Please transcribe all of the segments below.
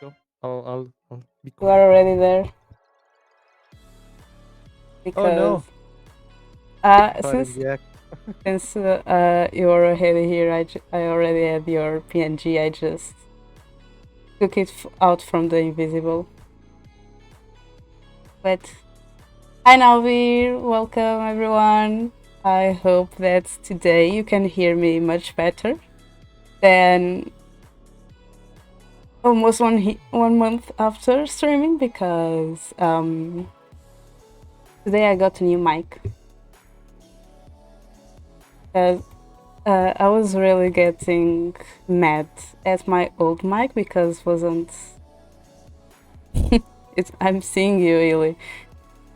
Go. I'll be You are quiet. already there Oh because no! uh, Caught in since the act. since you are already here, I already had your PNG. I just took it out from the invisible. But hi Nalvir, welcome everyone. I hope that today you can hear me much better than almost 1 month after streaming because today I got a new mic. Because I was really getting mad at my old mic because wasn't. I'm seeing you, Illy,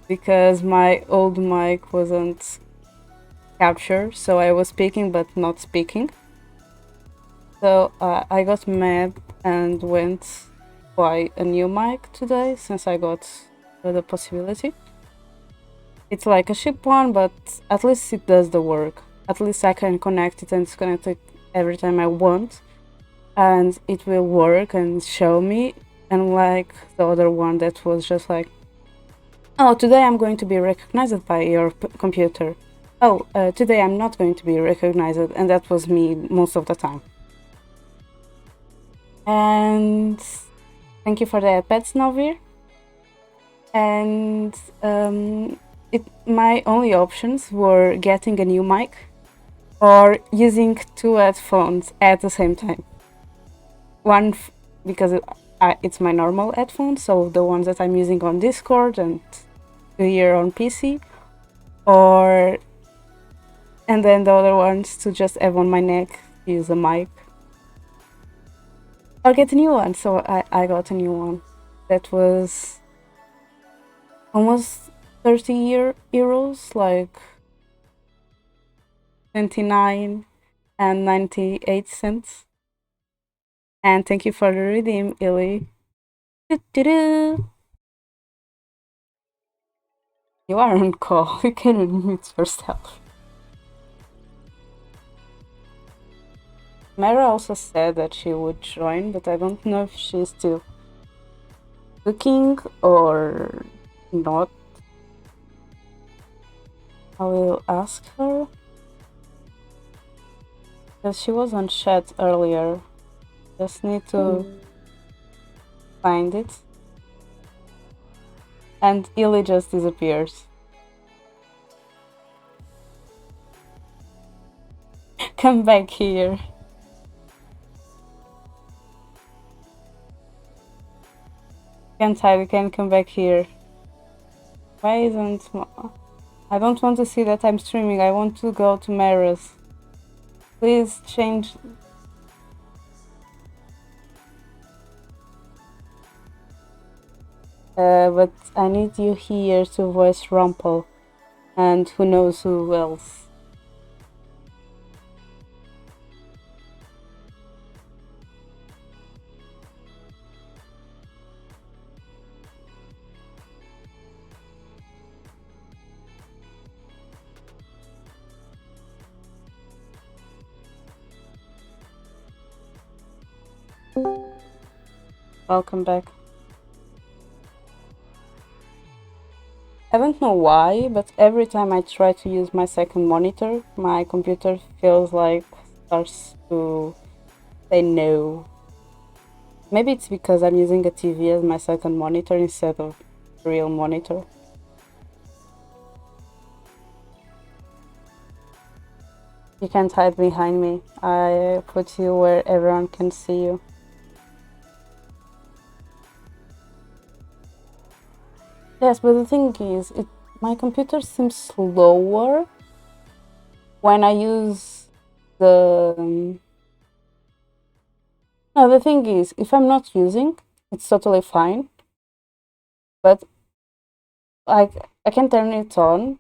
because my old mic wasn't captured, so I was speaking but not speaking. So I got mad and went buy a new mic today since I got the possibility. It's like a cheap one, but at least it does the work. At least I can connect it and disconnect it every time I want, and it will work and show me. And like the other one that was just like, oh, today I'm going to be recognized by your computer. Oh, today I'm not going to be recognized, and that was me most of the time. And thank you for the pets, Novir. And my only options were getting a new mic or using two headphones at the same time. One because it's my normal headphones, so the ones that I'm using on Discord and here on PC, or and then the other ones to just have on my neck, use a mic, or get a new one. So I got a new one that was almost 30 euros, like 29 and 98 cents. And thank you for the redeem, Illy. Doo-doo-doo. You are on call. You can unmute yourself. Mera also said that she would join, but I don't know if she's still looking or not. I will ask her. Because she was on chat earlier. Just need to find it. And Illy just disappears. Come back here. Can't hide, you can come back here. Why isn't... I don't want to see that I'm streaming. I want to go to Mera's. Please change... but I need you here to voice Rumpel. And who knows who else. Welcome back. I don't know why, but every time I try to use my second monitor, my computer feels like starts to say no. Maybe it's because I'm using a TV as my second monitor instead of a real monitor. You can't hide behind me. I put you where everyone can see you. Yes, but the thing is, my computer seems slower when I use the... No, the thing is, if I'm not using, it's totally fine. But I can turn it on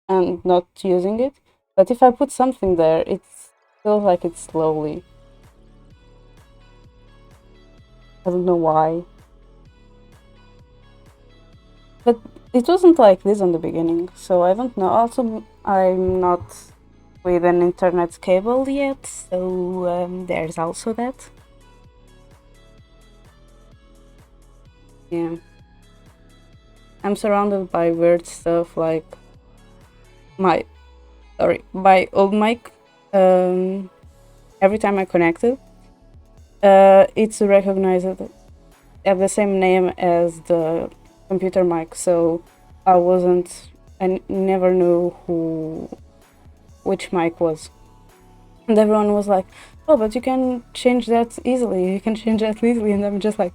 and not using it. But if I put something there, it feels like it's slowly. I don't know why. But it wasn't like this on the beginning, so I don't know. Also, I'm not with an internet cable yet, so there's also that. Yeah. I'm surrounded by weird stuff like my by old mic. Every time I connect it, it's recognized at the same name as the computer mic. So I never knew which mic was. And everyone was like, "Oh, but you can change that easily. You can change that easily." And I'm just like,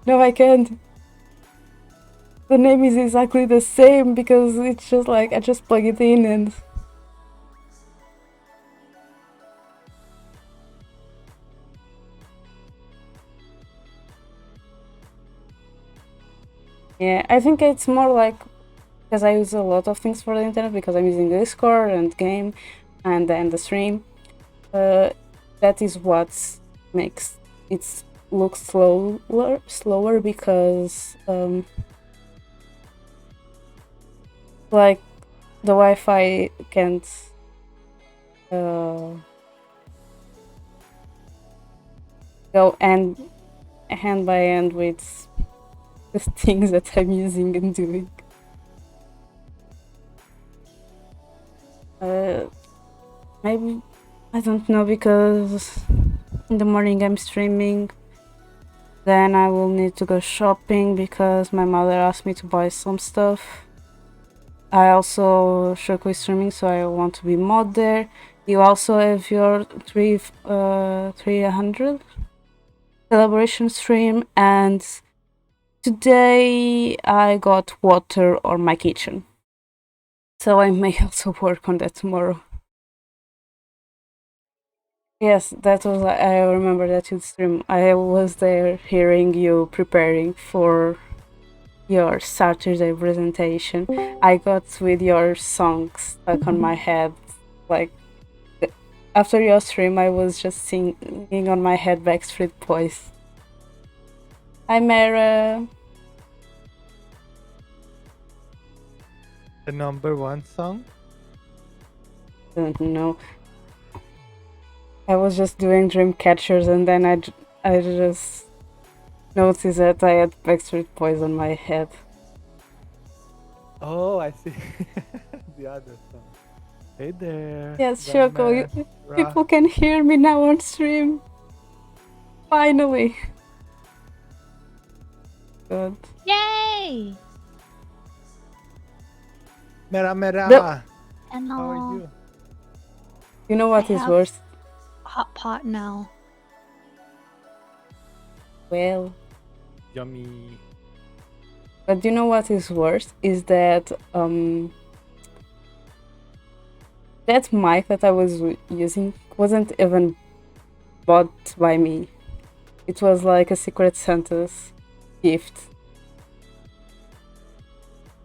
"No, I can't. The name is exactly the same because it's just like I just plug it in and." Yeah, I think it's more like because I use a lot of things for the internet because I'm using Discord and game and then the stream. That is what makes it look slower because like the Wi-Fi can't go hand by hand with the things that I'm using and doing. Maybe I don't know because in the morning I'm streaming. Then I will need to go shopping because my mother asked me to buy some stuff. I also Shoko is streaming, so I want to be mod there. You also have your 300 celebration stream, and today I got water on my kitchen, so I may also work on that tomorrow. Yes, that was. I remember that you stream. I was there hearing you preparing for your Saturday presentation. I got with your songs stuck on my head. Like after your stream, I was just singing on my head Backstreet Boys. Hi, Mera. The number one song? I don't know. I was just doing dream catchers and then I just noticed that I had Backstreet Boys on my head. Oh, I see. The other song. Hey there. Yes, Shoko, people can hear me now on stream. Finally. Good. Yay! Mera Mera. The- And How are you? You know what I is have- worse? hot pot now. Well, Yummy. but you know what is worse is that that mic that I was using wasn't even bought by me. It was like a Secret Santa's gift.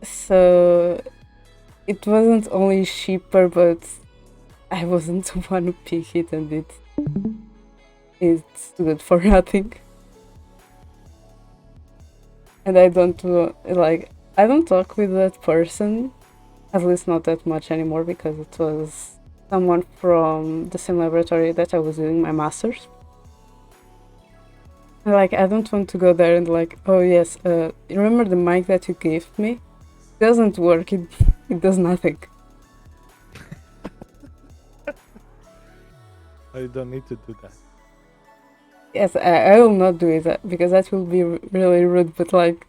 So it wasn't only cheaper, but I wasn't the one who picked it, and it's good for nothing. And I don't I don't talk with that person, at least not that much anymore, because it was someone from the same laboratory that I was doing my master's. Like, I don't want to go there and like, oh yes, you remember the mic that you gave me? It doesn't work, it does nothing. I don't need to do that. Yes, I will not do it because that will be really rude, but like,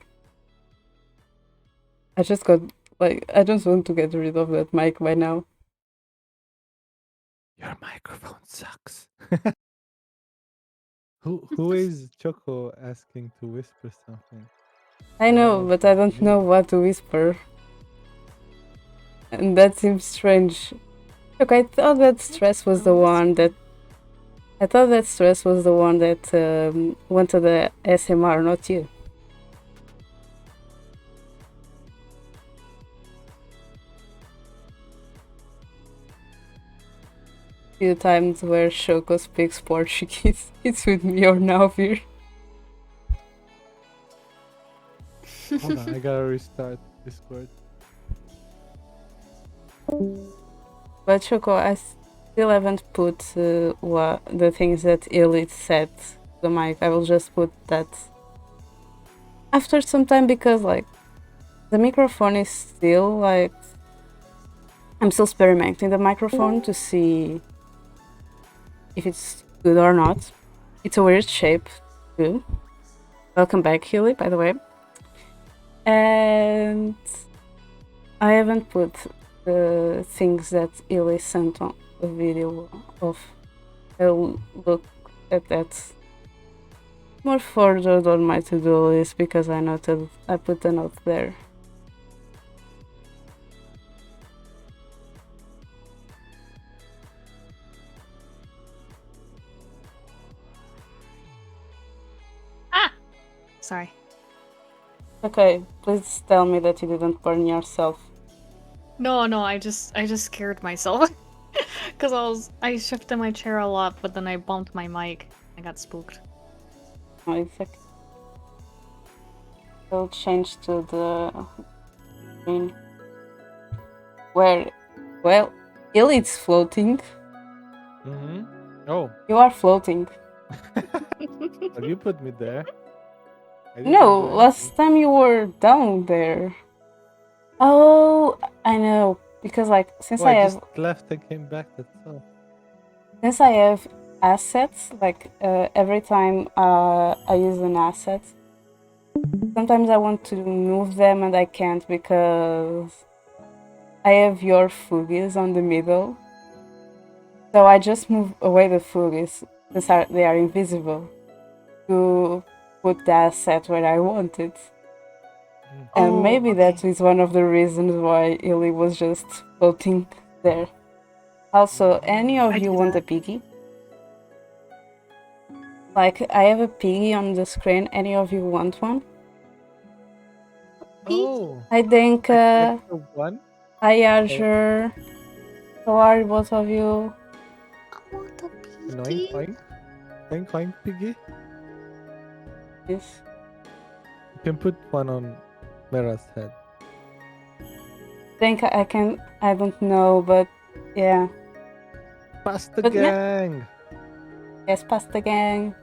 I just want to get rid of that mic by now. Your microphone sucks. Who is Choco asking to whisper something? I know, but I don't know what to whisper. And that seems strange. Look, I thought that Stress was the one that went to the SMR, not you. Few times where Shoko speaks Portuguese. It's with me or Navir. Hold on, I gotta restart Discord. But Shoko, I still haven't put the things that Illy said to the mic. I will just put that. after some time, because like the microphone is still like I'm still experimenting the microphone to see if it's good or not. It's a weird shape too. Welcome back, Illy, by the way. And I haven't put the things that Illy sent on a video of. I'll look at that more further on my to-do list because I noted I put a note there. Sorry. Okay, please tell me that you didn't burn yourself. No, I just scared myself. Cause I shifted my chair a lot, but then I bumped my mic. I got spooked. No, it's okay. I'll change to the green. Where? Well, Illy, it's floating. Mm-hmm. Oh, You are floating. well, you put me there. I didn't No, do last anything. time you were down there. Oh, I know. Because like since Oh, I I have just left and came back, that's all. since I have assets, like every time I use an asset, sometimes I want to move them and I can't because I have your fuggies on the middle. So I just move away the fuggies since they are invisible to put the asset where I want it. And Oh, maybe okay. that is one of the reasons why Illy was just floating there. Also, any of I you do want that. a piggy? Like, I have a piggy on the screen. Any of you want one? Oh, I think, I extra one. hi Archer. How are both of you? I want a Oink, piggy. oink. Oink, oink, piggy. Yes. You can put one on Mera's head. Think I can. I don't know, but yeah. Pasta But gang! yes, pasta gang.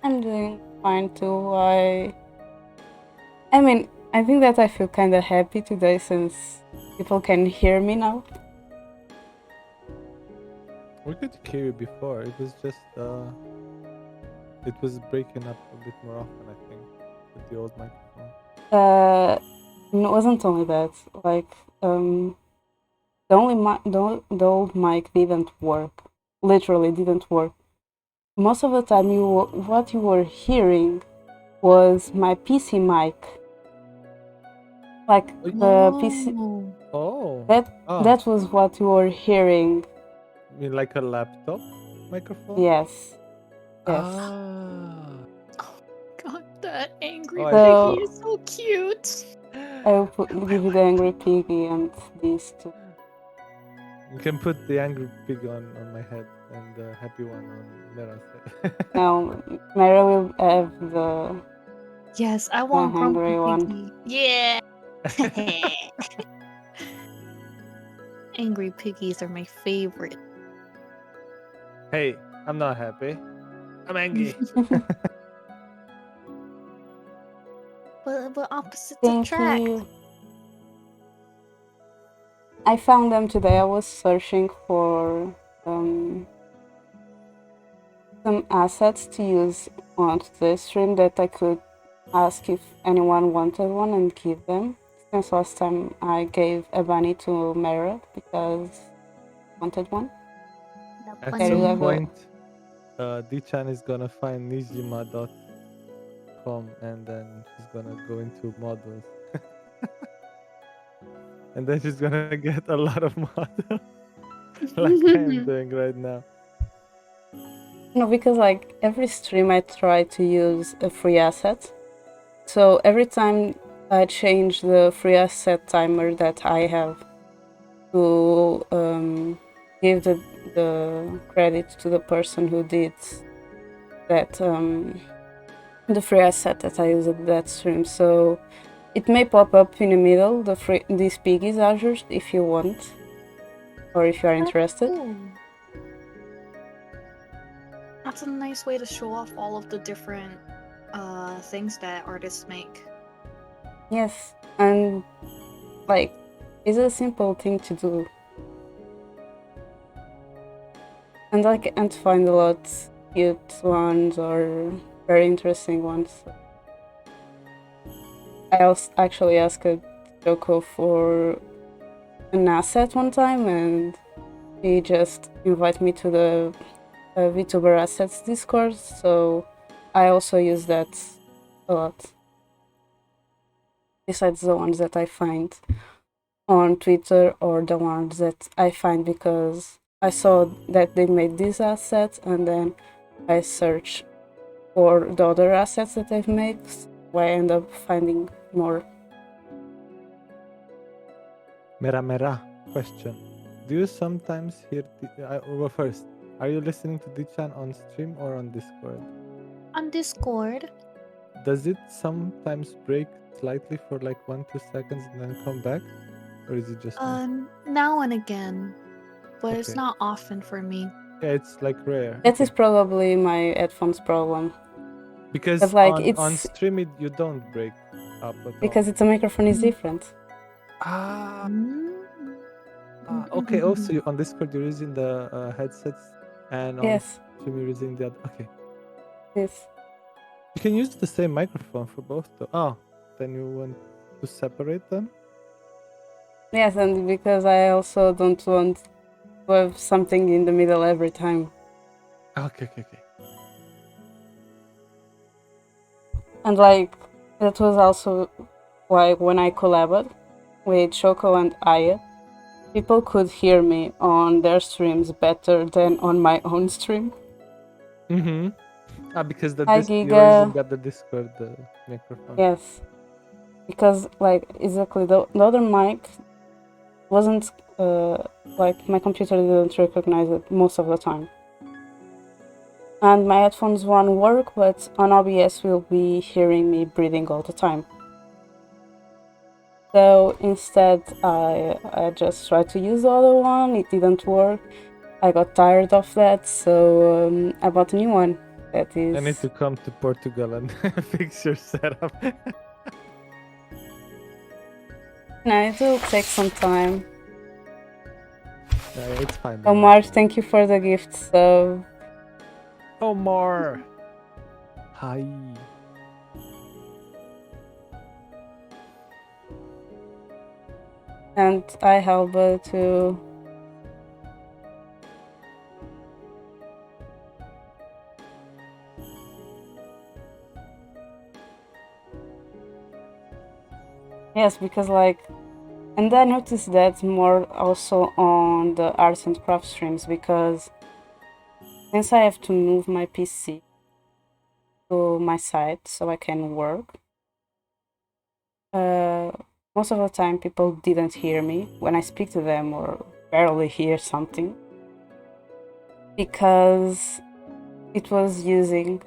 I'm doing fine too. I mean, I think that I feel kind of happy today since people can hear me now. We could hear you before. It was just it was breaking up a bit more often, I think, with the old microphone. It wasn't only that. Like, the old mic didn't work. Literally didn't work. Most of the time, what you were hearing was my PC mic. Like the PC. Oh. That was what you were hearing. You mean like a laptop microphone? Yes. Yes. Ah. Oh god, that angry Oh, So- piggy is so cute. I will give you the angry piggy and these two. You can put the angry pig on my head and the happy one on Mera's head. Now, Mera will have the Yes, I want grumpy hungry one. piggy. Yeah. Angry piggies are my favorite. Hey, I'm not happy. I'm angry. But opposites Thank attract. you. I found them today. I was searching for some assets to use on today's stream that I could ask if anyone wanted one and give them. Since last time I gave a bunny to Mera because I wanted one. At There you some have point, D-chan is gonna find nijima.com and then she's gonna go into models. And then she's gonna get a lot of models. Like I'm doing right now. No, because like every stream I try to use a free asset. So every time I change the free asset timer that I have to give the credit to the person who did that the free asset that I used at that stream. So it may pop up in the middle, these piggies are yours if you want. or if you are That's interested. cool. That's a nice way to show off all of the different things that artists make. Yes, and like, it's a simple thing to do. And I can't find a lot cute ones or very interesting ones. I also actually asked Joko for an asset one time, and he just invited me to the VTuber Assets Discord, so I also use that a lot. Besides the ones that I find on Twitter or the ones that I find because I saw that they made these assets and then I search for the other assets that they've made, so I end up finding more. Mera, question. Do you sometimes hear... well, first, are you listening to Dichan on stream or on Discord? On Discord. Does it sometimes break slightly for like 1-2 seconds and then come back? Or is it just me? Now and again, but it's Okay. not often for me. Yeah, it's like rare. That Okay. is probably my headphones problem. Because like, on stream you don't break up at all. Because it's a microphone is different. Ah, Mm. okay. Also, on Discord you're using the headsets, and on Yes, stream you're using the other. Okay. yes. You can use the same microphone for both though. Oh, then you want to separate them? Yes, and because I also don't want to have something in the middle every time. Okay. And like, that was also why when I collabed with Shoko and Aya, people could hear me on their streams better than on my own stream. Mm-hmm. Because Hi, you're using Giga. the Discord microphone. Yes. Because, like, exactly, the other mic wasn't, like, my computer didn't recognize it most of the time. And my headphones won't work, but on OBS will be hearing me breathing all the time. So instead, I just tried to use the other one. It didn't work. I got tired of that, so I bought a new one. That is. I need to come to Portugal and fix your setup. No, it will take some time. It's fine. Omar, thank you for the gift. So. Omar. Hi. And I help to. Yes, because like, and I noticed that more also on the arts and crafts streams because since I have to move my PC to my side so I can work, most of the time people didn't hear me when I speak to them or barely hear something because it was using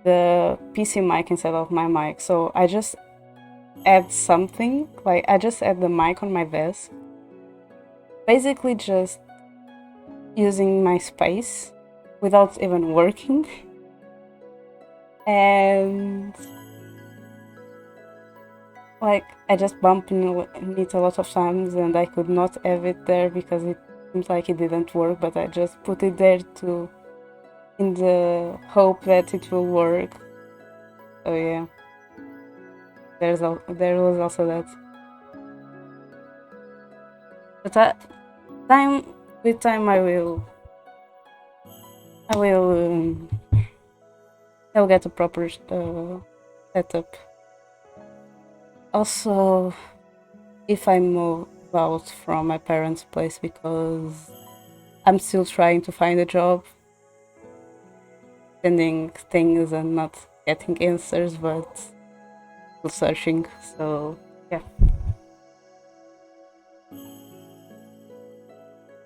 the PC mic instead of my mic. So I just add something, like I just add the mic on my desk, basically just using my space without even working. And like I just bumped into it a lot of times and I could not have it there because it seems like it didn't work, but I just put it there in the hope that it will work. So yeah, there was also that. But with time I will I'll get a proper setup. Also, if I move out from my parents' place because I'm still trying to find a job, sending things and not getting answers, but still searching. So yeah.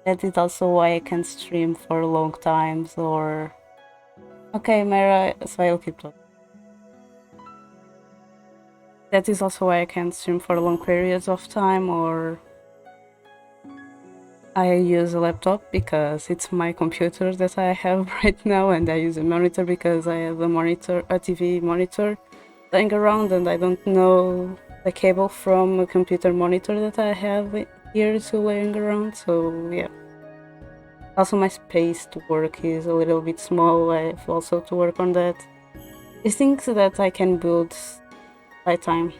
That is also why I can stream for long times or... Okay, Mera, so I'll keep talking. That is also why I can stream for long periods of time or... I use a laptop because it's my computer that I have right now, and I use a monitor because I have a TV monitor laying around, and I don't know the cable from a computer monitor that I have here to laying around. So yeah. Also, my space to work is a little bit small. I have also to work on that. These things that I can build by time.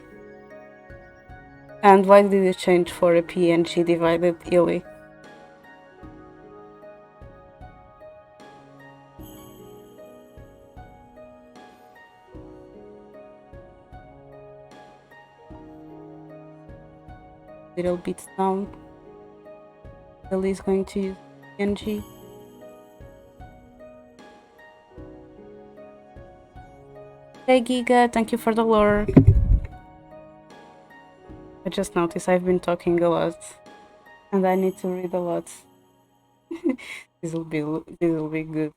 And why did you change for a PNG divided Illy? Little bit down. Illy is going to use PNG. Hey Giga, thank you for the lore. I just noticed I've been talking a lot, and I need to read a lot. This will be good.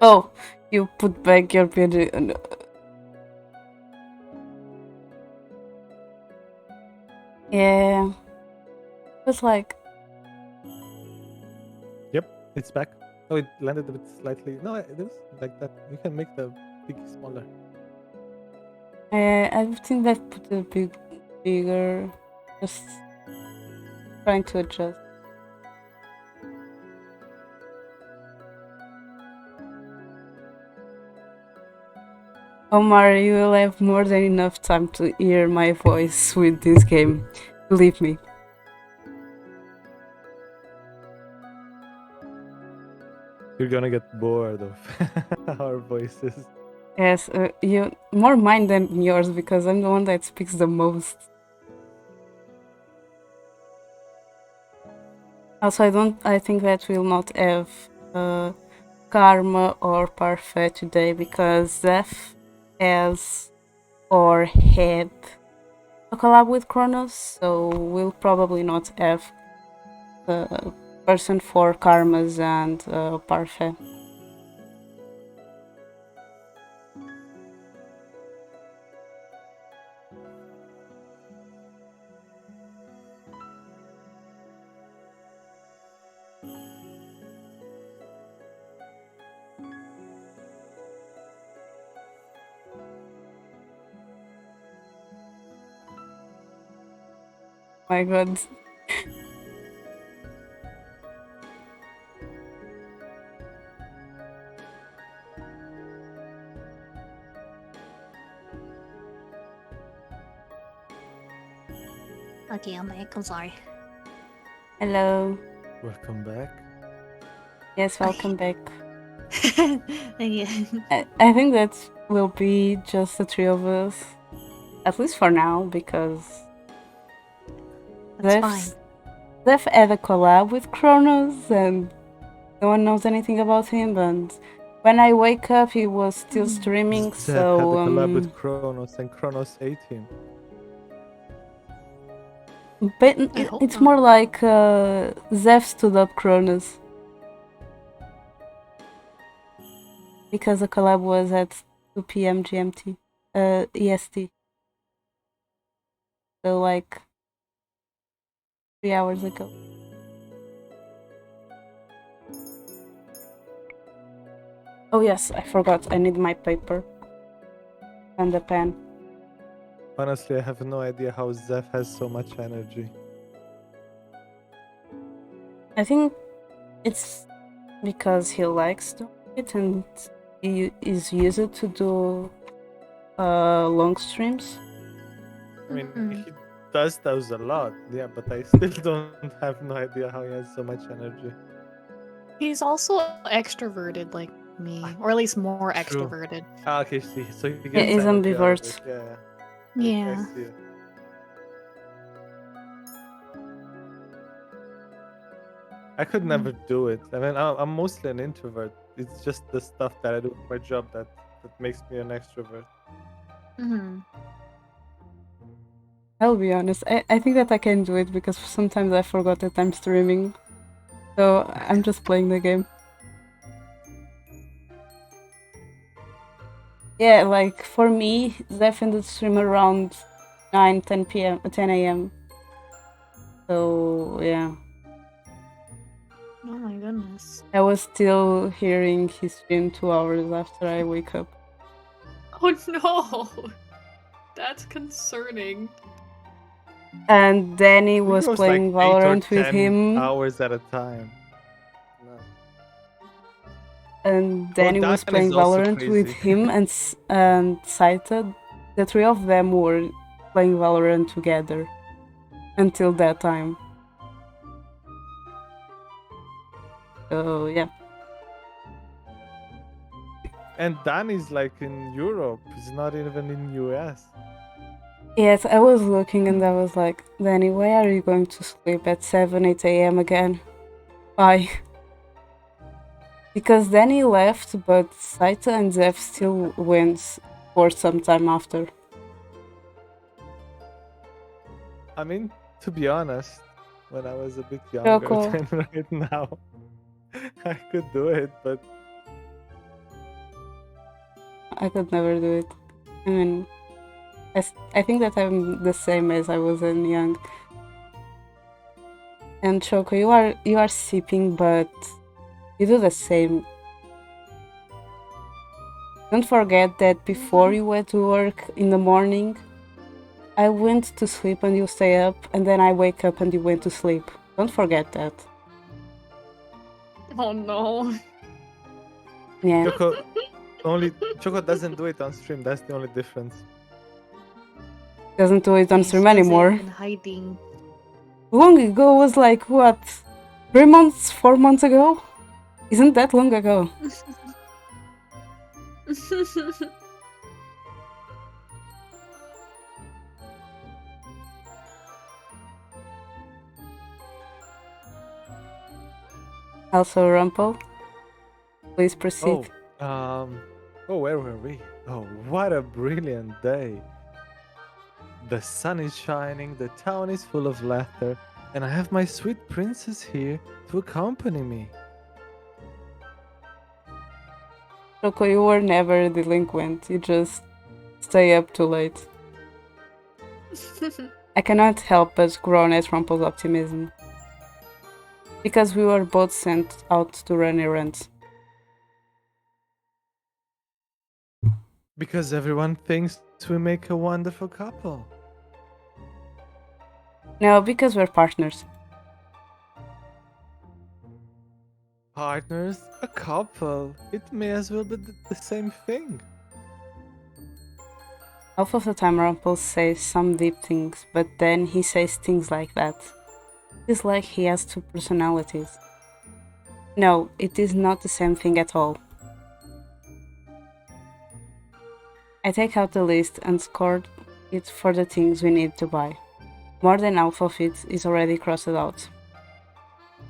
Oh, you put back your PNG. No. Yeah, it's like It's back. Oh, it landed a bit slightly. No, it was like that. You can make the peak smaller. I think that put a bit bigger. Just trying to adjust. Omar, you will have more than enough time to hear my voice with this game. Believe me. You're gonna get bored of our voices. Yes, you more mine than yours because I'm the one that speaks the most. Also, I think that we'll not have Karma or Parfait today because Zeph has or had a collab with Kronos, so we'll probably not have a person for Karmas and Parfait. My god. Okay, I'm back. I'm sorry. Hello. Welcome back. Yes, welcome back. Thank you. I think that will be just the three of us. At least for now, because That's fine. Zeph had a collab with Kronos and no one knows anything about him, and when I wake up he was still streaming, Zeph so had a collab with Kronos, and Kronos ate him. but I hope it's not. more like Zeph stood up Kronos. Because the collab was at 2 p.m. GMT, EST. So like 3 hours ago. Oh yes, I forgot. I need my paper and a pen. Honestly, I have no idea how Zeph has so much energy. I think it's because he likes doing it and he is used to do long streams. I mean, he does those a lot, yeah, but I still don't have no idea how he has so much energy. He's also extroverted like me, or at least more True. extroverted. Ah, okay, see, so he Yeah, gets he's energy out of ambivert. it. Yeah. Yeah. I see it. I could never do it. I mean, I'm mostly an introvert. It's just the stuff that I do for my job that makes me an extrovert. Mm-hmm. I'll be honest. I think that I can do it because sometimes I forgot that I'm streaming. So I'm just playing the game. Yeah, like for me, Zeph ended stream around 9, 10 p.m., 10 a.m. So yeah, Oh my goodness. I was still hearing his stream 2 hours after I wake up. Oh no! That's concerning. And Danny I think was it was like playing 8 or Valorant with 10 him. hours at a time. No. And Oh, Danny was Dan is playing also Valorant with crazy. him and Saita. The three of them were playing Valorant together until that time. So yeah. And Dan is like in Europe. He's not even in US. Yes, I was looking and I was like, Danny, why are you going to sleep at 7, 8 a.m. again? Why? Because Danny left, but Saita and Zeph still went for some time after. I mean, to be honest, when I was a bit younger Choco, than right now, I could do it, but I could never do it. I mean, I think that I'm the same as I was when young. And Choco, you are sipping, but you do the same. Don't forget that before you went to work in the morning, I went to sleep and you stay up, and then I wake up and you went to sleep. Don't forget that. Oh no. Yeah. Choco doesn't do it on stream. That's the only difference. Doesn't do it on Yes, stream he does it anymore. in hiding. Long ago was like, what? 3 months, 4 months ago? Isn't that long ago? Also, Rumple, please proceed. Where were we? Oh, what a brilliant day. The sun is shining, the town is full of laughter, and I have my sweet princess here to accompany me. Choco, you were never a delinquent. You just stay up too late. I cannot help but groan at Rumple's optimism. Because we were both sent out to run errands. Because everyone thinks we make a wonderful couple. No, because we're partners. Partners, a couple. It may as well be the same thing. Half of the time Rumple says some deep things, but then he says things like that. It's like he has two personalities. No, it is not the same thing at all. I take out the list and scored it for the things we need to buy. More than half of it is already crossed out.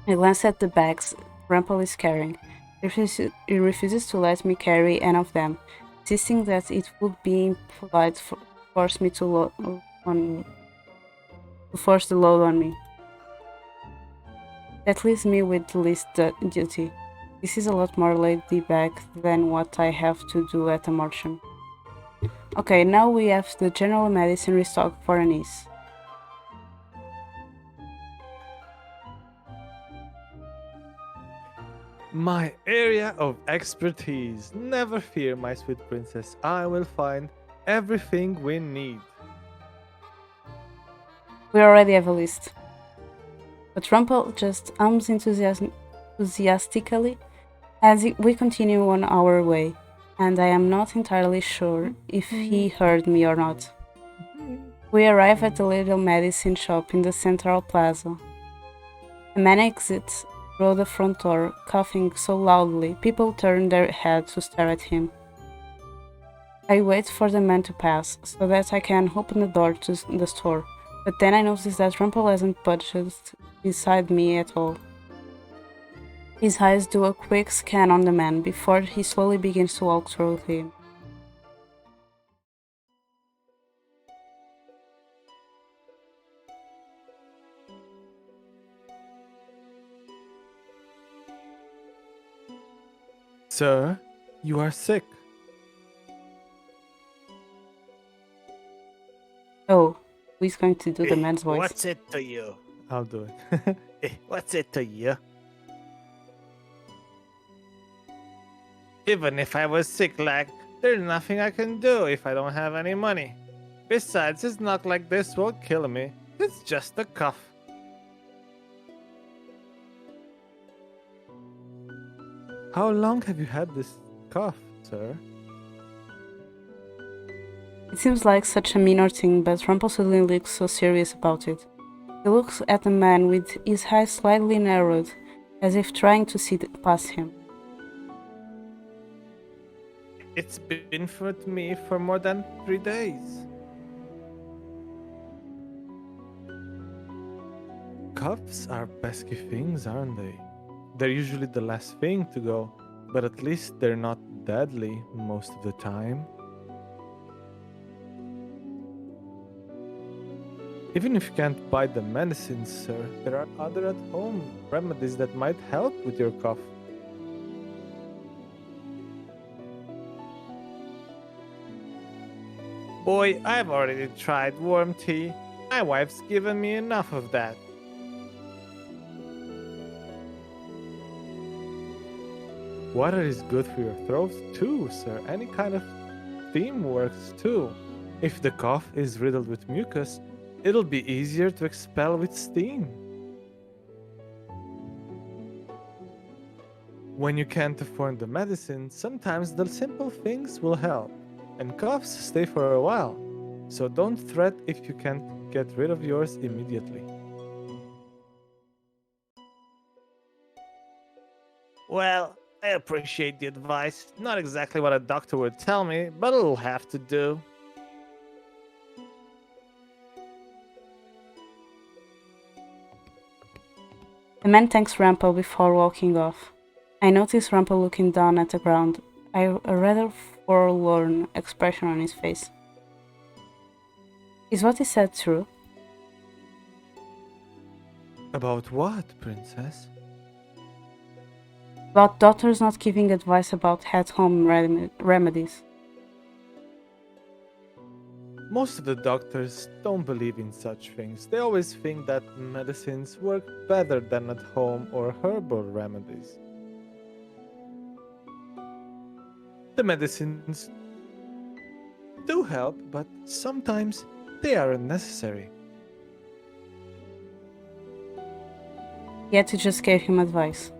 I glance at the bags Rumple is carrying. He refuses to let me carry any of them, insisting that it would be impolite to force me to force the load on me. That leaves me with the least duty. This is a lot more laid back than what I have to do at a merchant. Okay, now we have the general medicine restock for a niece. My area of expertise. Never fear, my sweet princess. I will find everything we need. We already have a list. But Rumple just hums enthusiastically as we continue on our way, and I am not entirely sure if he heard me or not. We arrive at the little medicine shop in the central plaza. A man exits through the front door, coughing so loudly people turn their heads to stare at him. I wait for the man to pass so that I can open the door to the store, but then I notice that Rumple hasn't budged beside me at all. His eyes do a quick scan on the man before he slowly begins to walk through him. Sir, you are sick. Oh, who's going to do the man's voice? What's it to you? I'll do it. What's it to you? Even if I was sick, like, there's nothing I can do if I don't have any money. Besides, it's not like this will kill me. It's just a cough. How long have you had this cough, sir? It seems like such a minor thing, but Rumpel suddenly looks so serious about it. He looks at the man with his eyes slightly narrowed, as if trying to see past him. It's been with me for more than 3 days. Coughs are pesky things, aren't they? They're usually the last thing to go, but at least they're not deadly most of the time. Even if you can't buy the medicines, sir, there are other at-home remedies that might help with your cough. Boy, I've already tried worm tea. My wife's given me enough of that. Water is good for your throat too, sir. Any kind of steam works too. If the cough is riddled with mucus, it'll be easier to expel with steam. When you can't afford the medicine, sometimes the simple things will help, and coughs stay for a while. So don't fret if you can't get rid of yours immediately. Well, I appreciate the advice. Not exactly what a doctor would tell me, but it'll have to do. The man thanks Rumpel before walking off. I notice Rumpel looking down at the ground, a rather forlorn expression on his face. Is what he said true? About what, princess? About doctors not giving advice about at-home remedies. Most of the doctors don't believe in such things. They always think that medicines work better than at home or herbal remedies. The medicines do help, but sometimes they are unnecessary. Yet he just gave him advice.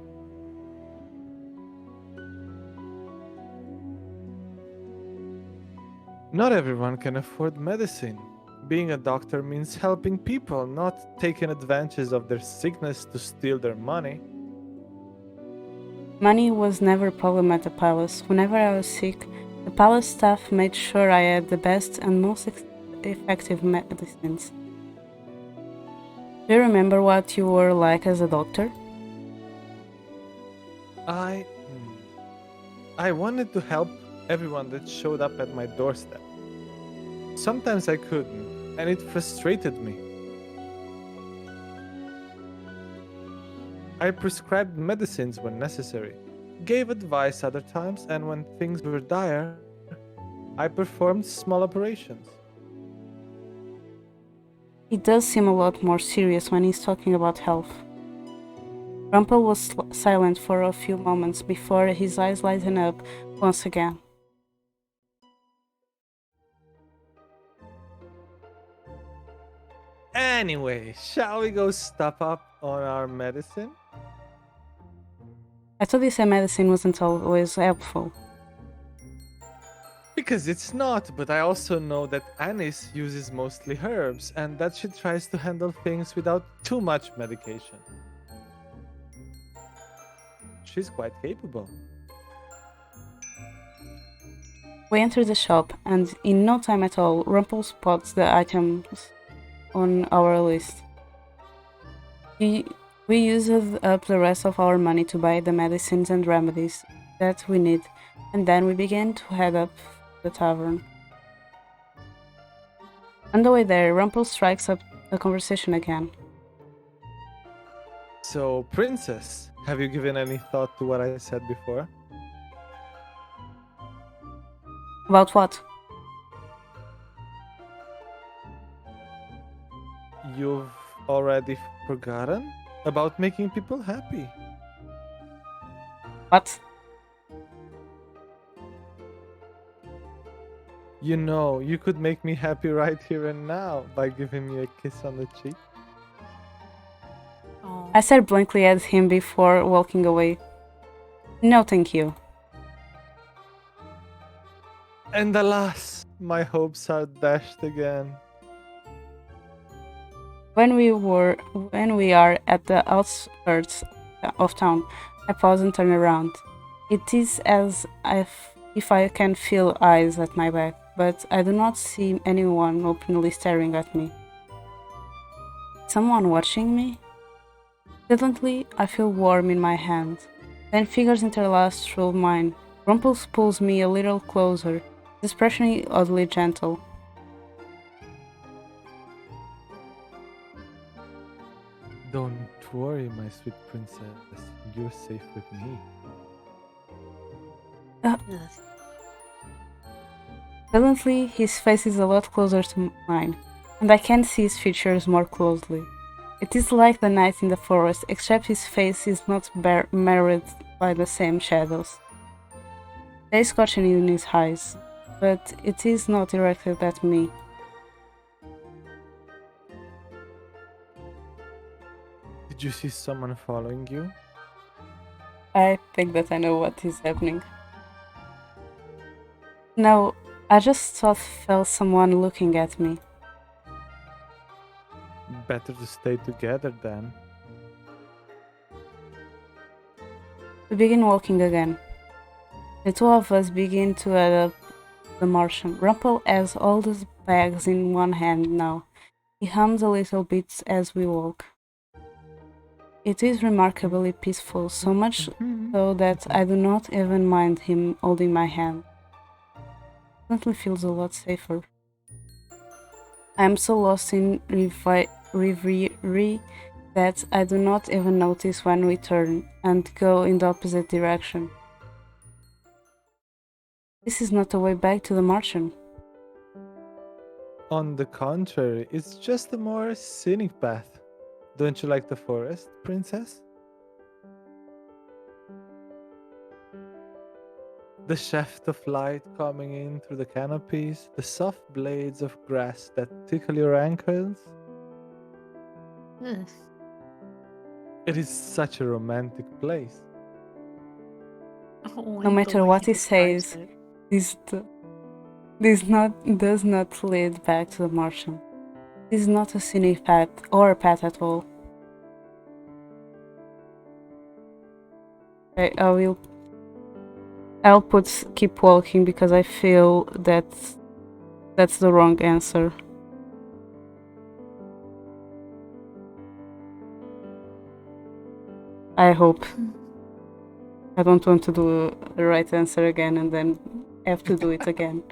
Not everyone can afford medicine. Being a doctor means helping people, not taking advantage of their sickness to steal their money. Money was never a problem at the palace. Whenever I was sick, the palace staff made sure I had the best and most effective medicines. Do you remember what you were like as a doctor? I wanted to help everyone that showed up at my doorstep. Sometimes I couldn't, and it frustrated me. I prescribed medicines when necessary, gave advice other times, and when things were dire, I performed small operations. He does seem a lot more serious when he's talking about health. Rumpel was silent for a few moments before his eyes lightened up once again. Anyway, shall we go stock up on our medicine? I thought this medicine wasn't always helpful. Because it's not, but I also know that Anis uses mostly herbs and that she tries to handle things without too much medication. She's quite capable. We enter the shop, and in no time at all, Rumpel spots the items on our list. We used up the rest of our money to buy the medicines and remedies that we need, and then we began to head up the tavern. On the way there, Rumpel strikes up a conversation again. So, princess, have you given any thought to what I said before? About what? You've already forgotten about making people happy. What? You know, you could make me happy right here and now by giving me a kiss on the cheek. Oh. I stared blankly at him before walking away. No, thank you. And alas, my hopes are dashed again. When we are at the outskirts of town, I pause and turn around. It is as if I can feel eyes at my back, but I do not see anyone openly staring at me. Someone watching me? Suddenly, I feel warm in my hand. Then fingers interlace through mine. Rumpel pulls me a little closer, his expression oddly gentle. Don't worry, my sweet princess. You're safe with me. Ugh. Suddenly, his face is a lot closer to mine, and I can see his features more closely. It is like the night in the forest, except his face is not marred by the same shadows. There is caution in his eyes, but it is not directed at me. Did you see someone following you? I think that I know what is happening. No, I just felt someone looking at me. Better to stay together then. We begin walking again. The two of us begin to head up the Martian. Rumpel has all the bags in one hand now. He hums a little bit as we walk. It is remarkably peaceful, so much so that I do not even mind him holding my hand. It definitely feels a lot safer. I am so lost in reverie that I do not even notice when we turn and go in the opposite direction. This is not a way back to the Martian. On the contrary, it's just a more scenic path. Don't you like the forest, princess? The shaft of light coming in through the canopies, the soft blades of grass that tickle your ankles. Ugh. It is such a romantic place. Oh, No and the matter way what he describes says, it. this does not lead back to the Martian. This is not a scenic path or a path at all. I'll keep walking because I feel that's the wrong answer. I hope. I don't want to do the right answer again and then have to do it again.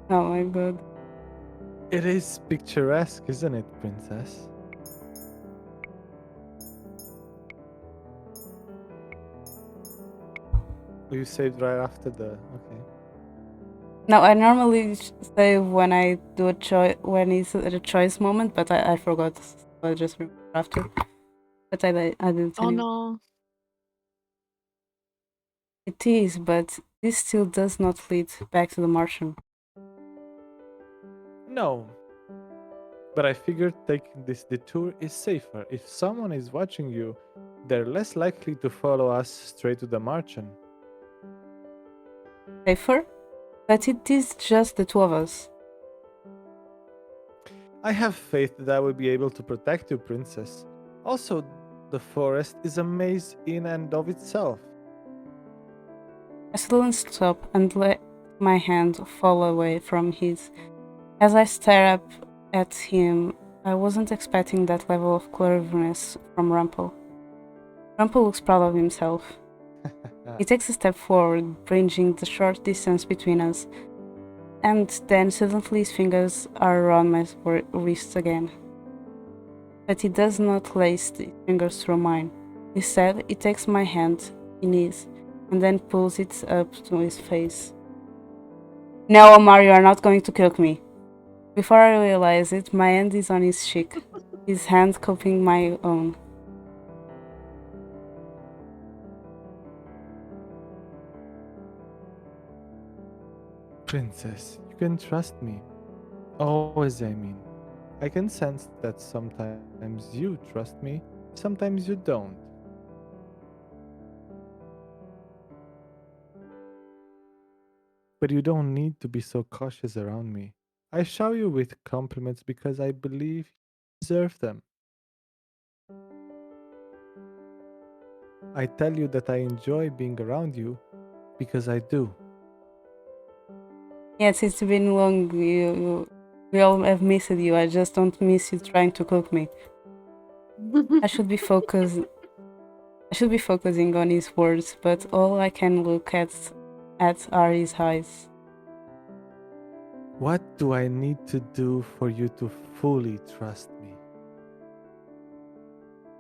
Oh my god. It is picturesque, isn't it, princess? Oh, you saved right after the... Okay. No, I normally say when I do a choice, when it's a choice moment, but I forgot. So I just remember after. But I didn't. Oh Anyway. no. It is, but this still does not lead back to the Martian. No. But I figured taking this detour is safer. If someone is watching you, they're less likely to follow us straight to the Martian. Safer? But it is just the two of us. I have faith that I will be able to protect you, princess. Also, the forest is a maze in and of itself. I suddenly stop and let my hand fall away from his. As I stare up at him, I wasn't expecting that level of cleverness from Rumpel. Rumpel looks proud of himself. He takes a step forward, bridging the short distance between us, and then suddenly his fingers are around my wrists again. But he does not lace his fingers through mine. Instead, he takes my hand in his and then pulls it up to his face. No, Omar, you are not going to cook me. Before I realize it, my hand is on his cheek, his hand cupping my own. Princess, you can trust me. Always, I mean. I can sense that sometimes you trust me, sometimes you don't. But you don't need to be so cautious around me. I shower you with compliments because I believe you deserve them. I tell you that I enjoy being around you because I do. Yes, it's been long. We all have missed you. I just don't miss you trying to cook me. I should be focused. I should be focusing on his words, but all I can look at are his eyes. What do I need to do for you to fully trust me?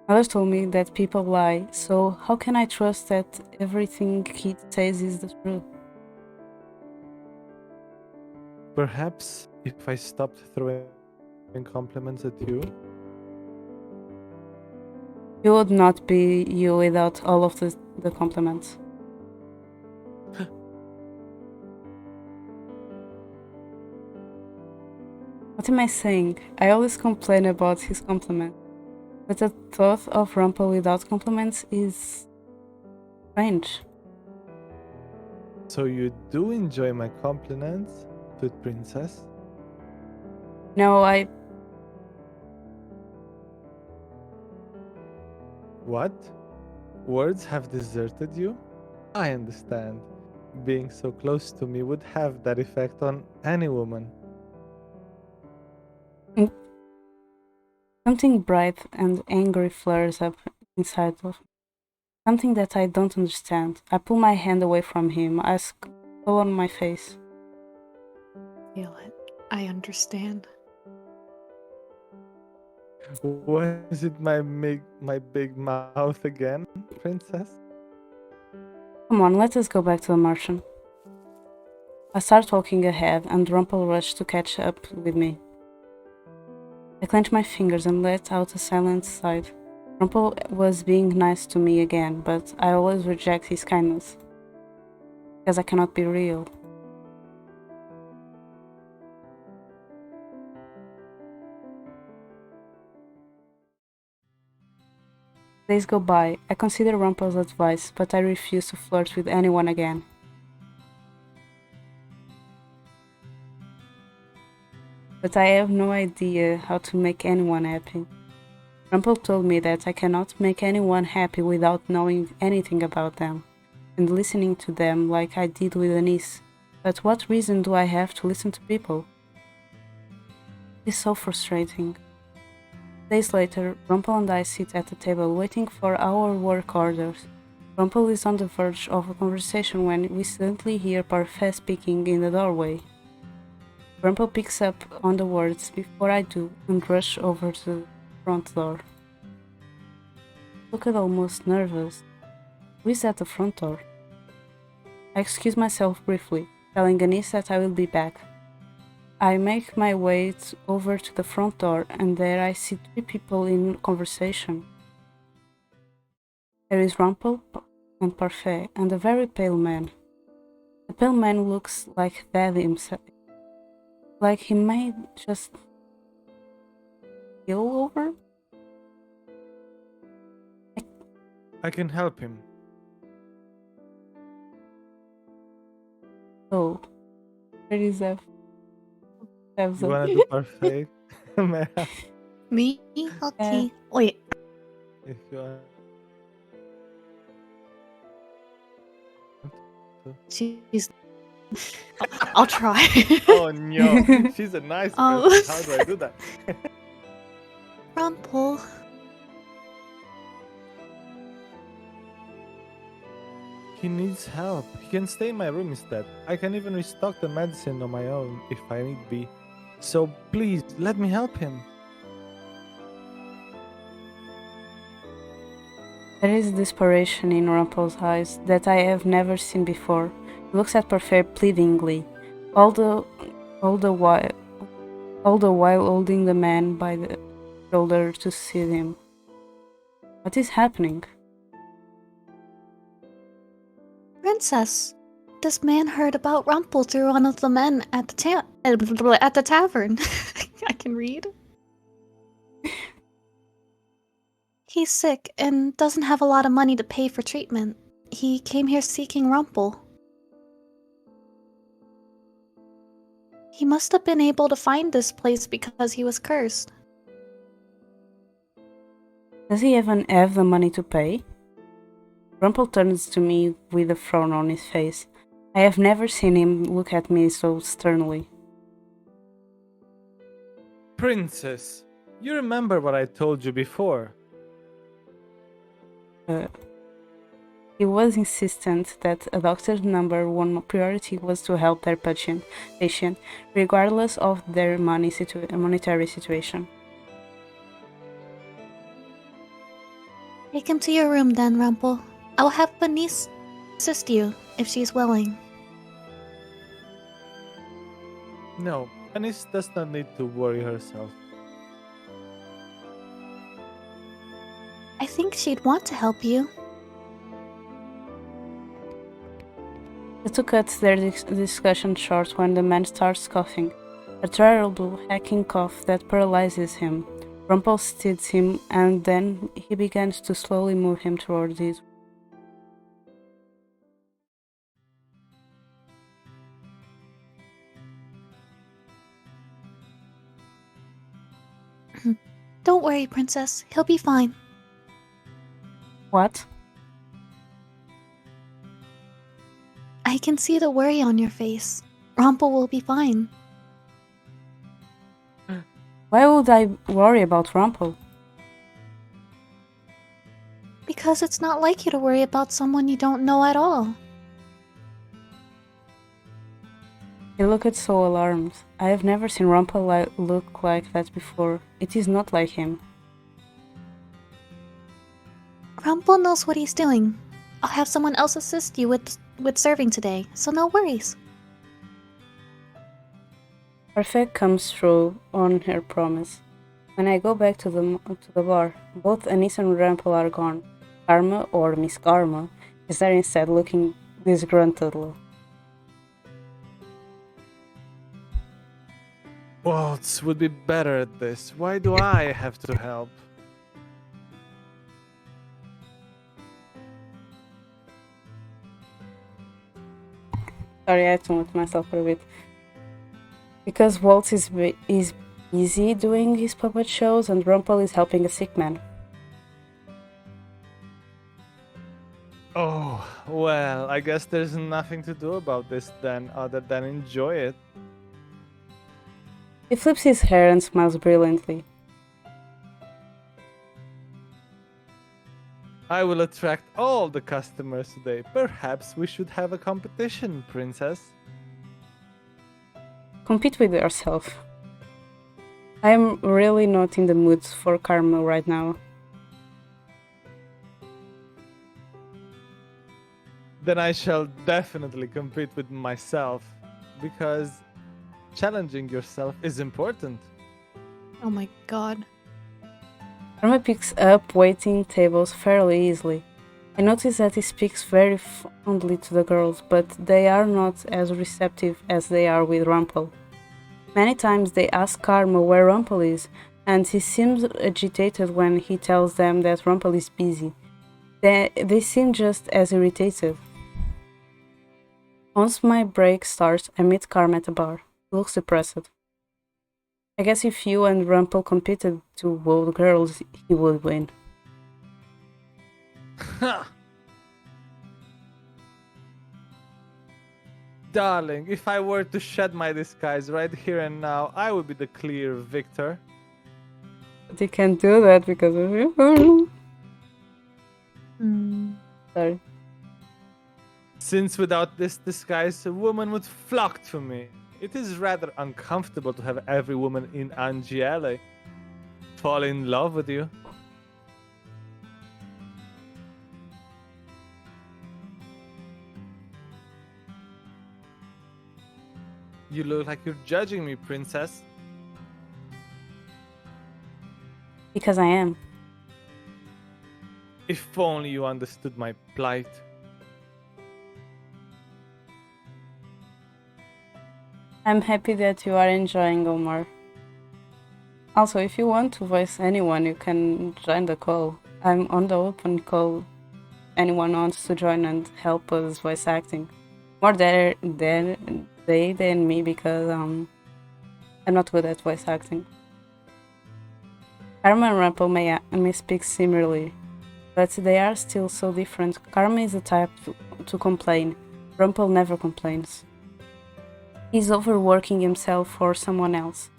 Mother told me that people lie, so how can I trust that everything he says is the truth? Perhaps if I stopped throwing compliments at you, You would not be you without all of the compliments. What am I saying? I always complain about his compliments, but the thought of Rumpel without compliments is strange. so you do enjoy my compliments, sweet princess? No, I What? Words have deserted you? I understand. Being so close to me would have that effect on any woman. something bright and angry flares up inside of me. Something that I don't understand. I pull my hand away from him, eyes fall on my face. Feel it. I understand. Was it my big mouth again, princess? Come on, let us go back to the martian. I start walking ahead, and Rumpel rushed to catch up with me. I clench my fingers and let out a silent sigh. Rumpel was being nice to me again, but I always reject his kindness, because I cannot be real. Days go by. I consider Rumpel's advice, but I refuse to flirt with anyone again. But I have no idea how to make anyone happy. Rumpel told me that I cannot make anyone happy without knowing anything about them and listening to them like I did with Anise. But what reason do I have to listen to people? It's so frustrating. Days later, Rumpel and I sit at the table waiting for our work orders. Rumpel is on the verge of a conversation when we suddenly hear Parfait speaking in the doorway. Rumpel picks up on the words before I do and rush over to the front door. Looked almost nervous. Who is at the front door? I excuse myself briefly, telling Anise that I will be back. I make my way over to the front door, and there I see three people in conversation. There is Rumpel and Parfait, and a very pale man. The pale man looks like Daddy himself, like he may just keel over. I can help him. Oh, where is F? You wanna do perfect? Mera, Me? Okay. Wait. if you want. She's. I'll try. Oh no, she's a nice Oh. person. How do I do that? Rumple. He needs help. He can stay in my room instead. I can even restock the medicine on my own if I need be. So please, let me help him. There is desperation in Rumpel's eyes that I have never seen before. He looks at Parfait pleadingly, all the all the while holding the man by the shoulder to see him. What is happening? Princess, this man heard about Rumpel through one of the men at the tavern. I can read. He's sick and doesn't have a lot of money to pay for treatment. He came here seeking Rumpel. He must have been able to find this place because he was cursed. Does he even have the money to pay? Rumpel turns to me with a frown on his face. I have never seen him look at me so sternly. Princess, you remember what I told you before? He was insistent that a doctor's number one priority was to help their patient, regardless of their monetary situation. Take him to your room then, Rumpel. I'll have Bernice assist you if she's willing. No, Anis does not need to worry herself. I think she'd want to help you. The two cut their discussion short when the man starts coughing, a terrible hacking cough that paralyzes him. Rumpel steadies him, and then he begins to slowly move him towards his. Don't worry, Princess. He'll be fine. What? I can see the worry on your face. Rumpel will be fine. Why would I worry about Rumpel? Because it's not like you to worry about someone you don't know at all. He looked so alarmed. I have never seen Rumpel look like that before. It is not like him. Rumpel knows what he's doing. I'll have someone else assist you with serving today, so no worries. Her faith comes through on her promise. When I go back to the bar, both Anis and Rumpel are gone. Karma, or Miss Karma, is there instead looking disgruntled. Waltz would be better at this. Why do I have to help? Sorry, I had to mute myself for a bit. Because Waltz is busy doing his puppet shows and Rumpel is helping a sick man. Oh, well, I guess there's nothing to do about this then, other than enjoy it. He flips his hair and smiles brilliantly. I will attract all the customers today. Perhaps we should have a competition, Princess. Compete with yourself. I am really not in the mood for karma right now. Then I shall definitely compete with myself, because challenging yourself is important. Oh my god. Karma picks up waiting tables fairly easily. I notice that he speaks very fondly to the girls, but they are not as receptive as they are with Rumpel. Many times they ask Karma where Rumpel is, and he seems agitated when he tells them that Rumpel is busy. They seem just as irritated. Once my break starts, I meet Karma at the bar. He looks depressed. I guess if you and Rumpel competed to woo the girls, he would win. Darling, if I were to shed my disguise right here and now, I would be the clear victor. But you can't do that because of you. Sorry. Since without this disguise, a woman would flock to me. It is rather uncomfortable to have every woman in Angele fall in love with you. You look like you're judging me, princess. Because I am. If only you understood my plight. I'm happy that you are enjoying Omar. Also, if you want to voice anyone, you can join the call. I'm on the open call. Anyone wants to join and help us voice acting. More they than me because I'm not good at voice acting. Karma and Rumple may speak similarly, but they are still so different. Karma is the type to complain. Rumple never complains. He's overworking himself for someone else,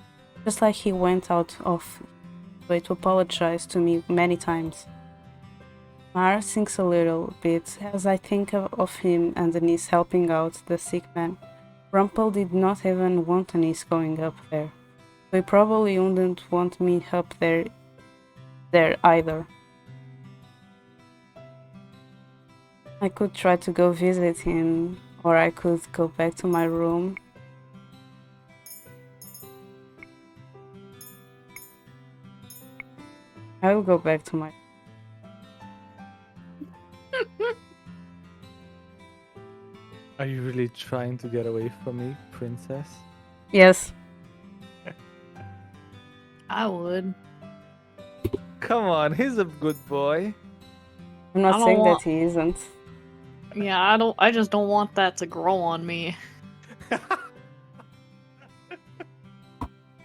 just like he went out of his way to apologize to me many times. My heart sinks a little bit as I think of him and the niece helping out the sick man. Rumple did not even want a niece going up there, so he probably wouldn't want me up there either. I could try to go visit him, or I could go back to my room. I will go back to my... Are you really trying to get away from me, princess? Yes. I would. Come on, he's a good boy. I'm I not don't saying want- that he isn't. Yeah, I just don't want that to grow on me.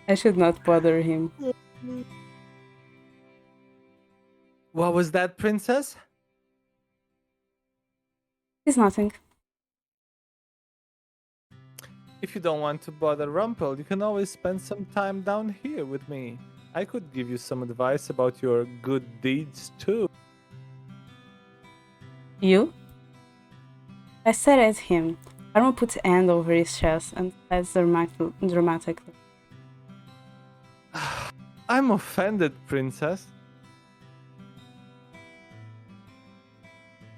I should not bother him. What was that, princess? It's nothing. If you don't want to bother Rumpel, you can always spend some time down here with me. I could give you some advice about your good deeds too. You? I stared at him. Karma put a hand over his chest and said dramatically. I'm offended, princess.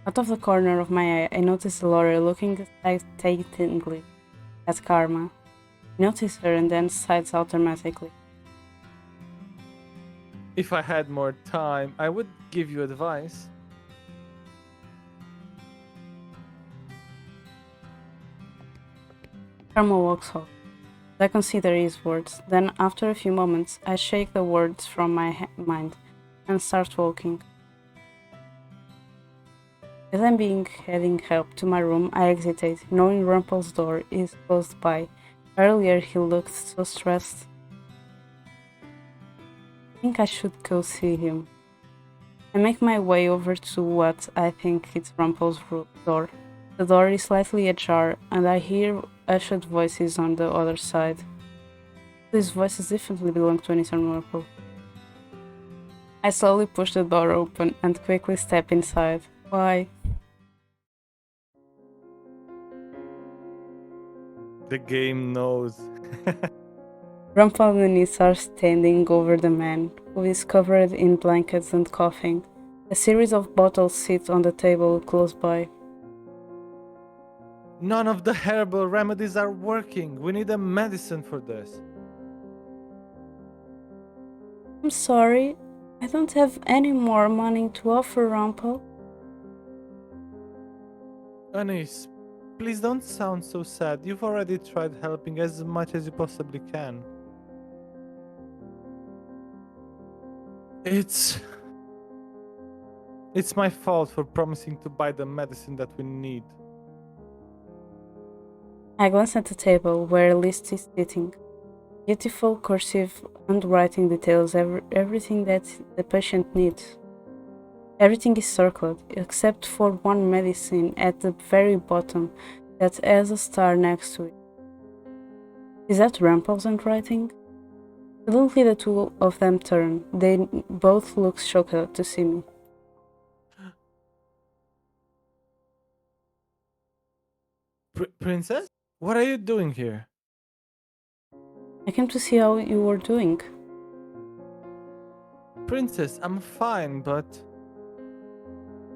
Out of the corner of my eye, I noticed Laura looking hesitatingly at Karma. I noticed her and then sighed automatically. If I had more time, I would give you advice. Karma walks off. I consider his words. Then, after a few moments, I shake the words from my mind and start walking. As I'm heading up to my room, I hesitate, knowing Rumpel's door is close by. Earlier, he looked so stressed. I think I should go see him. I make my way over to what I think is Rumpel's door. The door is slightly ajar, and I hear ushered voices on the other side. These voices definitely belong to Anissa and Rumpel. I slowly push the door open and quickly step inside. Why? The game knows. Rumpel and Anissa are standing over the man, who is covered in blankets and coughing. A series of bottles sit on the table close by. None of the herbal remedies are working. We need a medicine for this. I'm sorry, I don't have any more money to offer, Rumpel. Anis, please don't sound so sad. You've already tried helping as much as you possibly can. It's my fault for promising to buy the medicine that we need. I glance at the table where a list is sitting. Beautiful cursive handwriting details everything that the patient needs. Everything is circled, except for one medicine at the very bottom that has a star next to it. Is that Rumpel's handwriting? Suddenly the two of them turn. They both look shocked to see me. Princess? What are you doing here? I came to see how you were doing. Princess, I'm fine, but...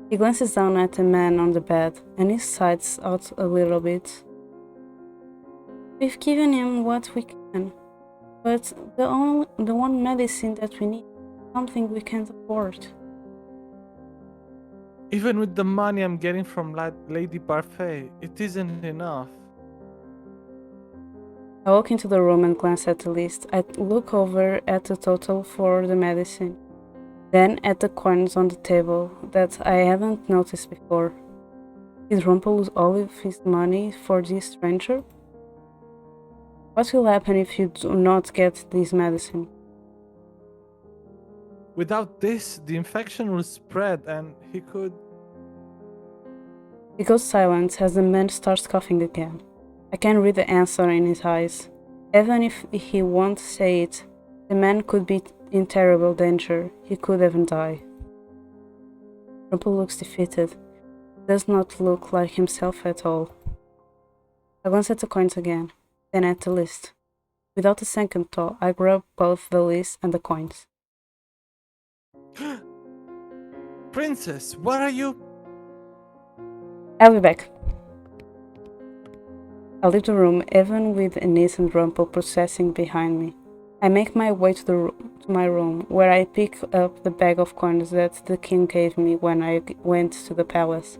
He glances down at the man on the bed, and he sighs out a little bit. We've given him what we can, but the one medicine that we need is something we can't afford. Even with the money I'm getting from Lady Parfait, it isn't enough. I walk into the room and glance at the list. I look over at the total for the medicine, then at the coins on the table that I hadn't noticed before. Did Rumpel lose all of his money for this stranger? What will happen if you do not get this medicine? Without this, the infection will spread and he could... He goes silent as the man starts coughing again. I can read the answer in his eyes. Even if he won't say it, the man could be in terrible danger. He could even die. Rumpel looks defeated. Does not look like himself at all. I glance at the coins again, then at the list. Without a second thought, I grab both the list and the coins. Princess, what are you... I'll be back. I leave the room, even with Anise and Rumpel processing behind me. I make my way to my room, where I pick up the bag of coins that the king gave me when I went to the palace,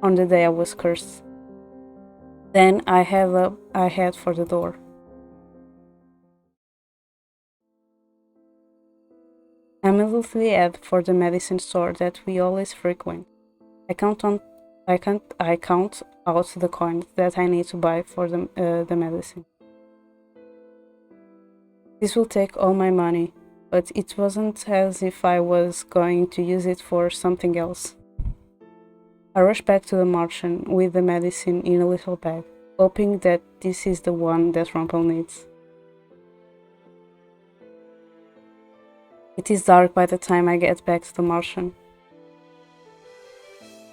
on the day I was cursed. Then I head for the door. I immediately head for the medicine store that we always frequent. I count out the coins that I need to buy for the medicine. This will take all my money, but it wasn't as if I was going to use it for something else. I rush back to the merchant with the medicine in a little bag, hoping that this is the one that Rumpel needs. It is dark by the time I get back to the merchant.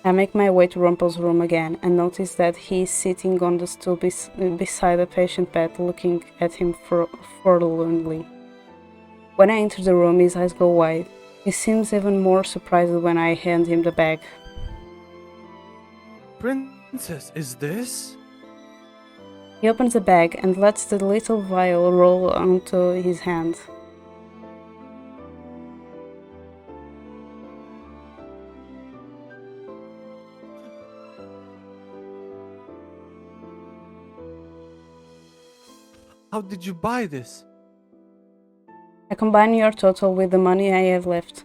I make my way to Rumpel's room again and notice that he is sitting on the stool beside a patient bed, looking at him forlornly. When I enter the room, his eyes go wide. He seems even more surprised when I hand him the bag. Princess, is this? He opens the bag and lets the little vial roll onto his hand. How did you buy this? I combine your total with the money I have left.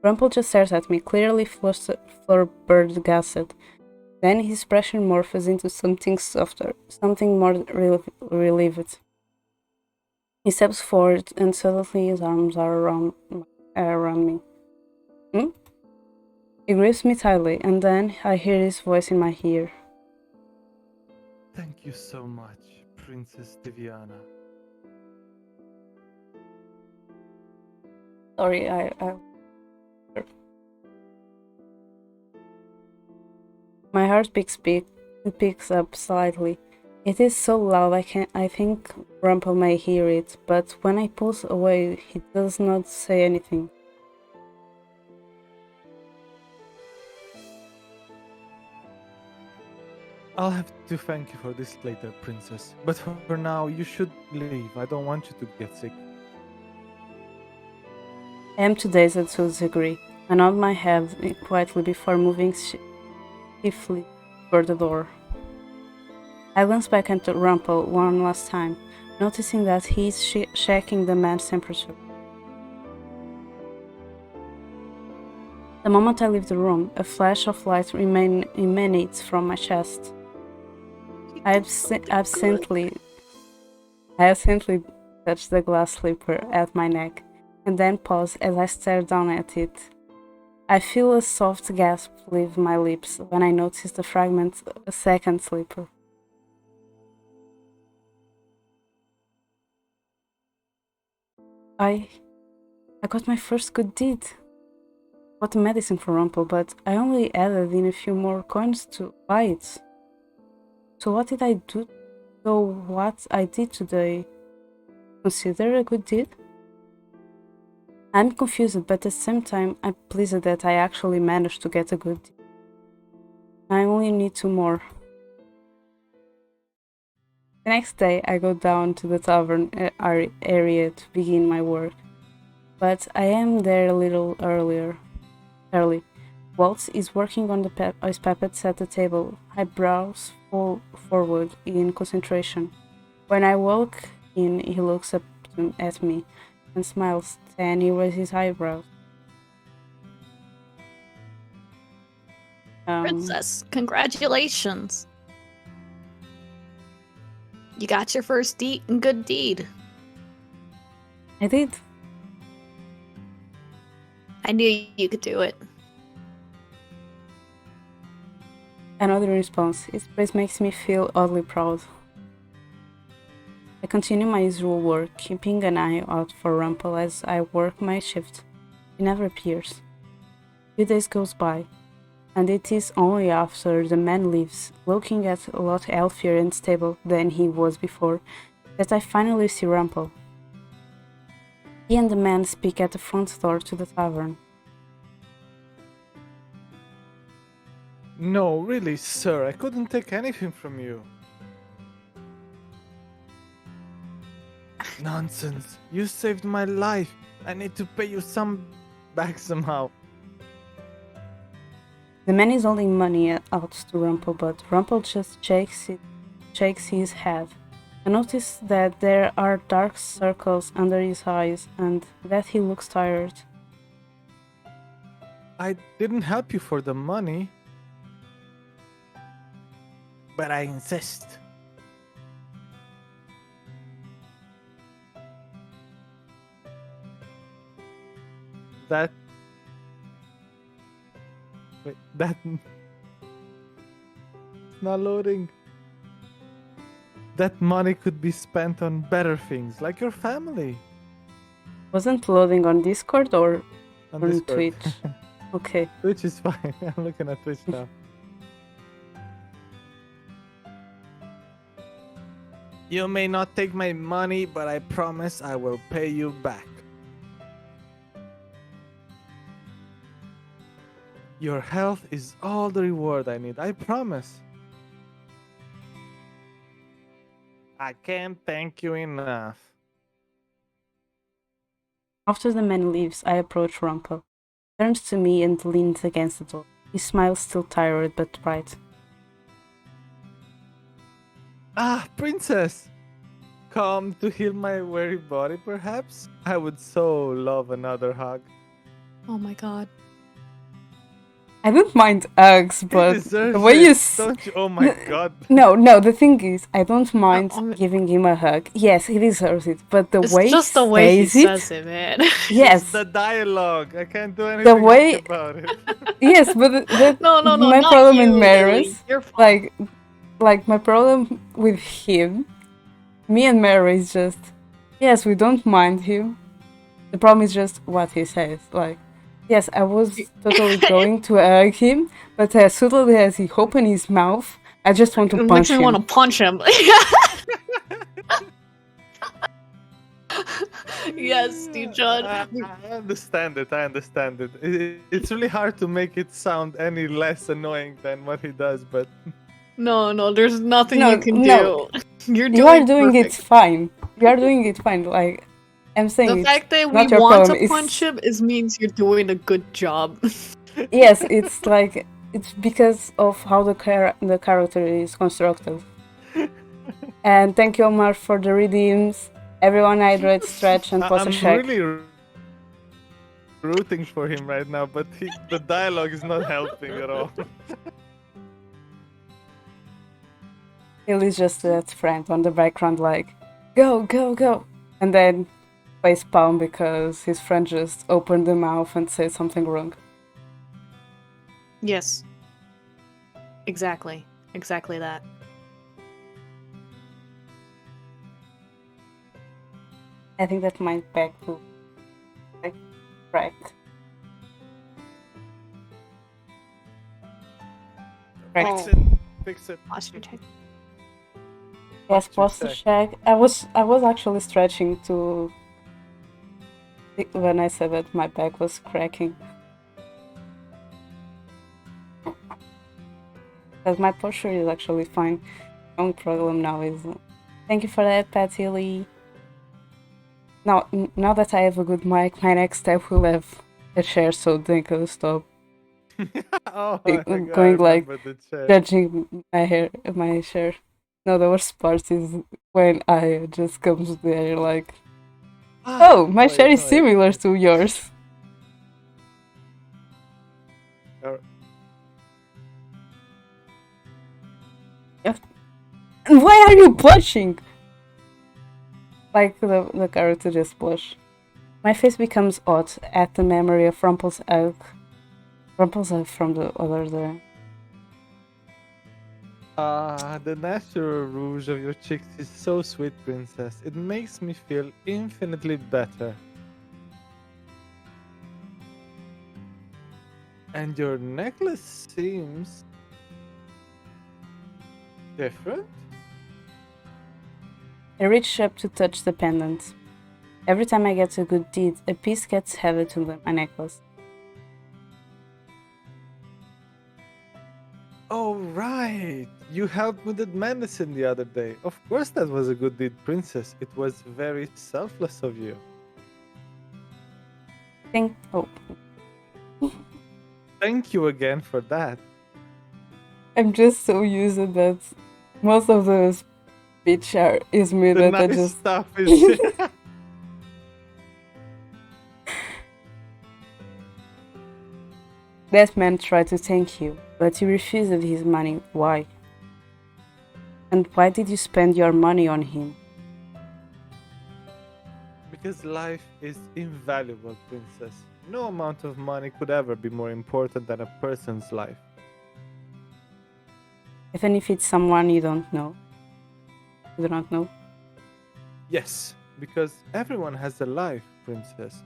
Rumpel just stares at me, clearly flabbergasted. Then his expression morphs into something softer, something more relieved. He steps forward and suddenly his arms are around me. He grips me tightly, and then I hear his voice in my ear. Thank you so much, Princess Diviana. Sorry, My heart picks up slightly. It is so loud I think Rumpel may hear it, but when I pull away, he does not say anything. I'll have to thank you for this later, Princess. But for now, you should leave. I don't want you to get sick. I am too dazed to disagree. I nod my head quietly before moving stiffly toward the door. I glance back at Rumpel one last time, noticing that he is checking the man's temperature. The moment I leave the room, a flash of light emanates from my chest. I absently touch the glass slipper at my neck, and then pause as I stare down at it. I feel a soft gasp leave my lips when I notice the fragment of a second slipper. I got my first good deed. Bought medicine for Rumpel, but I only added in a few more coins to buy it. So what did I do? So what I did today, consider a good deed? I'm confused, but at the same time, I'm pleased that I actually managed to get a good deal. I only need 2 more. The next day, I go down to the tavern area to begin my work, but I am there a little early. Waltz is working on his puppets at the table, eyebrows forward in concentration. When I walk in, he looks up at me and smiles, then he raises his eyebrows. Princess, congratulations. You got your first good deed. I did. I knew you could do it. Another response. His praise makes me feel oddly proud. I continue my usual work, keeping an eye out for Rumpel as I work my shift. He never appears. 2 days goes by, and it is only after the man leaves, looking a lot healthier and stable than he was before, that I finally see Rumpel. He and the man speak at the front door to the tavern. No, really, sir, I couldn't take anything from you. Nonsense. You saved my life. I need to pay you some back somehow. The man is holding money out to Rumpel, but Rumpel just shakes his head. I notice that there are dark circles under his eyes and that he looks tired. I didn't help you for the money. But I insist. That... Wait, that... It's not loading. That money could be spent on better things, like your family. Wasn't loading on Discord or On on Discord. Twitch? Okay. Twitch is fine. I'm looking at Twitch now. You may not take my money, but I promise I will pay you back. Your health is all the reward I need, I promise. I can't thank you enough. After the man leaves, I approach Rumpel. He turns to me and leans against the door. His smile still tired but bright. Ah, princess! Come to heal my weary body, perhaps? I would so love another hug. Oh my god. I don't mind hugs, He but deserves the way it, you don't you? Oh my god. No, the thing is, I don't mind Oh, giving him a hug. Yes, he deserves it, but the It's way just he the way he says it, says it, man. yes, It's the dialogue. I can't do anything way- about it. yes, but No, my not problem you, in Illy. Mera's, You're fine. like my problem with him, me and Mera is just, yes, we don't mind him. The problem is just what he says. Like, yes, I was totally going to hug him, but as soon as he opened his mouth, I just want to It punch makes me him. want to punch him. Yes, Dijon. I understand it. I understand it. It's really hard to make it sound any less annoying than what he does, but No, there's nothing No, you can no. do. You're You are doing perfect. it fine. You are doing it fine. Like, I'm saying The it's fact that we not your want problem. to punch him means you're doing a good job. Yes, it's like it's because of how the character is constructed. And thank you, Omar, for the redeems. Everyone hydrate, stretch, and pause a I'm check. really rooting for him right now, but the dialogue is not helping at all. Illy's just that friend on the background, like, go, go, go. And then face palm because his friend just opened the mouth and said something wrong. Yes. Exactly that. I think that might back to like crack. Fix it. Fix it. Posture check. Yes, Posture posture check. I was actually stretching to when I said that my back was cracking. Because my posture is actually fine. The only problem now is Thank you for that, Illy. Now that I have a good mic, my next step will have a chair so they can stop Oh my god, I going like remember the chair. judging my hair. No, the worst part is when I just comes there like, oh, my Wait, hair is wait. similar to yours. Or- Why are you blushing? Like the character just blush. My face becomes hot at the memory of Rumpel's hug. Rumpel's hug from the other day. The natural rouge of your cheeks is so sweet, princess. It makes me feel infinitely better. And your necklace seems different? I reach up to touch the pendant. Every time I get a good deed, a piece gets added to my necklace. Oh, right! You helped with that medicine the other day. Of course, that was a good deed, princess. It was very selfless of you. Oh, Thank you again for that. I'm just so used to that. Most of the speech is me The that I nice just. stuff is. That man tried to thank you, but you refused his money. Why? And why did you spend your money on him? Because life is invaluable, princess. No amount of money could ever be more important than a person's life. Even if it's someone you don't know. You do not know. Yes, because everyone has a life, princess.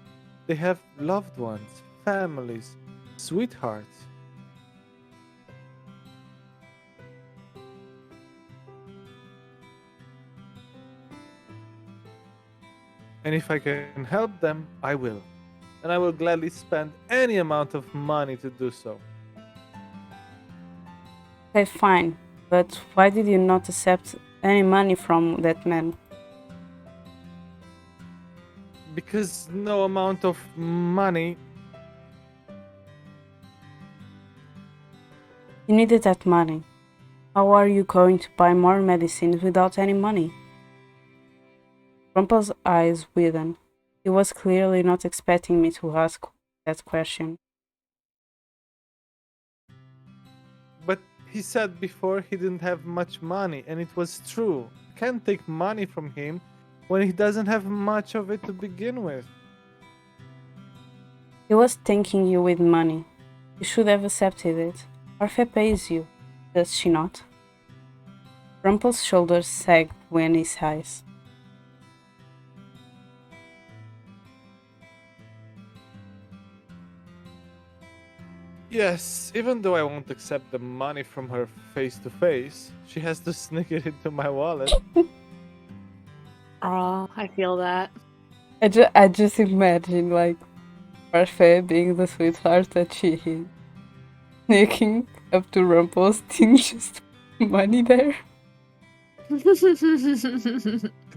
They have loved ones, families, sweethearts. And if I can help them, I will. And I will gladly spend any amount of money to do so. Okay, fine. But why did you not accept any money from that man? Because no amount of money. You needed that money. How are you going to buy more medicines without any money? Rumpel's eyes widened. He was clearly not expecting me to ask that question. But he said before he didn't have much money, and it was true. I can't take money from him when he doesn't have much of it to begin with. He was thanking you with money. You should have accepted it. Orphe pays you, does she not? Rumpel's shoulders sagged when his eyes. Yes, even though I won't accept the money from her face to face, she has to sneak it into my wallet. Oh, I feel that. I just imagine like Orphe being the sweetheart that she is, sneaking up to Rumpel's thing, just money there.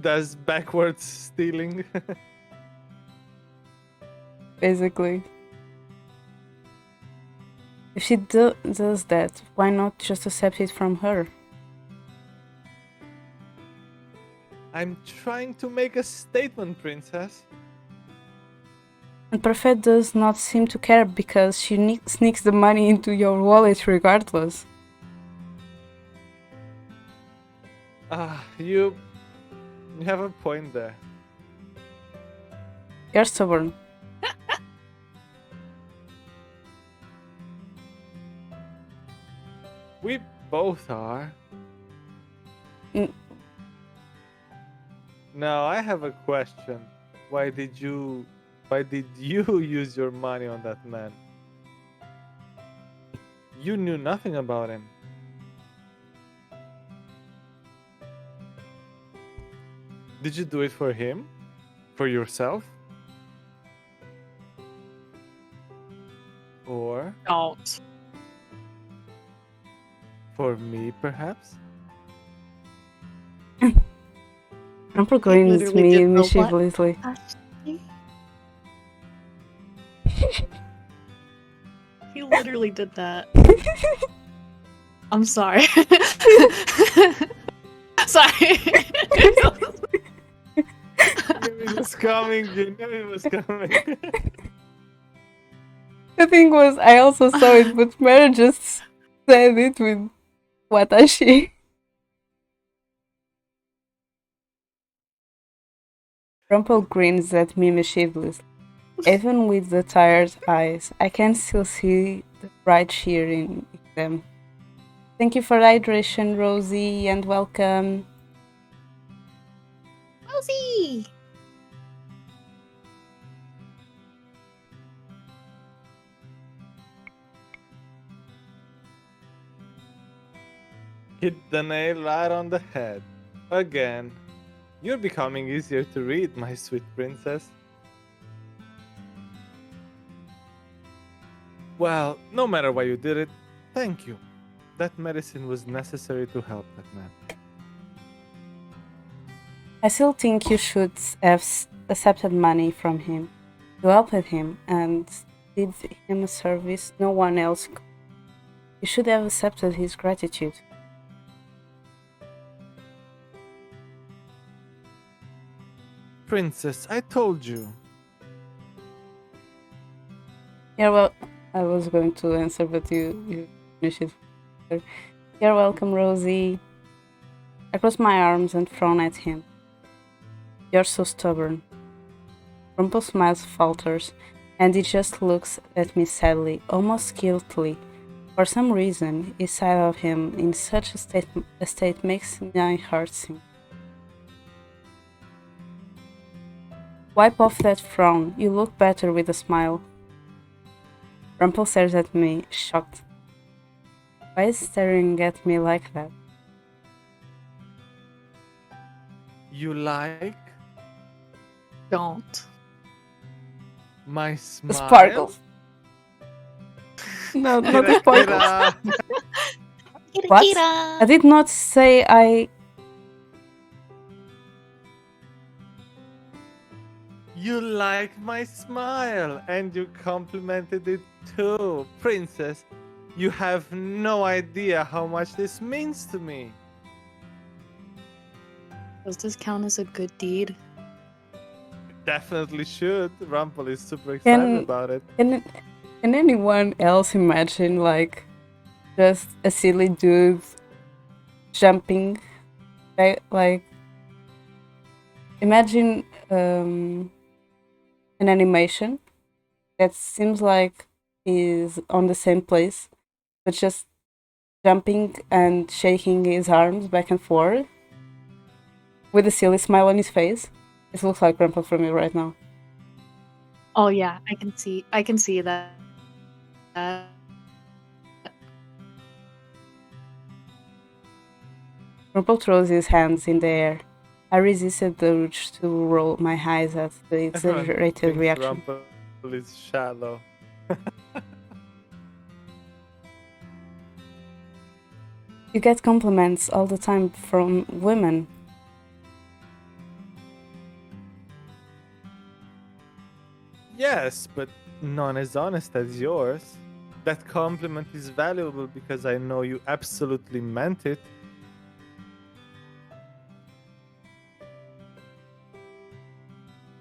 Does backwards stealing. Basically. If she does that, why not just accept it from her? I'm trying to make a statement, princess. And Perfect does not seem to care because she sneaks the money into your wallet regardless. You have a point there. You're stubborn. We both are. Mm. Now I have a question. Why did you use your money on that man? You knew nothing about him. Did you do it for him? For yourself? Or Don't. for me, perhaps? Rumpel He grins literally me did the what? mischievously. Ashley? He literally did that. I'm sorry. Sorry. You knew it was coming. You knew it was coming. The thing was, I also saw it, but Mera just said it with watashi. Rumpel grins at me mischievously. Even with the tired eyes, I can still see the bright cheer in them. Thank you for the hydration, Rosie, and welcome. Rosie! Hit the nail right on the head. Again. You're becoming easier to read, my sweet princess. Well, no matter why you did it, thank you. That medicine was necessary to help that man. I still think you should have accepted money from him. You helped him and did him a service no one else could. You should have accepted his gratitude. Princess, I told you. Yeah, well, I was going to answer, but you finished it. You're welcome, Rosie. I crossed my arms and frowned at him. You're so stubborn. Rumpel smiles, falters, and he just looks at me sadly, almost guiltily. For some reason, each side of him in such a state makes my heart sing. Wipe off that frown. You look better with a smile. Rumpel stares at me, shocked. Why is he staring at me like that? You like Don't. my The smile? sparkles. No, not the sparkles. Kira, What? I did not say I. You like my smile, and you complimented it too, princess. You have no idea how much this means to me. Does this count as a good deed? Definitely should. Rumpel is super excited Can, about it. can anyone else imagine, like, just a silly dude jumping? Like, imagine an animation that seems like is on the same place, but just jumping and shaking his arms back and forth with a silly smile on his face. It looks like Grandpa for me right now. Oh yeah, I can see that. Grandpa throws his hands in the air. I resisted the urge to roll my eyes at the Everyone exaggerated thinks reaction. Rumpel is shallow. You get compliments all the time from women. Yes, but none as honest as yours. That compliment is valuable because I know you absolutely meant it.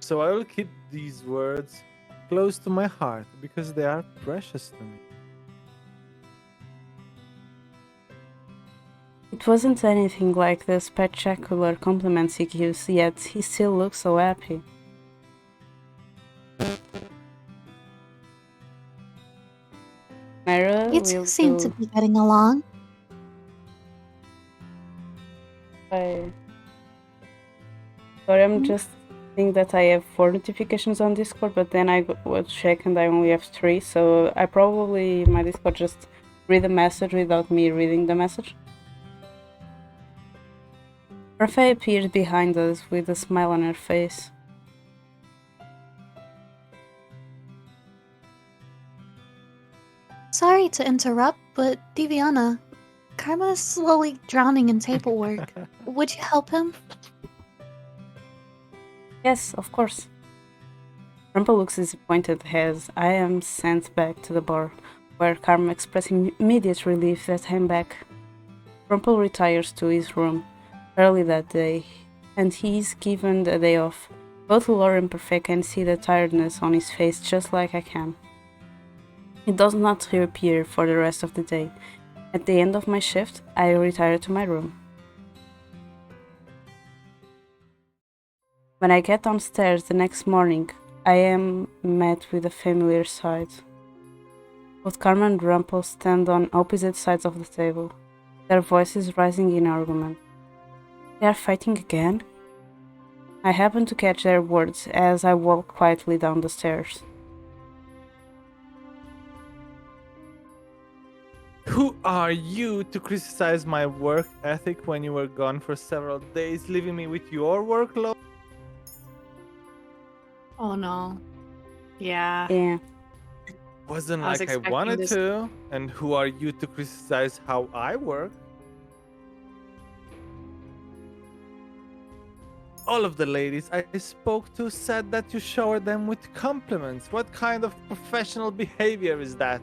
So I will keep these words close to my heart because they are precious to me. It wasn't anything like the spectacular compliments he gives, yet he still looks so happy. Mera You two will seem to do. be getting along. Sorry, I'm just seeing that I have 4 notifications on Discord, but then I will check and I only have 3, so I probably, my Discord just read the message without me reading the message. Rafael appeared behind us with a smile on her face. Sorry to interrupt, but Diviana, Karma is slowly drowning in paperwork. Would you help him? Yes, of course. Rumple looks disappointed as I am sent back to the bar, where Karma expressing immediate relief that I'm back. Rumple retires to his room early that day, and he is given a day off. Both Laura and Perfect can see the tiredness on his face just like I can. He does not reappear for the rest of the day. At the end of my shift, I retire to my room. When I get downstairs the next morning, I am met with a familiar sight. Both Karma and Rumple stand on opposite sides of the table, their voices rising in argument. They are fighting again? I happen to catch their words as I walk quietly down the stairs. Who are you to criticize my work ethic when you were gone for several days, leaving me with your workload? Oh no. Yeah. Yeah, Wasn't I was like I expecting wanted this. to. And who are you to criticize how I work? All of the ladies I spoke to said that you showered them with compliments. What kind of professional behavior is that?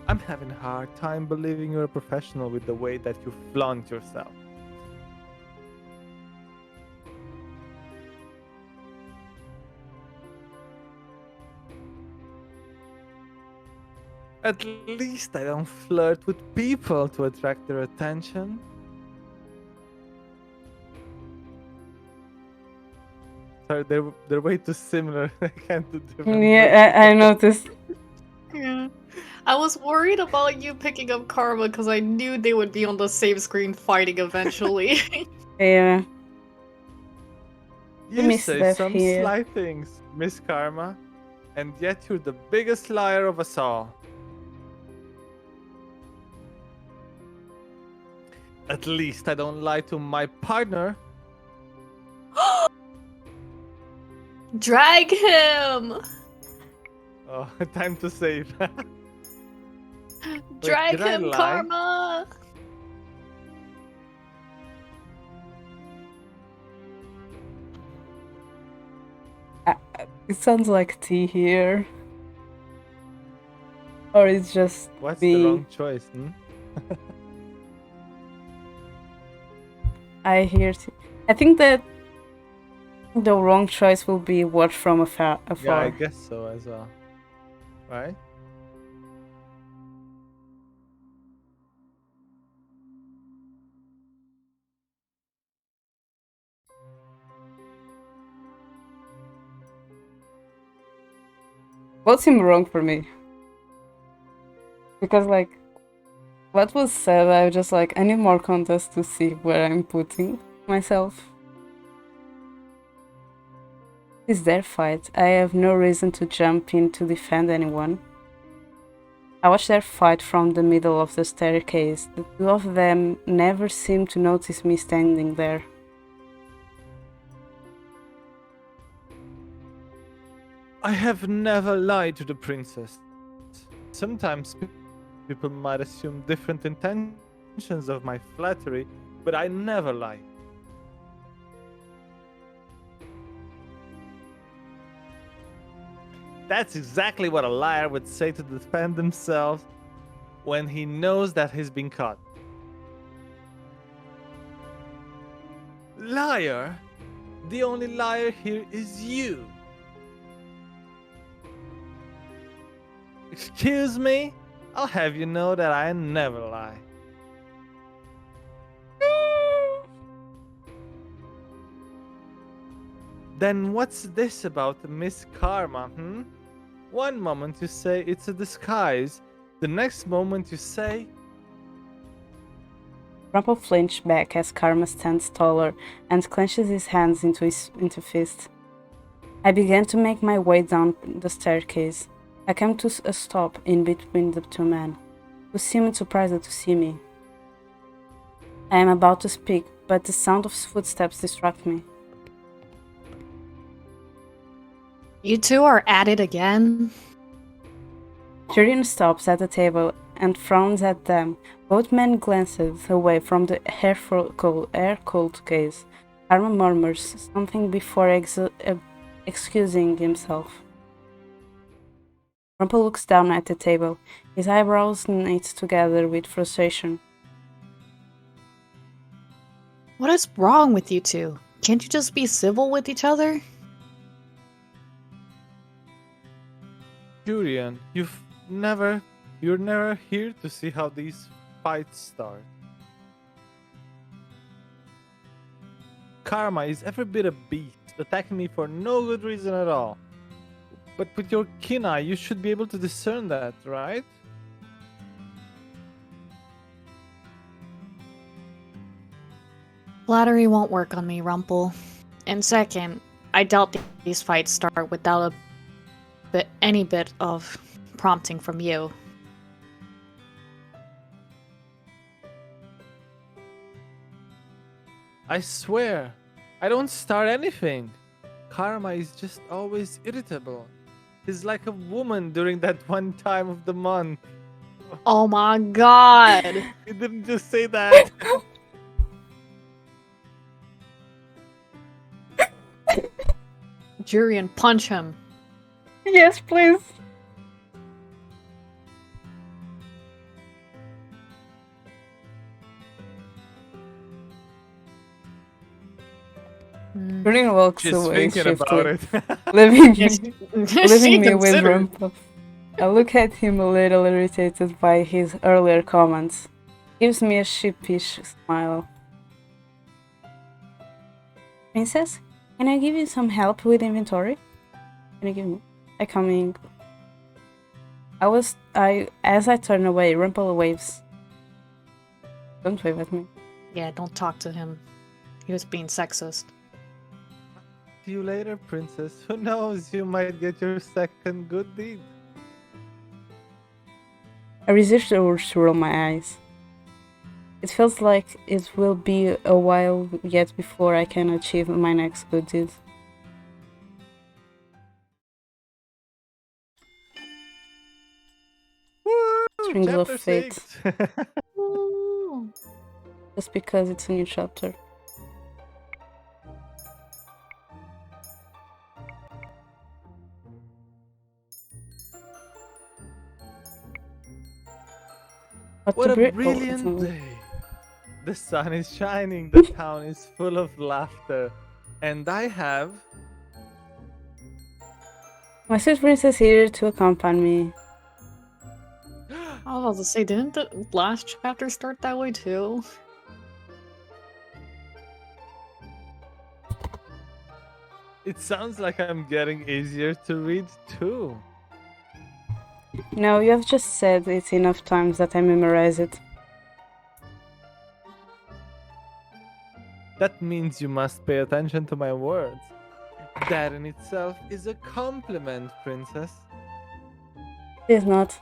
I'm having a hard time believing you're a professional with the way that you flaunt yourself. At least I don't flirt with people to attract their attention. Sorry, they're way too similar. I can't do different. yeah, I noticed. Yeah. I was worried about you picking up Karma because I knew they would be on the same screen fighting eventually. Yeah, You miss say Steph some here. sly things, Miss Karma, and yet you're the biggest liar of us all. At least I don't lie to my partner. Drag him! Oh, time to save. Drag did I him, lie? Karma! It sounds like tea here. Or it's just What's me. the wrong choice? I hear tea. I think that the wrong choice will be watch from Yeah, I afar. guess so as well. Right? What seemed wrong for me? Because like what was said, I was just like I need more context to see where I'm putting myself. It's their fight. I have no reason to jump in to defend anyone. I watched their fight from the middle of the staircase. The two of them never seemed to notice me standing there. I have never lied to the princess. Sometimes people might assume different intentions of my flattery, but I never lie. That's exactly what a liar would say to defend himself when he knows that he's been caught. Liar? The only liar here is you. Excuse me? I'll have you know that I never lie. Then what's this about Miss Karma, One moment you say it's a disguise, the next moment you say... Rumple flinched back as Karma stands taller and clenches his hands into fists. I began to make my way down the staircase. I came to a stop in between the two men, who seemed surprised to see me. I am about to speak, but the sound of footsteps distracts me. You two are at it again? Julian stops at the table and frowns at them. Both men glance away from the air-cold gaze. Karma murmurs something before excusing himself. Rumple looks down at the table. His eyebrows knit together with frustration. What is wrong with you two? Can't you just be civil with each other? Julian, you're never here to see how these fights start. Karma is every bit a beast, attacking me for no good reason at all. But with your keen eye, you should be able to discern that, right? Flattery won't work on me, Rumple. And second, I doubt these fights start without any bit of prompting from you. I swear, I don't start anything. Karma is just always irritable. He's like a woman during that one time of the month. Oh my god! He didn't just say that. Jurian, punch him. Yes, please. Julian walks She's away thinking about swiftly, it. leaving Yes, leaving me with considered. Rumple. I look at him a little irritated by his earlier comments. Gives me a sheepish smile. Princess, can I give you some help with inventory? Can you give me? As I turn away, Rumple waves. Don't wave at me. Yeah, don't talk to him. He was being sexist. See you later, princess. Who knows? You might get your second good deed. I resist the urge to roll my eyes. It feels like it will be a while yet before I can achieve my next good deed. Woo! Strings of Chapter Fate. 6. Just because it's a new chapter. What a brilliant day! The sun is shining, the town is full of laughter, and I have... My sweet princess here to accompany me. I was about to say, didn't the last chapter start that way too? It sounds like I'm getting easier to read too. No, you have just said it enough times that I memorize it. That means you must pay attention to my words. That in itself is a compliment, princess. It is not.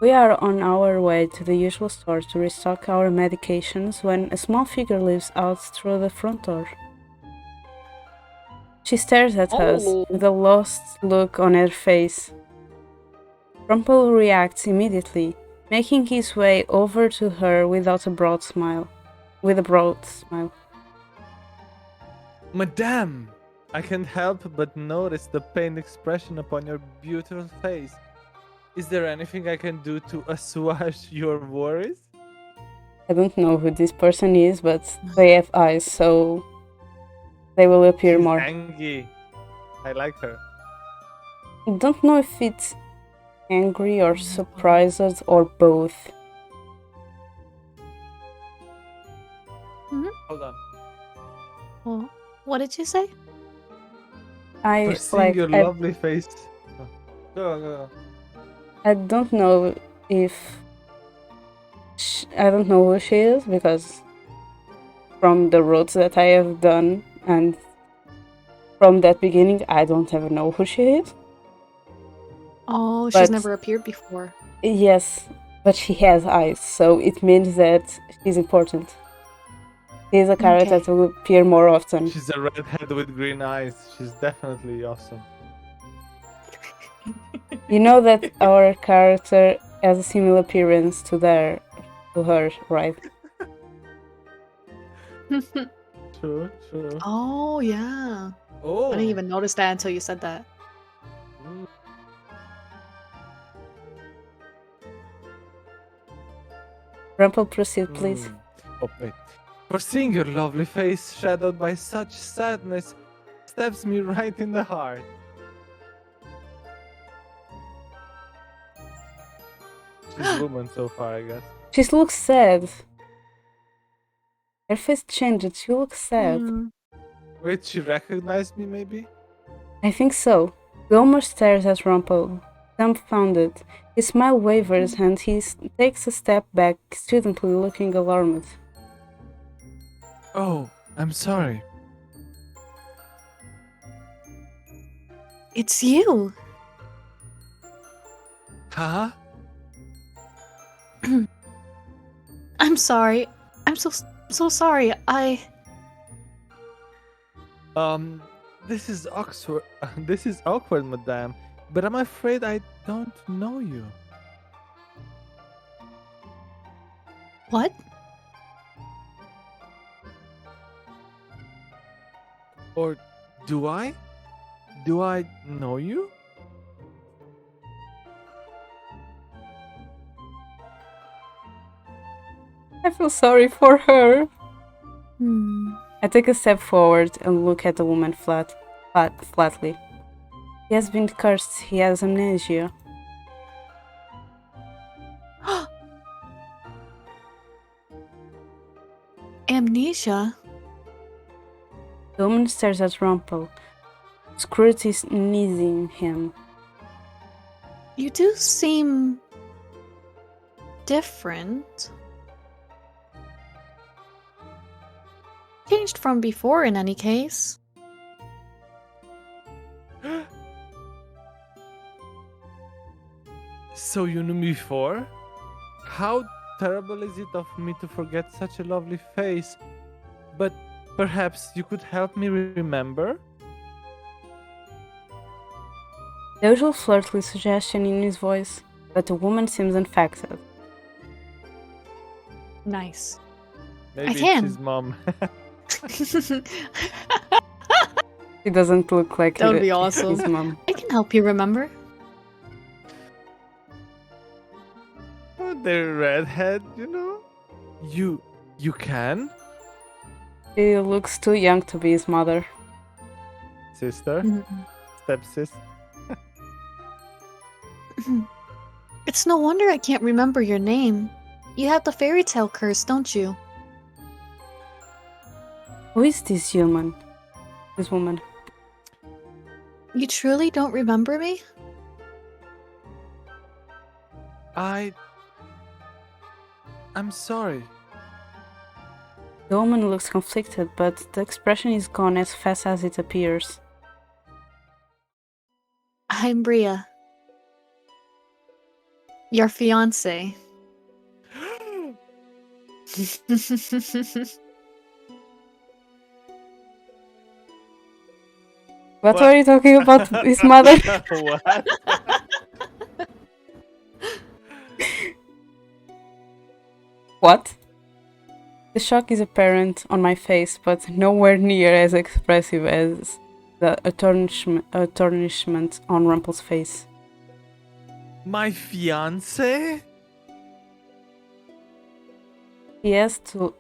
We are on our way to the usual store to restock our medications when a small figure leaps out through the front door. She stares at us with a lost look on her face. Rumple reacts immediately, making his way over to her with a broad smile. Madame, I can't help but notice the pained expression upon your beautiful face. Is there anything I can do to assuage your worries? I don't know who this person is, but they have eyes, so they will appear She's more. angry. I like her. I don't know if it's angry or surprised or both. Hold on. Well, what did you say? I Seeing your lovely face. Oh, go. I don't know if I don't know who she is because from the roads that I have done and from that beginning, I don't ever know who she is. Oh, But- she's never appeared before. Yes, but she has eyes, so it means that she's important. She's a character Okay. that will appear more often. She's a redhead with green eyes. She's definitely awesome. You know that our character has a similar appearance to her, right? True, true. Oh, yeah. Oh. I didn't even notice that until you said that. Mm. Rumple, proceed, please. Oh, wait. For seeing your lovely face shadowed by such sadness stabs me right in the heart. She's woman so far, I guess. She looks sad. Her face changed. She looks sad. Hmm. Wait, she recognized me maybe? I think so. Gomer stares at Rumple, dumbfounded. His smile wavers and he takes a step back, studently looking alarmed. Oh, I'm sorry. It's you. Huh? I'm sorry. I'm so sorry. This is Oxford. This is awkward, madame. But I'm afraid I don't know you. What? Or do I? Do I know you? I feel sorry for her. Hmm. I take a step forward and look at the woman flatly. He has been cursed. He has amnesia. Amnesia? The woman stares at Rumple, scrutinizing him. You do seem different. Changed from before in any case. So you knew me before? How terrible is it of me to forget such a lovely face? But perhaps you could help me remember? The usual flirtly suggestion in his voice, but the woman seems unaffected. Nice. Maybe can. it's his mom. He doesn't look like That would be his awesome. mom. I can help you remember. The redhead, you know? You can? She looks too young to be his mother. Sister? Stepsister? It's no wonder I can't remember your name. You have the fairy tale curse, don't you? Who is this woman? You truly don't remember me? I'm sorry. The woman looks conflicted, but the expression is gone as fast as it appears. I'm Bria. Your fiance. What were you talking about his mother? What? What? The shock is apparent on my face, but nowhere near as expressive as the astonishment on Rumple's face. My fiance? He has to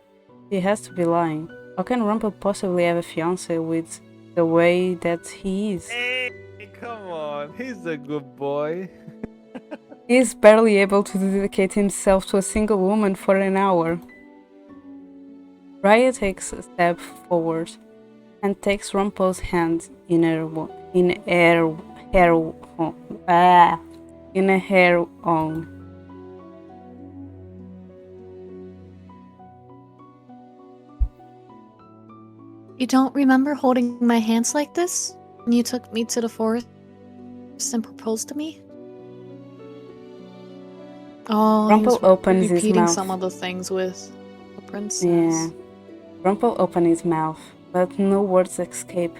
be lying. How can Rumple possibly have a fiance with the way that he is? Hey, come on. He's a good boy. He is barely able to dedicate himself to a single woman for an hour. Raya takes a step forward and takes Rumple's hand in her own. You don't remember holding my hands like this when you took me to the forest and proposed to me? Oh, Rumple he was opens his repeating mouth. some of the things with the princess. Yeah. Rumple opens his mouth, but no words escape.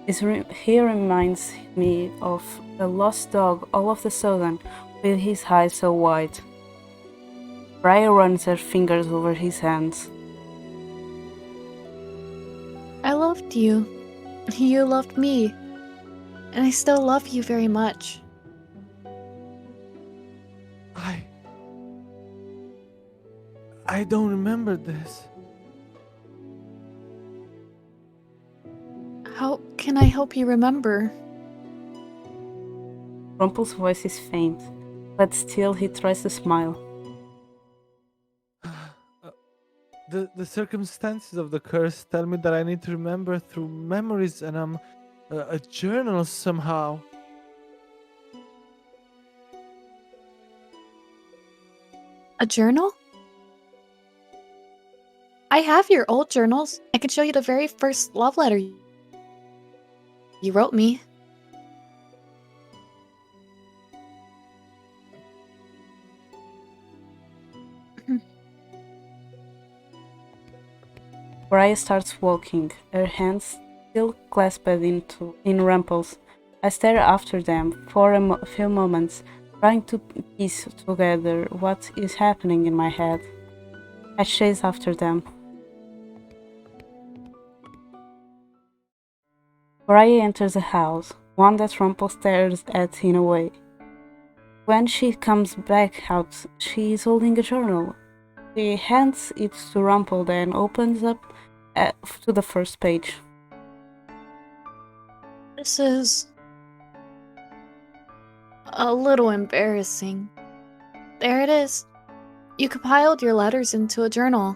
He reminds me of a lost dog all of a sudden, with his eyes so wide. Briar runs her fingers over his hands. I loved you. You loved me. And I still love you very much. I don't remember this. How can I help you remember? Rumpel's voice is faint, but still he tries to smile. The circumstances of the curse tell me that I need to remember through memories and a journal somehow. A journal? I have your old journals. I can show you the very first love letter you wrote me. Briar starts walking, her hands still clasped in Rumpel's. I stare after them for a few moments, trying to piece together what is happening in my head. I chase after them. Briar enters the house, one that Rumpel stares at in a way. When she comes back out, she is holding a journal. She hands it to Rumpel, then opens up to the first page. This is a little embarrassing. There it is. You compiled your letters into a journal.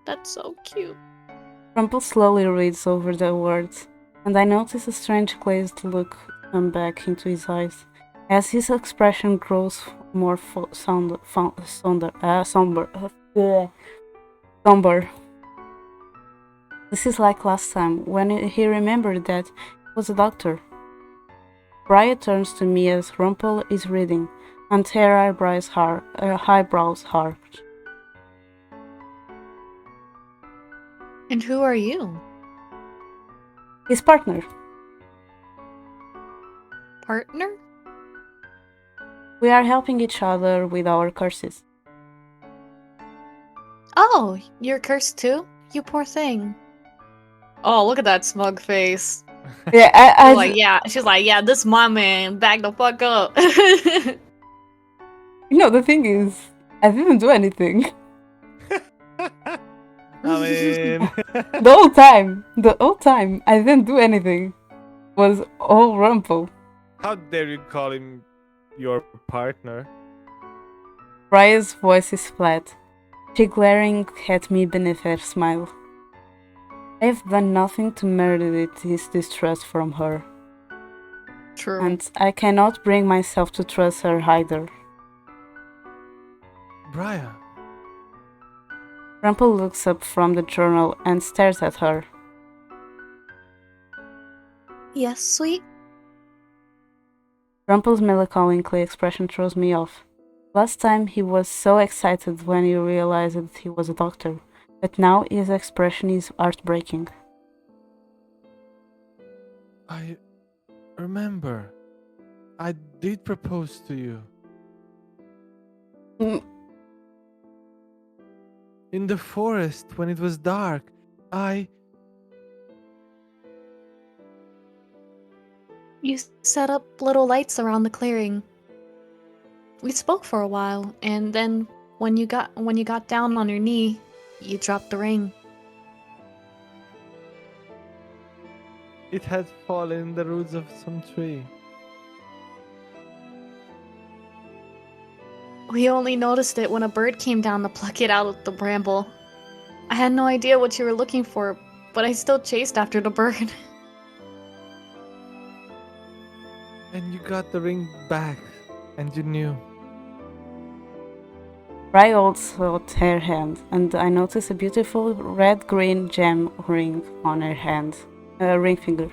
That's so cute. Rumpel slowly reads over the words, and I notice a strange glazed look come back into his eyes, as his expression grows more somber. This is like last time, when he remembered that he was a doctor. Briar turns to me as Rumpel is reading, and her eyebrows arch. And who are you? His partner. Partner? We are helping each other with our curses. Oh, you're cursed too? You poor thing. Oh, look at that smug face. Yeah, She's like, yeah. She's like, yeah. This my man. Back the fuck up. No, the thing is, I didn't do anything. I mean, The whole time, I didn't do anything. It was all Rumpel. how dare you call him your partner? Briar's voice is flat. She glaring at me beneath her smile. I have done nothing to merit this distrust from her, True. and I cannot bring myself to trust her either. Brian, Rumpel looks up from the journal and stares at her. Yes, sweet? Rumpel's melancholy expression throws me off. Last time he was so excited when he realized that he was a doctor, but now his expression is heartbreaking. I remember. I did propose to you. Mm. In the forest when it was dark. You set up little lights around the clearing. We spoke for a while, and then when you got down on your knee, you dropped the ring. It had fallen in the roots of some tree. We only noticed it when a bird came down to pluck it out of the bramble. I had no idea what you were looking for, but I still chased after the bird. And you got the ring back, and you knew. Rai holds out her hand, and I notice a beautiful red-green gem ring on her hand, a ring finger.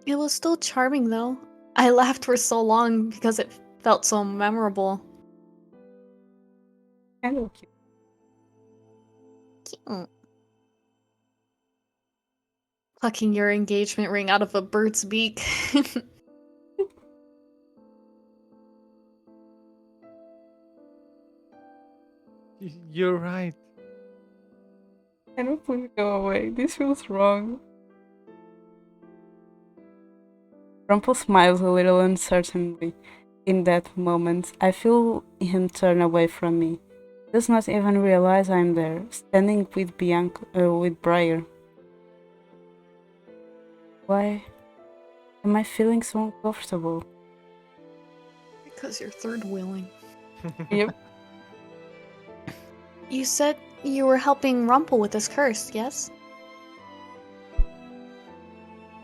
It was still charming though. I laughed for so long because it felt so memorable. Kind of cute. Cute. Plucking your engagement ring out of a bird's beak. You're right. Can we please go away? This feels wrong. Rumple smiles a little uncertainly. In that moment, I feel him turn away from me. He does not even realize I'm there, standing with with Briar. Why am I feeling so uncomfortable? Because you're third wheeling. Yep. You said you were helping Rumple with his curse, yes?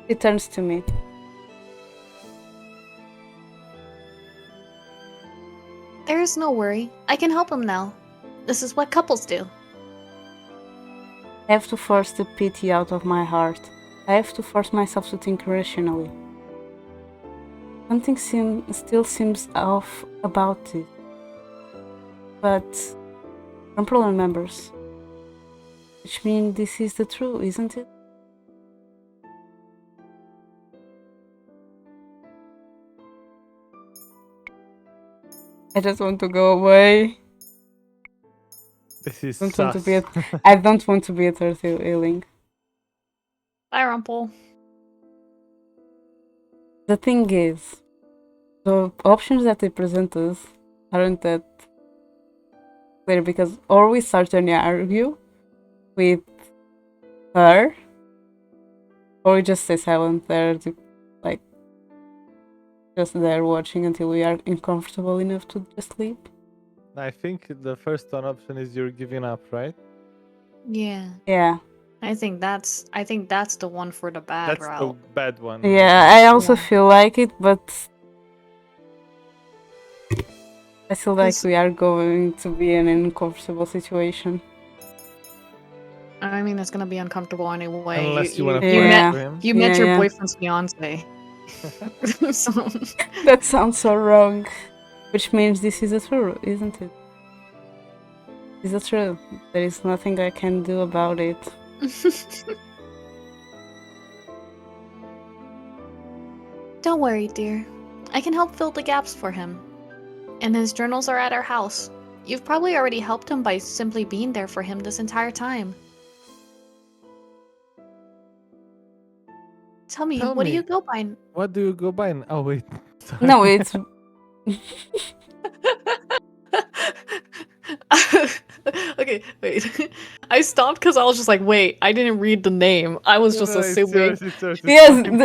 He turns to me. There is no worry. I can help him now. This is what couples do. I have to force the pity out of my heart. I have to force myself to think rationally. Something still seems off about it. But Rumple remembers. Which means this is the truth, isn't it? I just want to go away. This is I don't want to be sus. I don't want to be a third wheeling. Bye, Rumple. The thing is, the options that they present us aren't that clear because or we start an argue with her, or we just stay silent there, like just there watching until we are uncomfortable enough to just leave. I think the first one option is you're giving up, right? Yeah. Yeah, I think that's the one for the bad That's the route. bad one. yeah. I also Yeah. feel like it, but I feel like 'Cause- we are going to be in an uncomfortable situation. I mean, it's gonna be uncomfortable anyway. Unless you want to you- flirt Yeah. to him. You met Yeah, your yeah. boyfriend's fiance. So That sounds so wrong. Which means this is a true, isn't it? It's a true. There is nothing I can do about it. Don't worry, dear. I can help fill the gaps for him. And his journals are at our house. You've probably already helped him by simply being there for him this entire time. Tell me, Tell what do me. you go by? What do you go by? Oh wait. Sorry. No, it's okay, wait. I stopped because I was just like, wait, I didn't read the name. I was just No, it's assuming. yours. It's yours. It's yes. fine.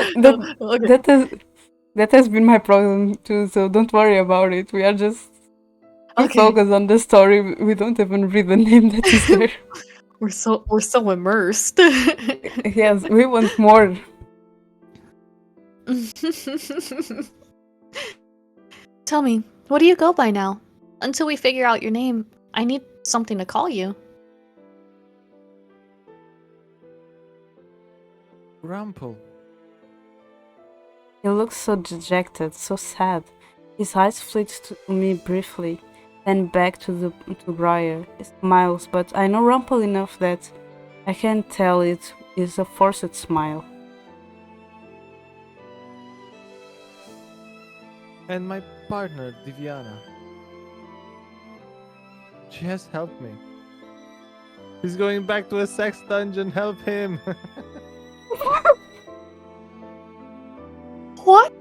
Okay. That has been my problem too. So don't worry about it. We are just Okay. focused on the story. We don't even read the name that is there. We're so immersed. Yes, we want more. Tell me, what do you go by now? Until we figure out your name, I need something to call you. Rumple. He looks so dejected, so sad. His eyes flit to me briefly, then back to Briar. He smiles, but I know Rumple enough that I can tell it is a forced smile. And my partner, Diviana. She has helped me. He's going back to a sex dungeon. Help him. What?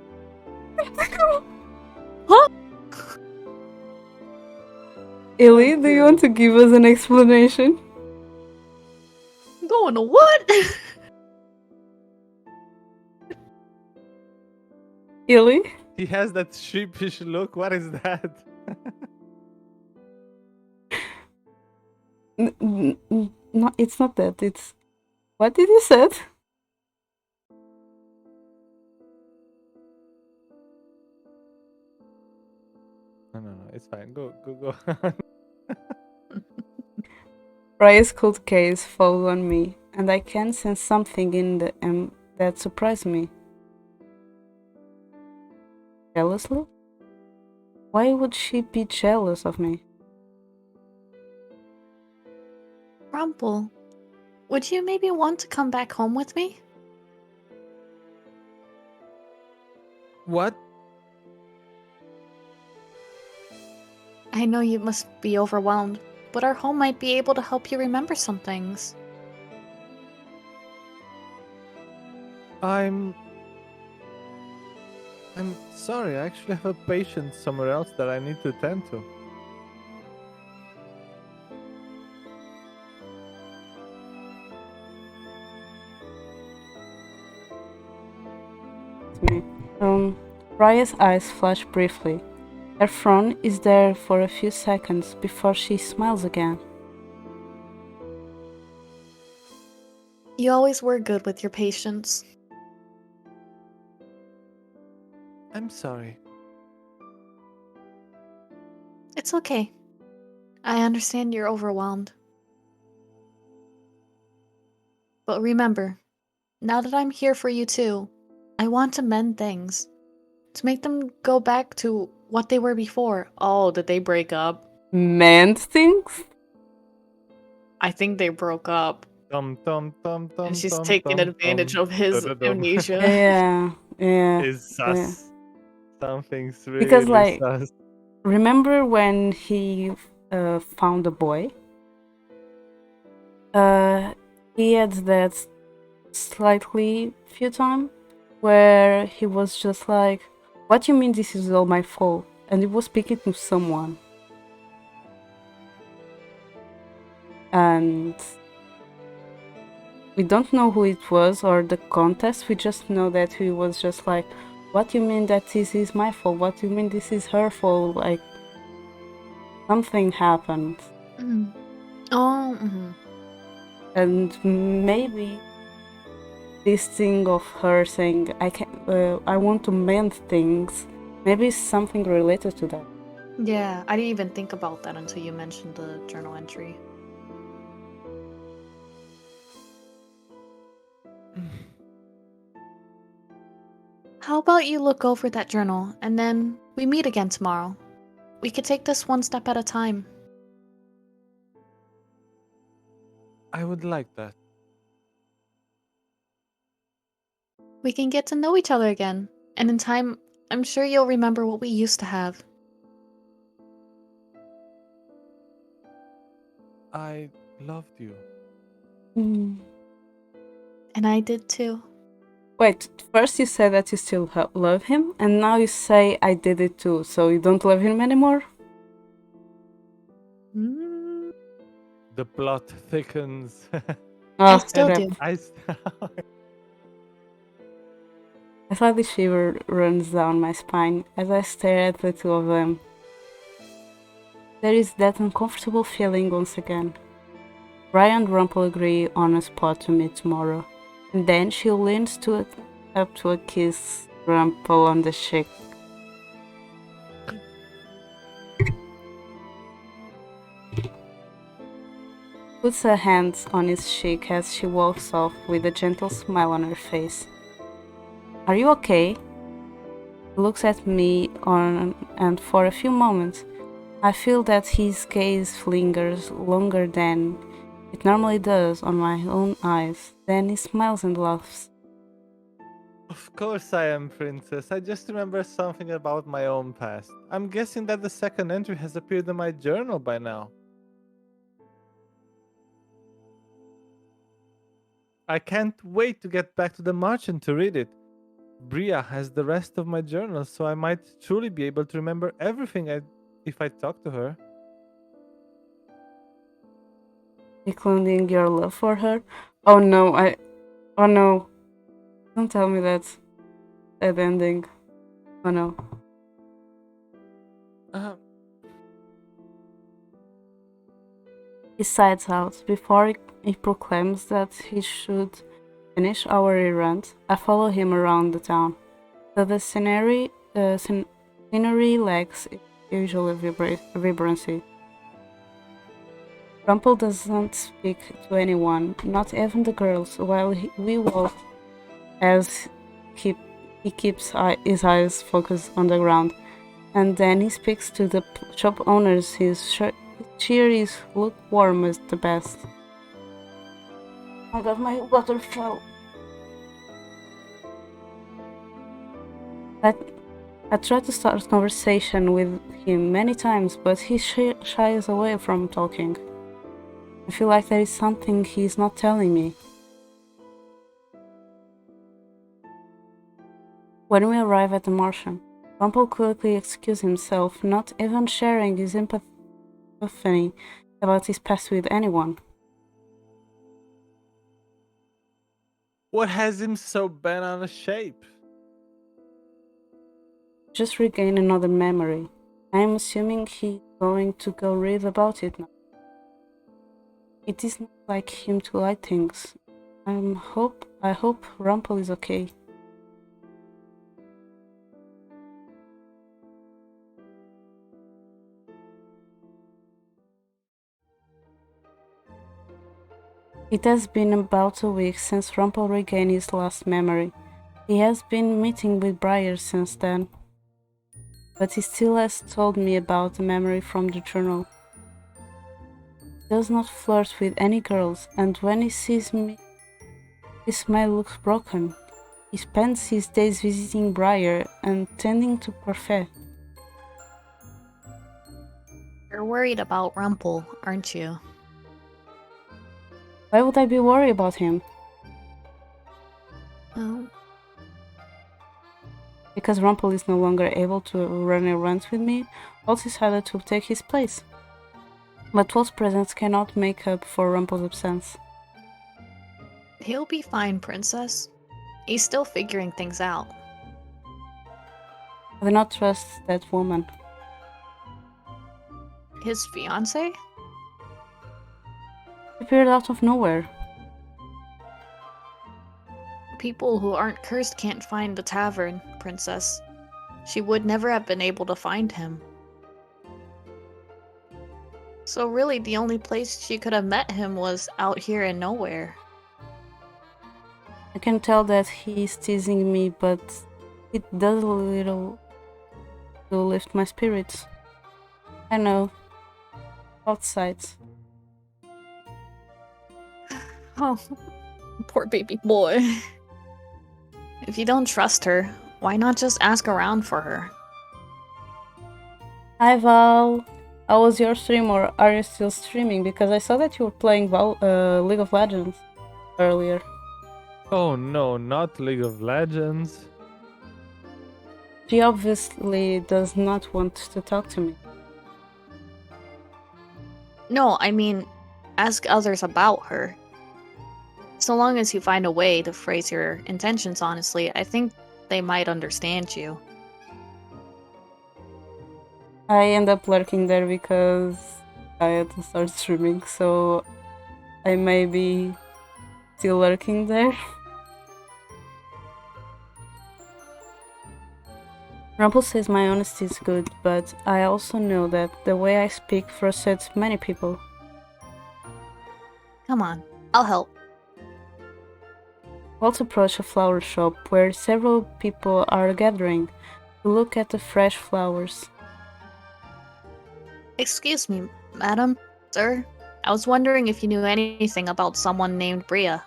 Illy, do you want to give us an explanation? Going to what? Illy? He has that sheepish look. What is that? No, it's not that. It's what did you say? No. It's fine. Go. Briar's cold gaze falls on me, and I can sense something in the that surprised me. Jealously? Why would she be jealous of me? Rumple, would you maybe want to come back home with me? What? I know you must be overwhelmed, but our home might be able to help you remember some things. I'm sorry, I actually have a patient somewhere else that I need to attend to. Me. Raya's eyes flash briefly. Her frown is there for a few seconds before she smiles again. You always were good with your patients. I'm sorry. It's okay. I understand you're overwhelmed. But remember, now that I'm here for you too, I want to mend things. To make them go back to what they were before. Oh, did they break up? Mend things? I think they broke up. Tum tum tum tum And she's tum taking tum advantage tum. of his Da-da-dum. amnesia. Yeah, yeah. Is yeah. sus. Something's Because, really like, sus. remember when he found a boy? He had that slightly few time where he was just like, "What do you mean this is all my fault?" And he was speaking to someone, and we don't know who it was or the context. We just know that he was just like, "What do you mean that this is my fault? What do you mean this is her fault?" Like something happened. Oh, mhm. And maybe this thing of her saying I want to mend things, maybe something related to that. Yeah, I didn't even think about that until you mentioned the journal entry. How about you look over that journal and then we meet again tomorrow? We could take this one step at a time. I would like that. We can get to know each other again, and in time, I'm sure you'll remember what we used to have. I loved you. And I did too. Wait, first you said that you still love him, and now you say I did it too, so you don't love him anymore? Mm, The plot thickens. I Oh, still crap. do. A slightly shiver runs down my spine as I stare at the two of them. There is that uncomfortable feeling once again. Ryan and Rumple agree on a spot to meet tomorrow, and then she leans up to a kiss Rumple on the cheek. Puts her hands on his cheek as she walks off with a gentle smile on her face. Are you okay? He looks at me and for a few moments, I feel that his gaze lingers longer than it normally does on my own eyes. Then he smiles and laughs. Of course I am, Princess. I just remember something about my own past. I'm guessing that the second entry has appeared in my journal by now. I can't wait to get back to the merchant to read it. Bria has the rest of my journal, so I might truly be able to remember everything if I talk to her. Including your love for her? Oh no, oh no. Don't tell me that ending. Oh no. He sighs out before he proclaims that he should finish our errand. I follow him around the town. So the scenery lacks its usual vibrancy. Rumple doesn't speak to anyone, not even the girls, while we walk as he keeps his eyes focused on the ground. And then he speaks to the shop owners. His cheer is lukewarm as the best. I got my water fell. I tried to start a conversation with him many times, but he shies away from talking. I feel like there is something he is not telling me. When we arrive at the Martian, Rumple quickly excuses himself, not even sharing his epiphany about his past with anyone. What has him so bent out of shape? Just regain another memory. I am assuming he's going to go read about it now. It is not like him to like things. I hope Rumple is okay. It has been about a week since Rumple regained his last memory. He has been meeting with Briar since then, but he still has told me about the memory from the journal. He does not flirt with any girls, and when he sees me, his smile looks broken. He spends his days visiting Briar and tending to Parfait. You're worried about Rumple, aren't you? Why would I be worried about him? Well, Because Rumple is no longer able to run errands with me, Walt decided to take his place. But Walt's presence cannot make up for Rumple's absence. he'll be fine, Princess. He's still figuring things out. I do not trust that woman. His fiancée? She appeared out of nowhere. People who aren't cursed can't find the tavern, Princess. She would never have been able to find him. So really, the only place she could have met him was out here in nowhere. I can tell that he is teasing me, but it does a little to lift my spirits. I know. Both sides. Oh, poor baby boy. If you don't trust her, why not just ask around for her? Hi Val, how was your stream, or are you still streaming? Because I saw that you were playing League of Legends earlier. Oh no, not League of Legends. She obviously does not want to talk to me. No, I mean, ask others about her. So long as you find a way to phrase your intentions honestly, I think they might understand you. I end up lurking there because I had to start streaming, so I may be still lurking there. Rumple says my honesty is good, but I also know that the way I speak frustrates many people. Come on, I'll help. Walt approached a flower shop where several people are gathering to look at the fresh flowers. Excuse me, madam, sir. I was wondering if you knew anything about someone named Bria.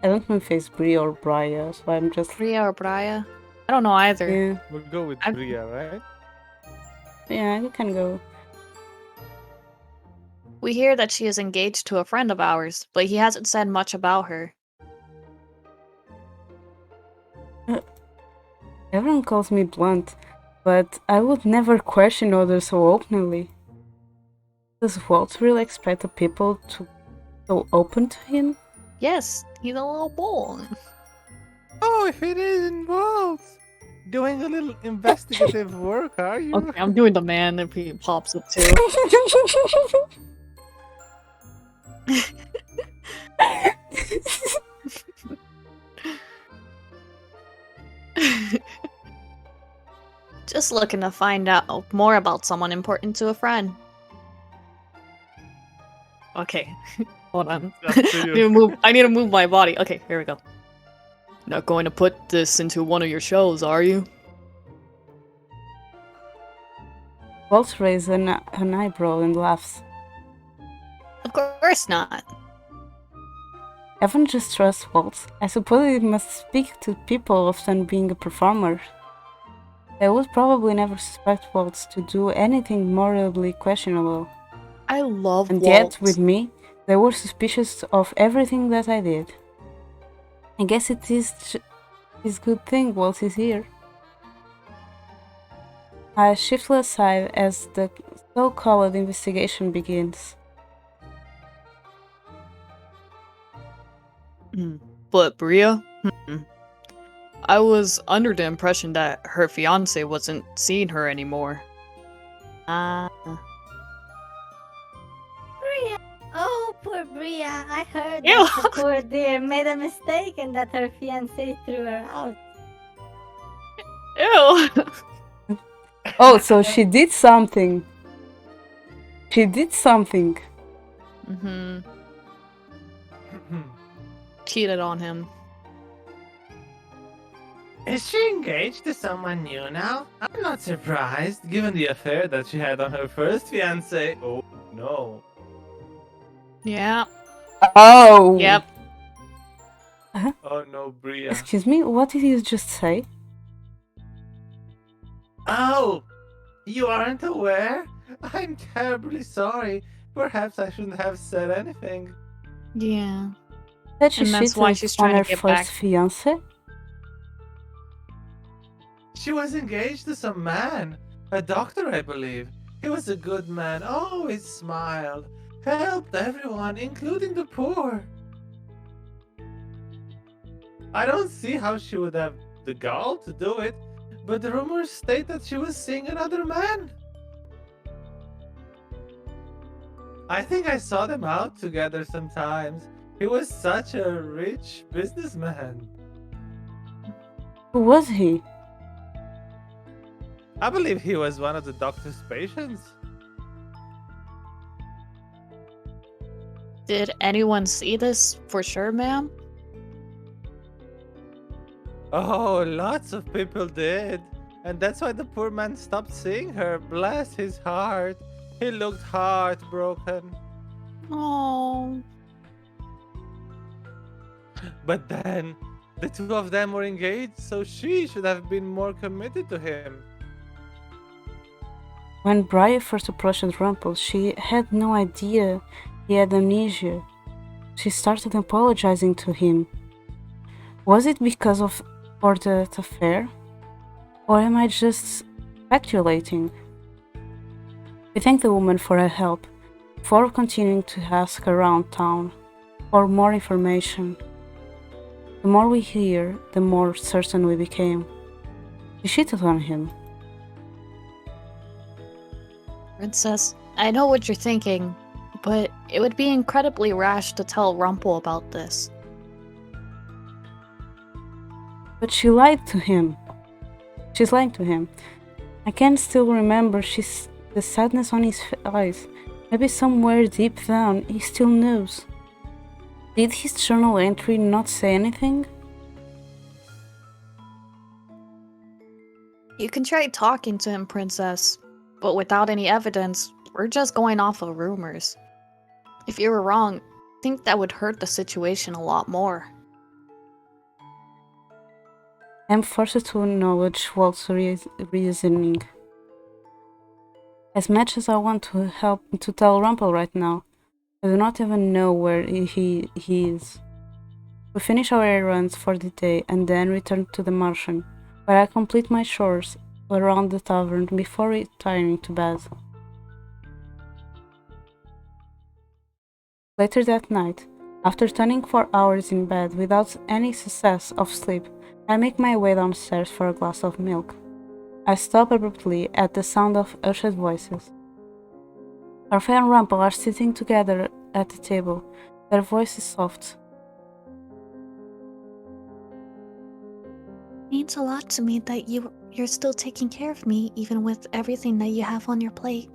I don't know if it's Bria or Bria, so I'm just... Bria or Bria? I don't know either. Yeah, We'll go with I'm- Bria, right? yeah, you can go. We hear that she is engaged to a friend of ours, but he hasn't said much about her. Everyone calls me blunt, but I would never question others so openly. Does Walt really expect the people to be so open to him? Yes, he's a little boy. Oh, if it is involved. Doing a little investigative work, are you? Okay, I'm doing the man if he pops up too. Just looking to find out more about someone important to a friend. Okay, hold on. Up to you. I need to move my body. Okay, here we go. Not going to put this into one of your shows, are you? Walt raises an eyebrow and laughs. Of course not. Everyone just trusts Walt. I suppose he must speak to people often being a performer. I would probably never suspect Walt to do anything morally questionable. I love And Walt. yet, with me, they were suspicious of everything that I did. I guess it is this good thing Walt is here. I shift aside as the so-called investigation begins. But Bria? I was under the impression that her fiance wasn't seeing her anymore. Ah. Bria! Oh, poor Bria. I heard Ew. that the poor dear made a mistake and that her fiancé threw her out. Ew. Oh, so she did something. She did something. Mm-hmm. Cheated on him. Is she engaged to someone new now? I'm not surprised, given the affair that she had on her first fiance. Oh no. Yeah. Oh! Yep. Oh no, Bria. Excuse me, what did you just say? Oh! You aren't aware? I'm terribly sorry. Perhaps I shouldn't have said anything. Yeah. That she And that's why cheated she's on trying to her get first back. fiance? She was engaged to some man. A doctor, I believe. He was a good man, always smiled. Helped everyone, including the poor. I don't see how she would have the gall to do it, but the rumors state that she was seeing another man. I think I saw them out together sometimes. He was such a rich businessman. Who was he? I believe he was one of the doctor's patients. Did anyone see this for sure, ma'am? Oh, lots of people did. And that's why the poor man stopped seeing her. Bless his heart. He looked heartbroken. Oh. But then, the two of them were engaged, so she should have been more committed to him. When Bria first approached Rumple, she had no idea he had amnesia. She started apologizing to him. Was it because of that affair? Or am I just speculating? We thanked the woman for her help, before continuing to ask around town for more information. The more we hear, the more certain we became. She cheated on him. Princess, I know what you're thinking, but it would be incredibly rash to tell Rumple about this. But she lied to him. She's lying to him. I can still remember the sadness on his eyes. Maybe somewhere deep down he still knows. Did his journal entry not say anything? You can try talking to him, Princess, but without any evidence, we're just going off of rumors. If you were wrong, I think that would hurt the situation a lot more. I'm forced to acknowledge Walt's reasoning. As much as I want to help to tell Rumple right now, I do not even know where he is. We finish our errands for the day and then return to the Martian, where I complete my chores around the tavern before retiring to bed. Later that night, after turning 4 hours in bed without any success of sleep, I make my way downstairs for a glass of milk. I stop abruptly at the sound of hushed voices. Orphe and Rumple are sitting together at the table, their voices soft. Means a lot to me that you're still taking care of me, even with everything that you have on your plate.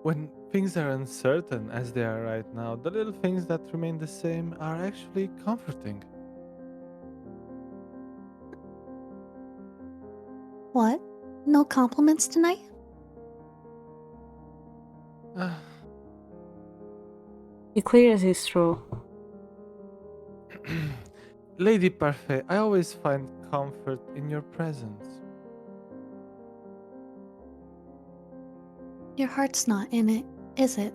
When things are uncertain as they are right now, the little things that remain the same are actually comforting. What? No compliments tonight? He clears his throat. Lady Parfait, I always find comfort in your presence. Your heart's not in it, is it?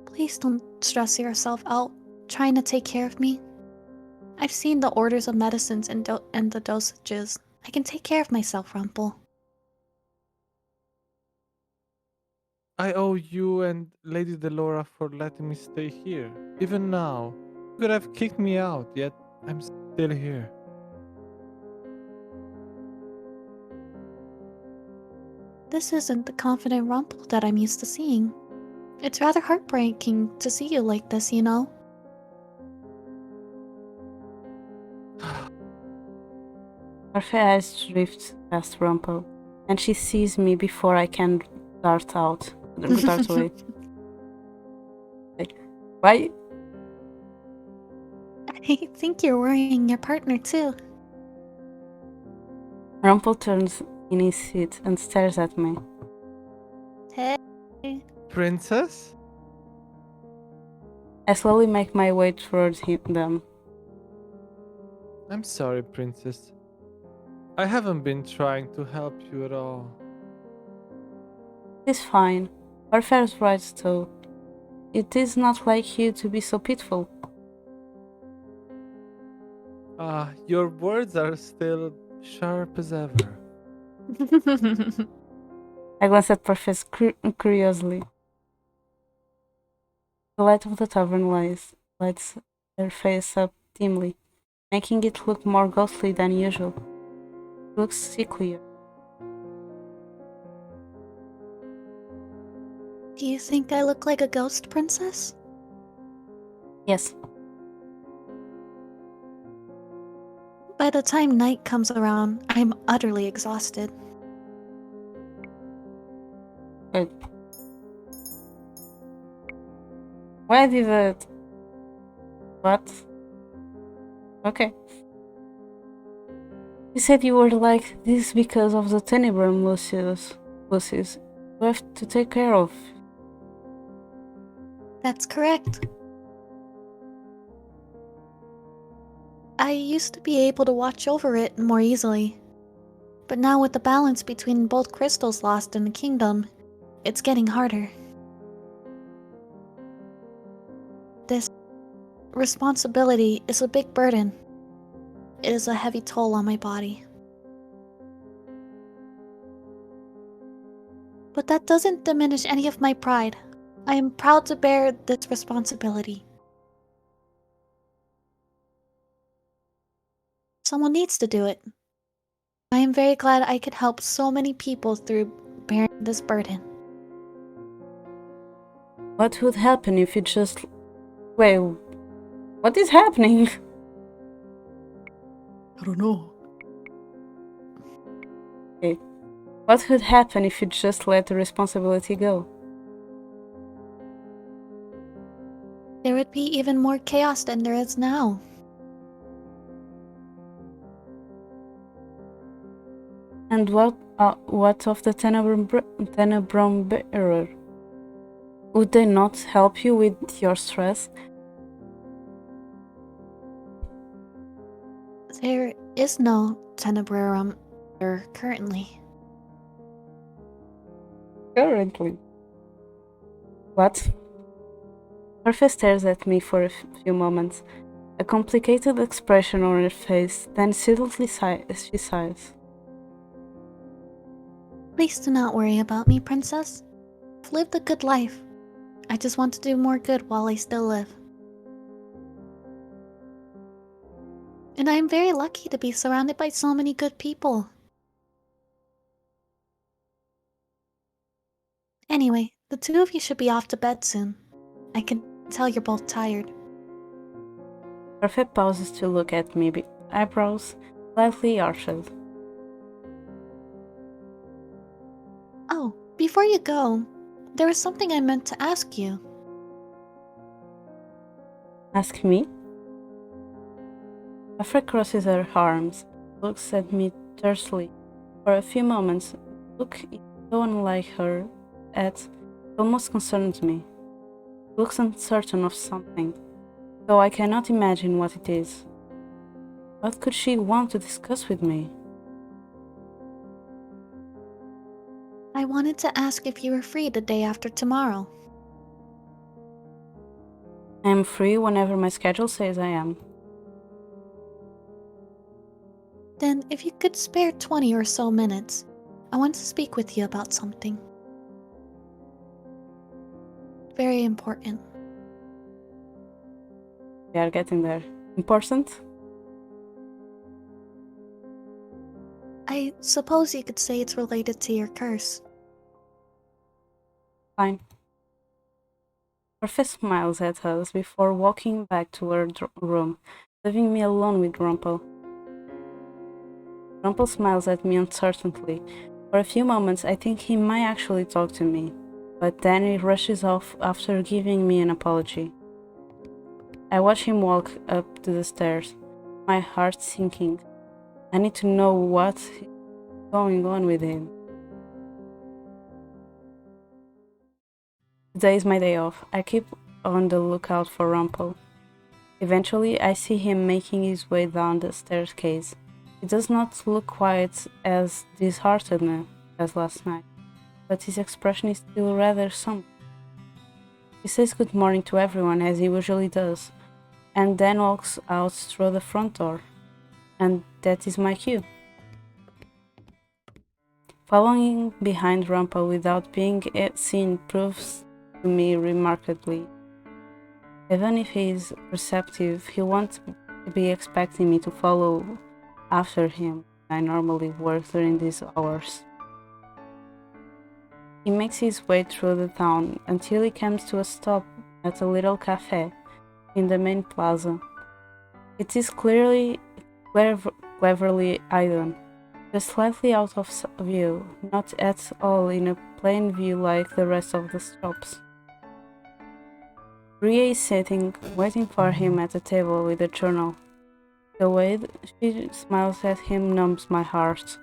Please don't stress yourself out trying to take care of me. I've seen the orders of medicines and the dosages. I can take care of myself, Rumpel. I owe you and Lady Delora for letting me stay here. Even now, you could have kicked me out, yet I'm still here. This isn't the confident Rumpel that I'm used to seeing. It's rather heartbreaking to see you like this, you know? Her eyes drift past Rumpel, and she sees me before I can dart away. Like, why? I think you're worrying your partner too. Rumpel turns in his seat and stares at me. Hey. Princess? I slowly make my way towards them. I'm sorry, Princess. I haven't been trying to help you at all. It's fine. Orpheus right though. It is not like you to be so pitiful. Your words are still sharp as ever. I glance at Orpheus curiously. The light of the tavern lights her face up dimly, making it look more ghostly than usual. It looks sicklier. Do you think I look like a ghost, Princess? Yes, By the time night comes around, I'm utterly exhausted. good. Why did it? What? Okay. You said you were like this because of the Tenebrum, Lucius. You have to take care of. That's correct. I used to be able to watch over it more easily. But now with the balance between both crystals lost in the kingdom, it's getting harder. This responsibility is a big burden. It is a heavy toll on my body. But that doesn't diminish any of my pride. I am proud to bear this responsibility. Someone needs to do it. I am very glad I could help so many people through bearing this burden. What would happen if you just... Wait, what is happening? I don't know. Okay. What would happen if you just let the responsibility go? There would be even more chaos than there is now. And what of the Tenebrum bearer? Would they not help you with your stress? There is no Tenebrarum currently. Currently. What? Orpheus stares at me for a few moments, a complicated expression on her face, then suddenly she sighs. Please do not worry about me, Princess. I've lived a good life. I just want to do more good while I still live. And I am very lucky to be surrounded by so many good people. Anyway, the two of you should be off to bed soon. I can tell you're both tired. Orpheus pauses to look at me, eyebrows slightly arched. Oh, before you go, there was something I meant to ask you. Ask me? Orpheus crosses her arms, looks at me tersely. For a few moments, look so unlike her at almost concerns me. Looks uncertain of something, though I cannot imagine what it is. What could she want to discuss with me? I wanted to ask if you were free the day after tomorrow. I am free whenever my schedule says I am. Then, if you could spare 20 or so minutes, I want to speak with you about something. Very important. We are getting there. Important? I suppose you could say it's related to your curse. Fine. Orpheus smiles at us before walking back to her room, leaving me alone with Rumpel. Rumpel smiles at me uncertainly. For a few moments, I think he might actually talk to me, but then he rushes off after giving me an apology. I watch him walk up to the stairs, my heart sinking. I need to know what's going on with him. Today is my day off. I keep on the lookout for Rumpel. Eventually, I see him making his way down the staircase. He does not look quite as disheartened as last night, but his expression is still rather somber. He says good morning to everyone as he usually does, and then walks out through the front door. And that is my cue. Following behind Rumpel without being seen proves to me remarkably. Even if he is perceptive, he won't be expecting me to follow after him. I normally work during these hours. He makes his way through the town until he comes to a stop at a little cafe in the main plaza. It is cleverly hidden, just slightly out of view, not at all in a plain view like the rest of the shops. Ria is sitting, waiting for him at the table with a journal. The way she smiles at him numbs my heart.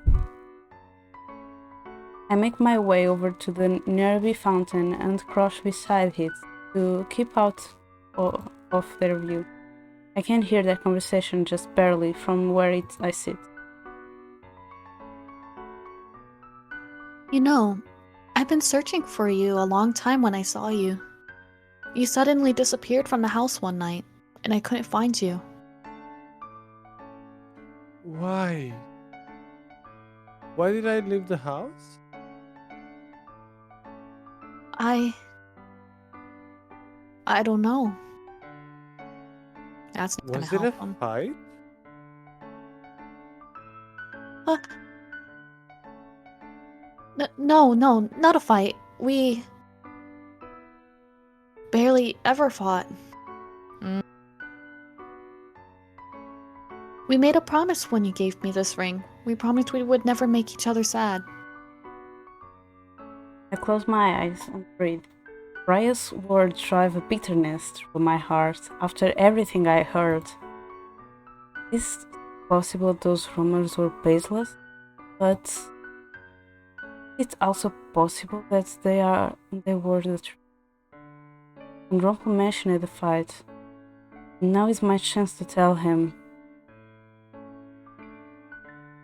I make my way over to the nearby fountain and crouch beside it to keep out of their view. I can hear their conversation just barely from where I sit. You know, I've been searching for you a long time when I saw you. You suddenly disappeared from the house one night, and I couldn't find you. Why? Why did I leave the house? I don't know. That's not gonna Was it a help him. fight? No, not a fight. We barely ever fought. We made a promise when you gave me this ring. We promised we would never make each other sad. I close my eyes and breathe. Ria's words drive a bitterness through my heart after everything I heard. Is it possible those rumors were baseless? But it's also possible that they were the truth. And Rumpel mentioned the fight. Now is my chance to tell him.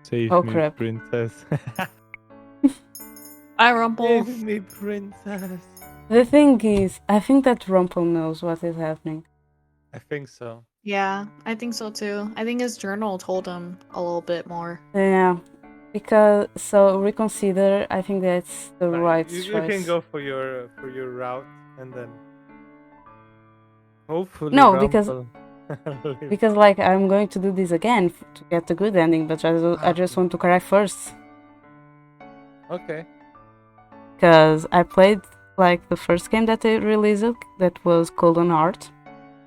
Save Oh, me, crap. princess. Bye, Rumple. Save me, princess. The thing is, I think that Rumpel knows what is happening. I think so. Yeah, I think so too. I think his journal told him a little bit more. Yeah, because so reconsider. I think that's the Sorry, right you choice. can go for your route and then hopefully No, because Rumpel because like I'm going to do this again to get the good ending, but I just want to cry first. Okay. Because I played like the first game that they released that was Golden Heart,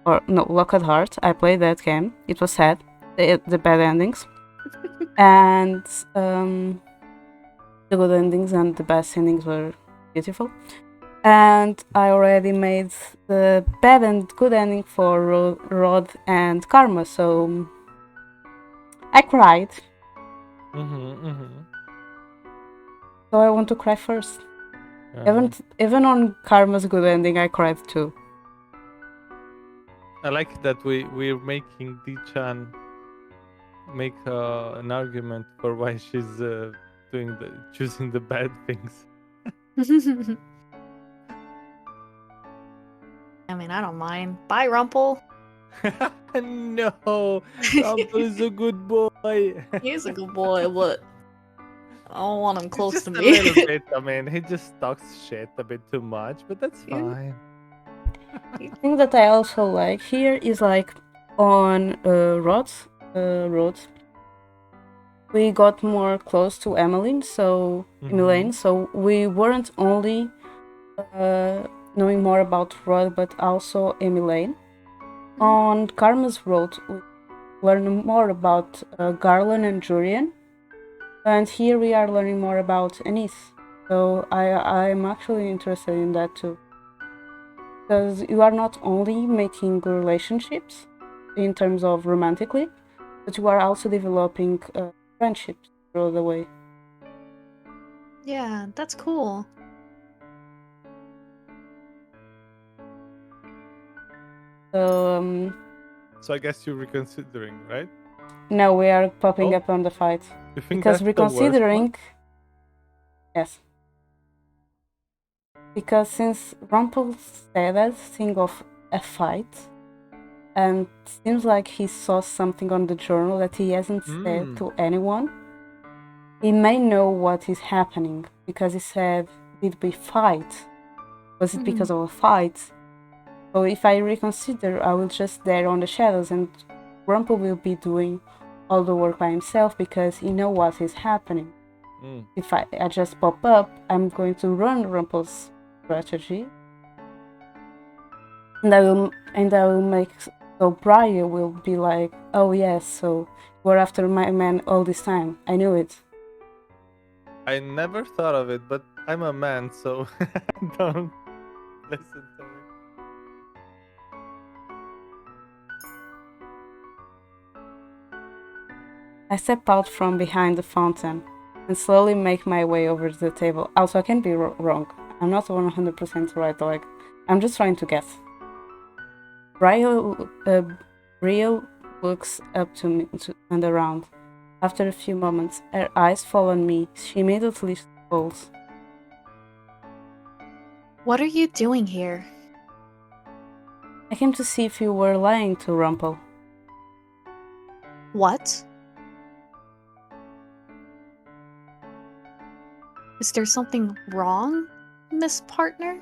or no, Locked Heart. I played that game. It was sad, the bad endings, and the good endings and the best endings were beautiful. And I already made the bad and good ending for Rod and Karma, so I cried. So I want to cry first. Even on Karma's good ending, I cried too. I like that we're making D-chan make an argument for why she's choosing the bad things. I mean, I don't mind. Bye, Rumple. No, Rumple is a good boy. He's a good boy, but I don't want him He's close just to a me. little bit. I mean, he just talks shit a bit too much, but that's Yeah. fine. The thing that I also like here is like on roads, we got more close to Emmeline, so we weren't only knowing more about Rod, but also Emmeline. On Karma's road, we learn more about Garland and Jurian, and here we are learning more about Anise. So I'm actually interested in that too. Because you are not only making relationships in terms of romantically, but you are also developing friendships through the way. Yeah, that's cool. So So I guess you're reconsidering, right? now we are popping Oh. up on the fight. You think Because that's the worst one? reconsidering, yes. Because since Rumpel said that thing of a fight, and seems like he saw something on the journal that he hasn't said to anyone, he may know what is happening, because he said, did we fight? Was it because of a fight? So if I reconsider, I will just dare on the shadows, and Rumpel will be doing all the work by himself because he knows what is happening. If I just pop up, I'm going to run Rumpel's strategy, and I will make so Briar will be like, oh yes, so we're after my man all this time. I knew it. I never thought of it, but I'm a man, so don't listen to me. I step out from behind the fountain and slowly make my way over to the table. Also, I can be wrong. I'm not 100% right, like, I'm just trying to guess. Brielle looks up to me and around. After a few moments, her eyes fall on me. She immediately scolds. What are you doing here? I came to see if you were lying to Rumpel. What? Is there something wrong, Miss Partner?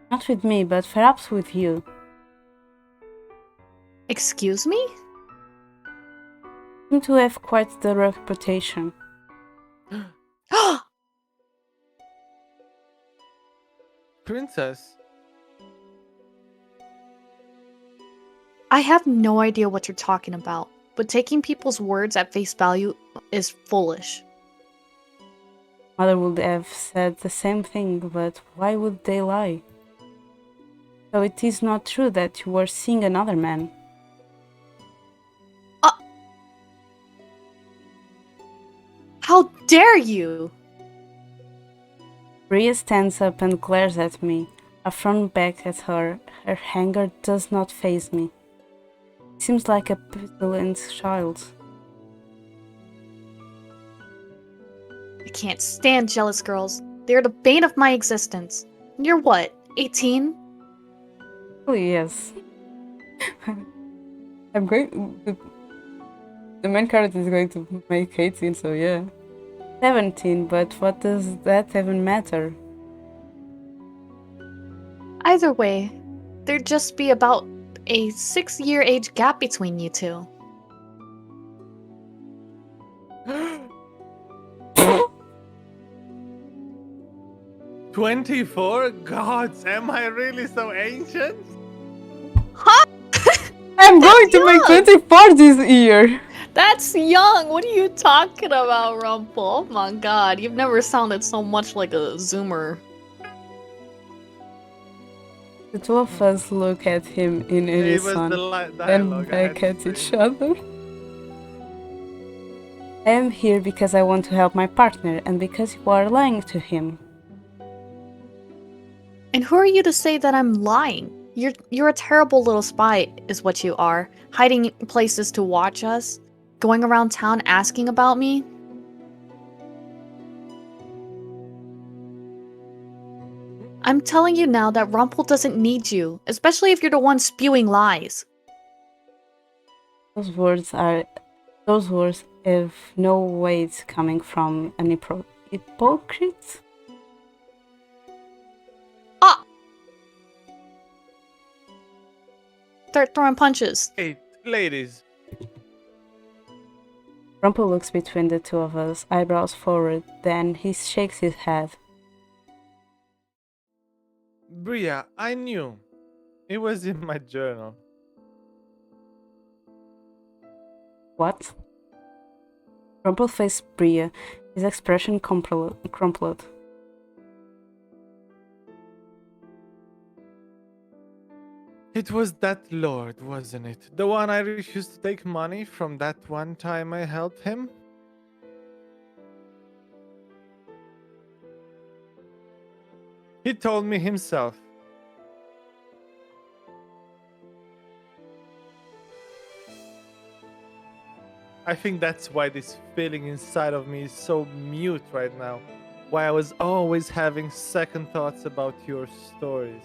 Not with me, but perhaps with you. Excuse me? You seem to have quite the reputation. Princess, I have no idea what you're talking about, but taking people's words at face value is foolish. Mother would have said the same thing, but why would they lie? So it is not true that you were seeing another man. How dare you! Bria stands up and glares at me. I front back at her. Her anger does not faze me. Seems like a petulant child. I can't stand jealous girls. They're the bane of my existence. You're what, 18? Oh yes. I'm going. The main character is going to make 18, so yeah. 17, but what does that even matter? Either way, there'd just be about a 6-year age gap between you two. 24? Gods, am I really so ancient? Huh? I'm going to make 24 this year! That's young! What are you talking about, Rumple? Oh my god, you've never sounded so much like a Zoomer. The two of us look at him in It was unison the and dialogue. I had back to at say each it. other. I am here because I want to help my partner and because you are lying to him. And who are you to say that I'm lying? You're a terrible little spy, is what you are. Hiding places to watch us. Going around town asking about me. I'm telling you now that Rumpel doesn't need you, especially if you're the one spewing lies. Those words have no weight coming from an hypocrite. Ah! Start throwing punches. Hey, ladies. Rumpel looks between the two of us, eyebrows forward, then he shakes his head. Bria, I knew. It was in my journal. What? Rumpel faced Bria, his expression crumpled. It was that lord, wasn't it? The one I refused to take money from that one time I helped him? He told me himself. I think that's why this feeling inside of me is so mute right now. Why I was always having second thoughts about your stories.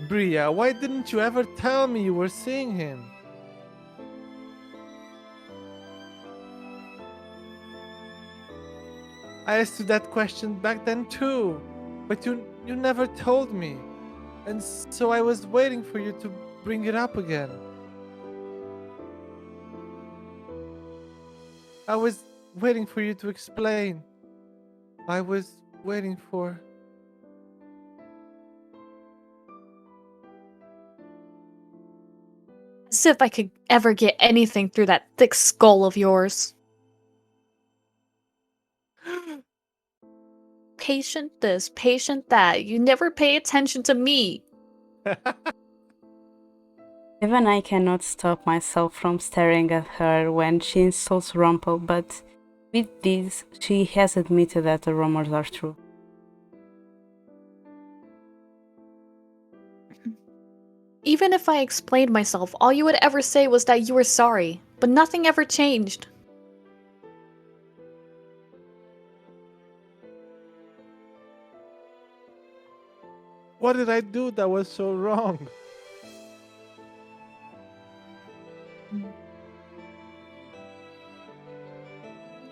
Bria, why didn't you ever tell me you were seeing him? I asked you that question back then too, but you never told me. And so I was waiting for you to bring it up again. I was waiting for you to explain. I was waiting for... As if I could ever get anything through that thick skull of yours. Patient this, patient that. You never pay attention to me. Even I cannot stop myself from staring at her when she insults Rumpel, but with this, she has admitted that the rumors are true. Even if I explained myself, all you would ever say was that you were sorry, but nothing ever changed. What did I do that was so wrong?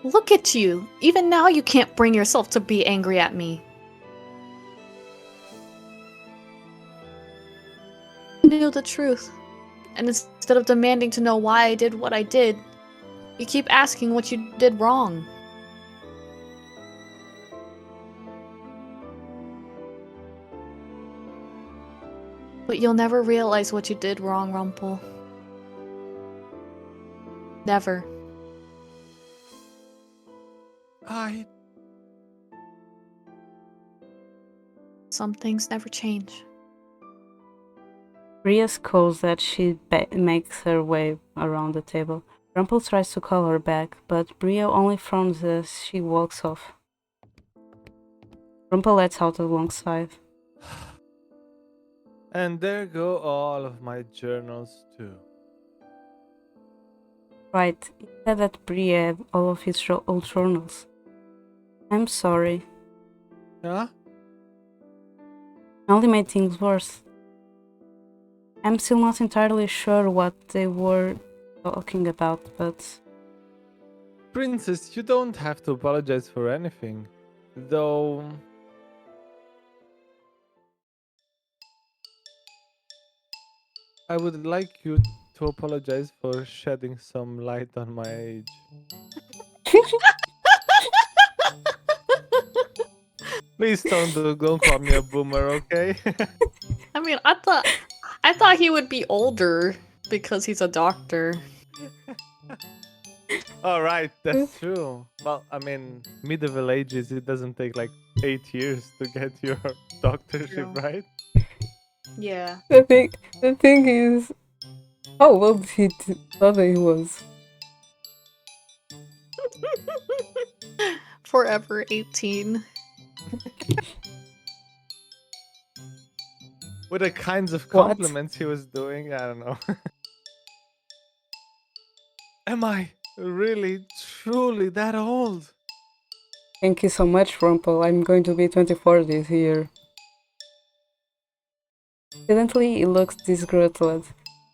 Look at you! Even now you can't bring yourself to be angry at me. I knew the truth. And instead of demanding to know why I did what I did, you keep asking what you did wrong. But you'll never realize what you did wrong, Rumpel. Never. Some things never change. Bria scolds that she makes her way around the table. Rumpel tries to call her back, but Bria only frowns as she walks off. Rumpel lets out a long sigh. And there go all of my journals too. Right, he said that Bria had all of his old journals. I'm sorry. Huh? Only made things worse. I'm still not entirely sure what they were talking about, but... Princess, you don't have to apologize for anything. Though... I would like you to apologize for shedding some light on my age. Please don't call me a boomer, okay? I mean, I thought he would be older because he's a doctor. All right, that's true. Well, I mean, medieval ages, it doesn't take like 8 years to get your doctorship, True. right? Yeah. The thing is, how old he thought he was. Forever 18. With the kinds of What? compliments he was doing, I don't know. Am I really, truly that old? Thank you so much, Rumpel. I'm going to be 24 this year. Evidently, he looks disgruntled,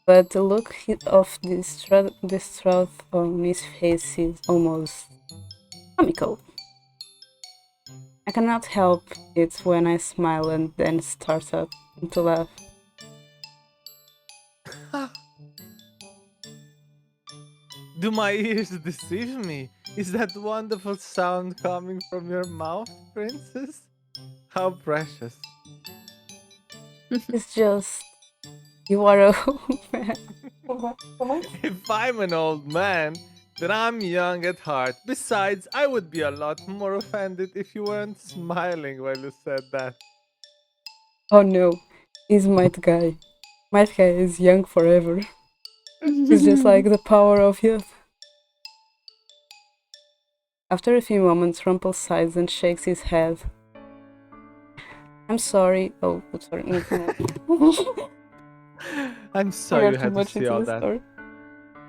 but the look of distraught on his face is almost comical. I cannot help it when I smile and then start up to laugh. Do my ears deceive me? Is that wonderful sound coming from your mouth, princess? How precious. It's just you are a old man. If I'm an old man, then I'm young at heart. Besides, I would be a lot more offended if you weren't smiling while you said that. Oh no, he's Might Guy. Might Guy is young forever. It's just like the power of youth. After a few moments, Rumpel sighs and shakes his head. I'm sorry. Oh, sorry. I'm I sorry you got too had to much see into all the that. story.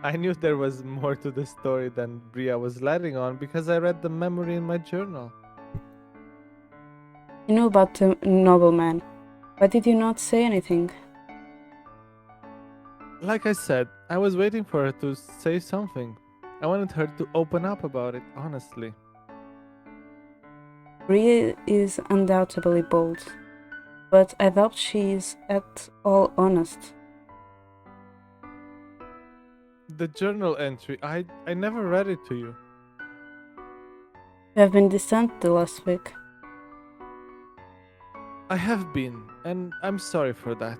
I knew there was more to the story than Bria was letting on because I read the memory in my journal. You knew about the nobleman. Why did you not say anything? Like I said, I was waiting for her to say something. I wanted her to open up about it, honestly. Bria is undoubtedly bold, but I doubt she is at all honest. The journal entry, I never read it to you. You have been distant the last week. I have been, and I'm sorry for that.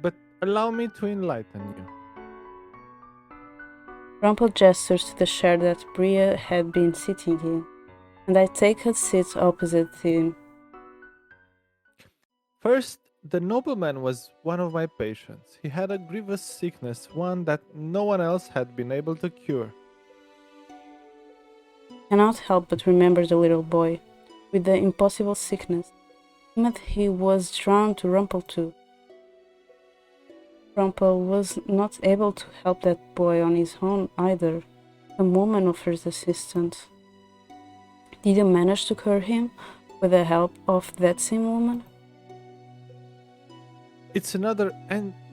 But allow me to enlighten you. Rumpel gestures to the chair that Bria had been sitting in, and I take a seat opposite him. First, the nobleman was one of my patients. He had a grievous sickness, one that no one else had been able to cure. Cannot help but remember the little boy with the impossible sickness, but he was drawn to Rumpel too. Rumpel was not able to help that boy on his own either. A woman offers assistance. Did you manage to cure him with the help of that same woman? It's another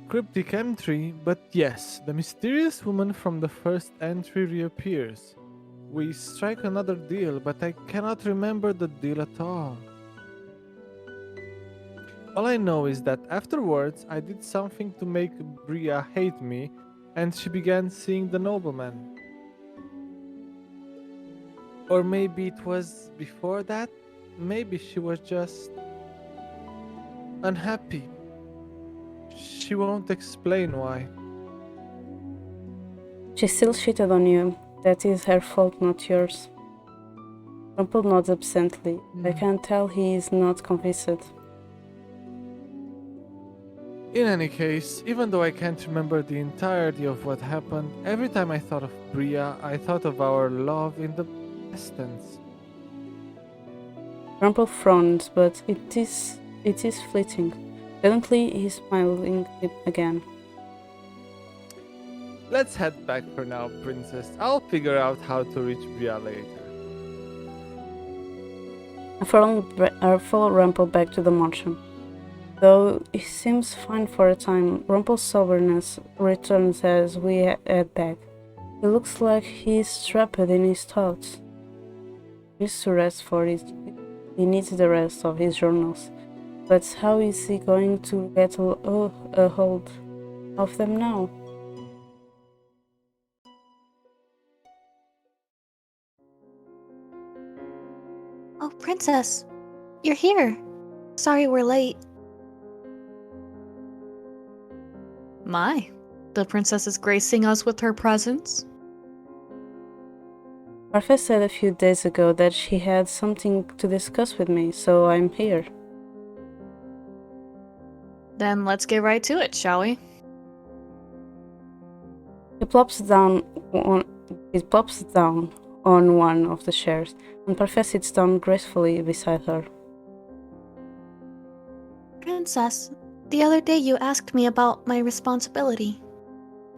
cryptic entry, but yes, the mysterious woman from the first entry reappears. We strike another deal, but I cannot remember the deal at all. All I know is that afterwards I did something to make Bria hate me, and she began seeing the nobleman. Or maybe it was before that? Maybe she was just unhappy. She won't explain why. She still cheated on you. That is her fault, not yours. Rumpel nods absently. I can tell he is not convinced. In any case, even though I can't remember the entirety of what happened, every time I thought of Bria, I thought of our love in the past tense. Rumpel frowns, but it is fleeting. Suddenly he is smiling again. Let's head back for now, princess. I'll figure out how to reach Bria later. I follow Rumpel back to the mansion. Though he seems fine for a time, Rumpel's soberness returns as we head back. He looks like he is trapped in his thoughts. He needs the rest of his journals. But how is he going to get a hold of them now? Oh, Princess, you're here. Sorry we're late. My, the princess is gracing us with her presence. Parfait said a few days ago that she had something to discuss with me, so I'm here. Then let's get right to it, shall we? He plops down on one of the chairs, and Parfait sits down gracefully beside her. Princess, the other day you asked me about my responsibility.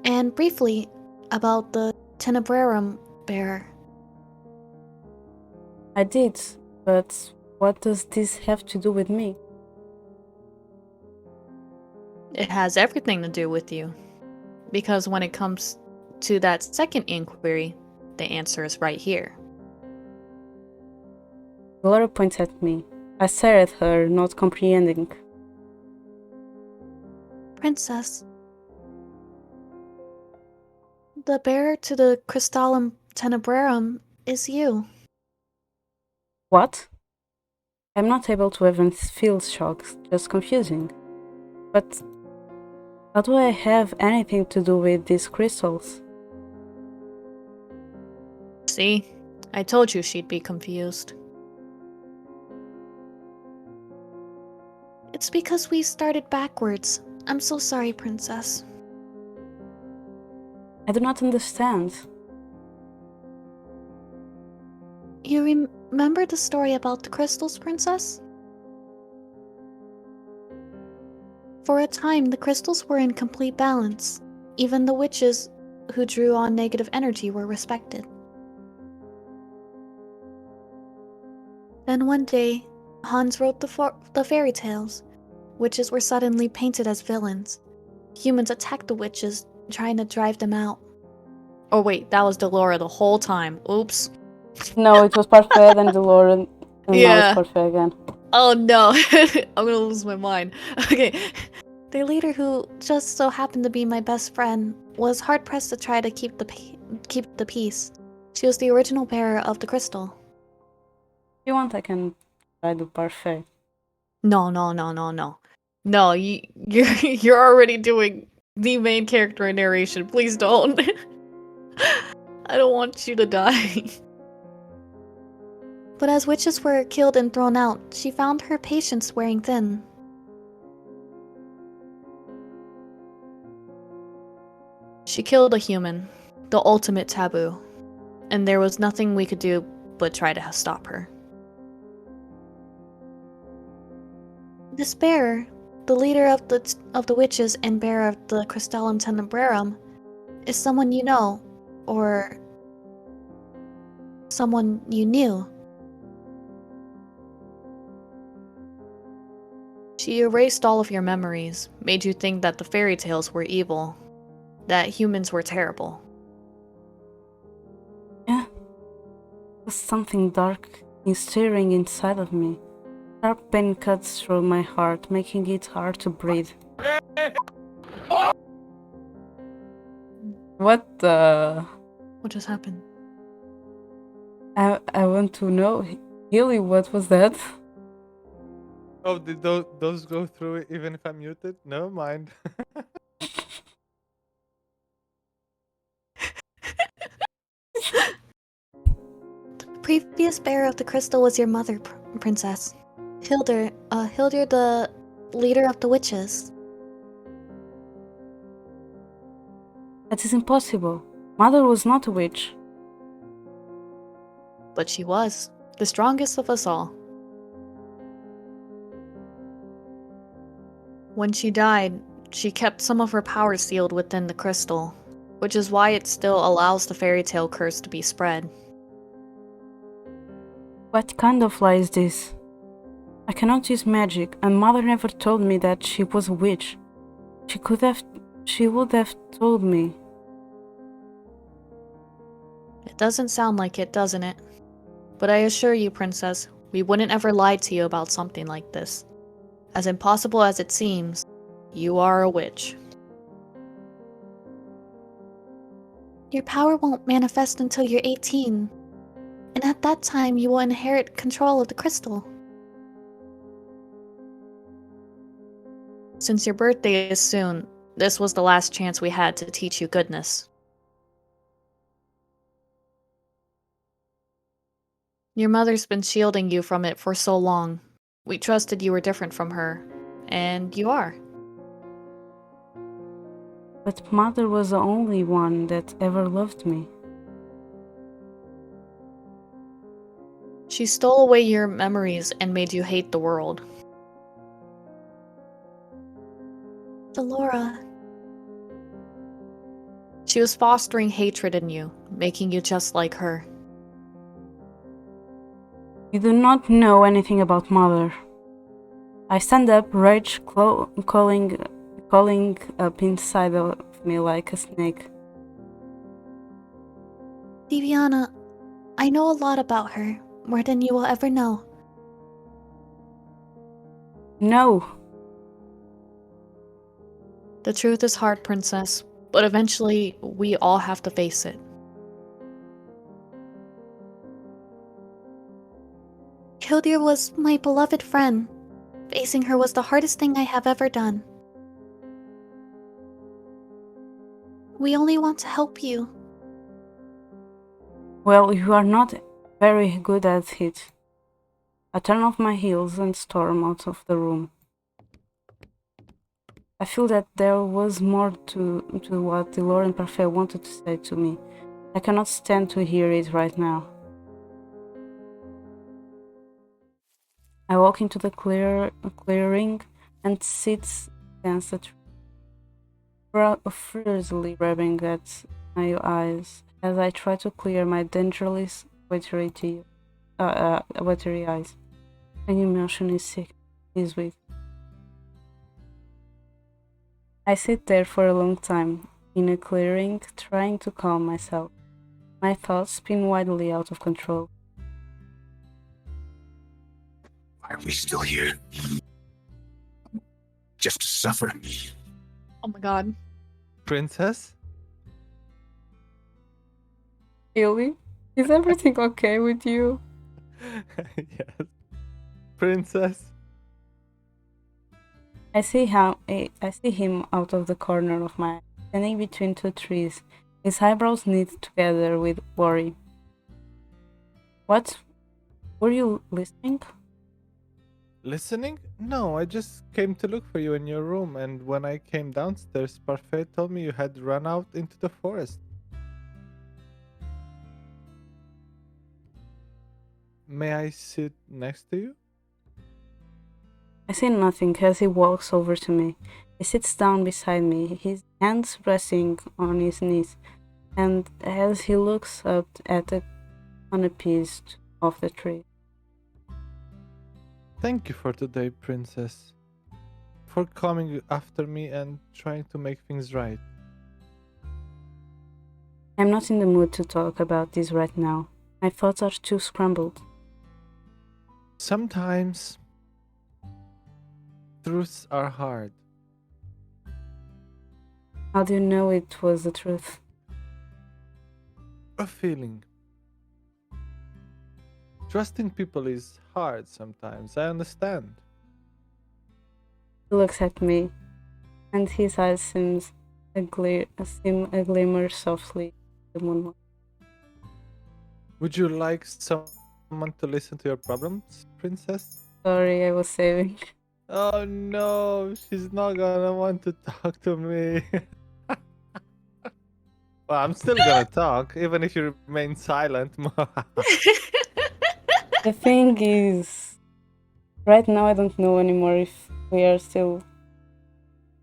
And briefly, about the Tenebrarum bearer. I did, but what does this have to do with me? It has everything to do with you. Because when it comes to that second inquiry, the answer is right here. Laura points at me. I stare at her, not comprehending. Princess. The bearer to the Crystallum Tenebrarum is you. What? I'm not able to even feel shocked, just confusing. But how do I have anything to do with these crystals? See? I told you she'd be confused. It's because we started backwards. I'm so sorry, Princess. I do not understand. You remember the story about the crystals, Princess? For a time, the crystals were in complete balance. Even the witches who drew on negative energy were respected. Then one day, Hans wrote the fairy tales. Witches were suddenly painted as villains. Humans attacked the witches, trying to drive them out. Oh wait, that was Delora the whole time. Oops. No, it was Parfait and Delora, and now it's Yeah. Parfait again. Oh no, I'm gonna lose my mind. Okay. Their leader, who just so happened to be my best friend, was hard-pressed to try to keep the peace. She was the original bearer of the crystal. If you want, I can try the Parfait. No. No, you're already doing the main character in narration. Please don't. I don't want you to die. But as witches were killed and thrown out, she found her patience wearing thin. She killed a human, the ultimate taboo, and there was nothing we could do but try to stop her. This bearer, the leader of the witches and bearer of the Crystallum Tenebrarum, is someone you know, or someone you knew. She erased all of your memories, made you think that the fairy tales were evil, that humans were terrible. Yeah. There's something dark is stirring inside of me. Sharp pain cuts through my heart, making it hard to breathe. What the... What just happened? I want to know. Illy, what was that? Oh, did those go through it even if I'm muted? Never mind. The previous bearer of the crystal was your mother, Princess. Hildur, the leader of the witches. That is impossible. Mother was not a witch. But she was, the strongest of us all. When she died, she kept some of her power sealed within the crystal, which is why it still allows the fairy tale curse to be spread. What kind of lie is this? I cannot use magic, and Mother never told me that she was a witch. She would have told me. It doesn't sound like it, doesn't it? But I assure you, Princess, we wouldn't ever lie to you about something like this. As impossible as it seems, you are a witch. Your power won't manifest until you're 18. And at that time, you will inherit control of the crystal. Since your birthday is soon, this was the last chance we had to teach you goodness. Your mother's been shielding you from it for so long. We trusted you were different from her, and you are. But Mother was the only one that ever loved me. She stole away your memories and made you hate the world. Delora. She was fostering hatred in you, making you just like her. You do not know anything about Mother. I stand up, rage calling up inside of me like a snake. Viviana, I know a lot about her, more than you will ever know. No! The truth is hard, Princess, but eventually we all have to face it. Hildir was my beloved friend. Facing her was the hardest thing I have ever done. We only want to help you. Well, you are not very good at it. I turn off my heels and storm out of the room. I feel that there was more to what the Lord and Parfait wanted to say to me. I cannot stand to hear it right now. I walk into the clearing and sit against the tree, furiously rubbing at my eyes as I try to clear my dangerously watery eyes. An emotion is sick, is weak. I sit there for a long time, in a clearing, trying to calm myself. My thoughts spin wildly out of control. Why are we still here? Just to suffer? Oh my god. Princess? Illy, is everything okay with you? Yes. Princess? I see him out of the corner of my eye, standing between two trees, his eyebrows knit together with worry. What? Were you listening? Listening? No, I just came to look for you in your room, and when I came downstairs, Parfait told me you had run out into the forest. May I sit next to you? I say nothing as he walks over to me. He sits down beside me, his hands resting on his knees, and as he looks up at the canopies of the tree. Thank you for today, Princess. For coming after me and trying to make things right. I'm not in the mood to talk about this right now. My thoughts are too scrambled. Sometimes truths are hard. How do you know it was the truth? A feeling. Trusting people is hard sometimes, I understand. He looks at me, and his eyes seem a glimmer softly in the moonlight. Would you like someone to listen to your problems, Princess? Sorry, I was saving. Oh no, she's not gonna want to talk to me. Well, I'm still gonna talk, even if you remain silent. The thing is, right now I don't know anymore if we are still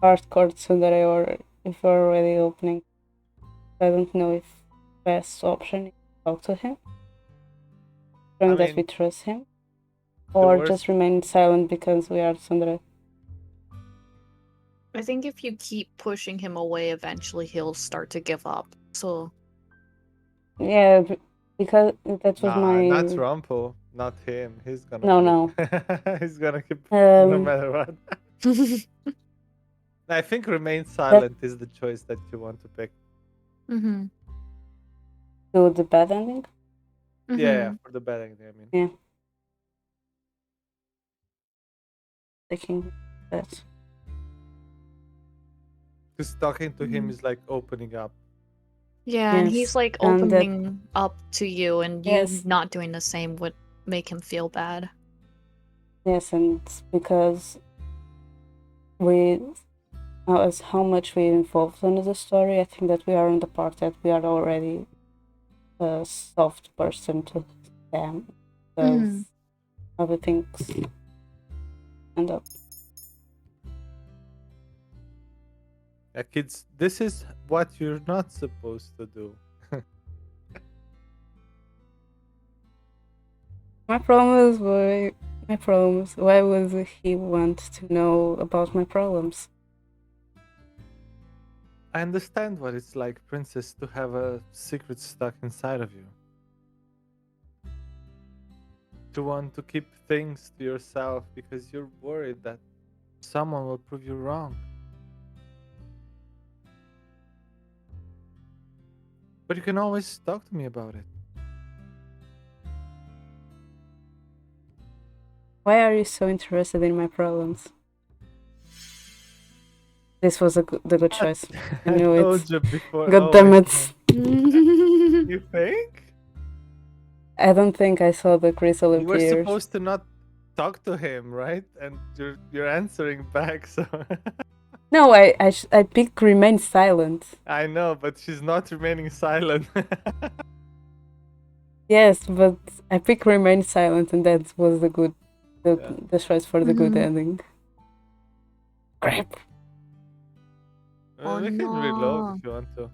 hardcore tsundere or if we're already opening. I don't know if best option is to talk to him, showing that we mean, trust him, or worst- just remain silent because we are tsundere. I think if you keep pushing him away, eventually he'll start to give up. So Yeah, because that was Nah, not my... Rumple, not him. He's gonna No. he's gonna keep no Um, matter what. I think remain silent is the choice that you want to pick. mm-hmm. to the bad ending? Yeah, for the betting, I mean. Yeah. Taking that. Because talking to him is like opening up. Yeah, and he's Yes, like and that- opening up to you, and you Yes. not doing the same would make him feel bad. Yes, and because we, as how much we involved into the story, I think that we are in the part that we are already a soft person to them. Because other things end up. Yeah, kids, this is what you're not supposed to do. My problems were my problems. Why would he want to know about my problems? I understand what it's like, Princess, to have a secret stuck inside of you. To want to keep things to yourself because you're worried that someone will prove you wrong. But you can always talk to me about it. Why are you so interested in my problems? This was the good choice. I I knew it. told you before. God Oh, damn wait. it. You think? I don't think I saw the crystal You were appear. supposed to not talk to him, right? And you're answering back, so No, I picked remain silent. I know, but she's not remaining silent. Yes, but I picked remain silent, and that was Yeah. the choice for the good Mhm. ending. Crap. Oh We can reload no. if you want to.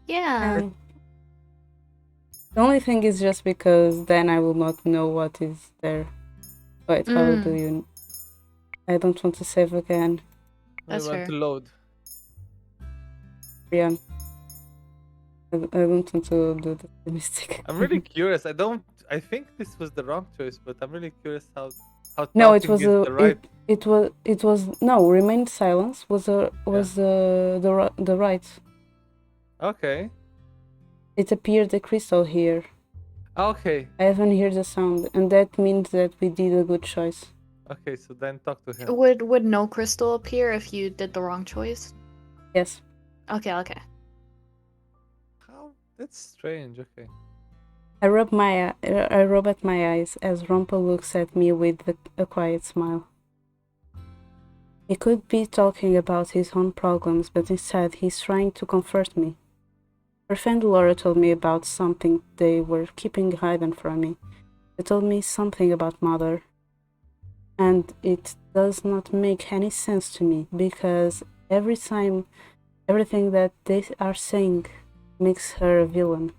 Yeah. The only thing is just because then I will not know what is there. Wait, how do Mm, you? I don't want to save again. We that's want fair. to load. Yeah. I don't want to do the mistake. I'm really curious. I think this was the wrong choice, but I'm really curious how No, it talking was is a the right. it was no, remain silence was Yeah. the right. Okay. It appeared the crystal here. Okay. I haven't heard the sound, and that means that we did a good choice. Okay, so then talk to him. Would no crystal appear if you did the wrong choice? Yes. Okay, okay. How? That's strange. Okay. I rub at my eyes as Rumpel looks at me with a quiet smile. He could be talking about his own problems, but instead he's trying to comfort me. Her friend Laura told me about something they were keeping hidden from me. They told me something about Mother. And it does not make any sense to me because everything that they are saying makes her a villain.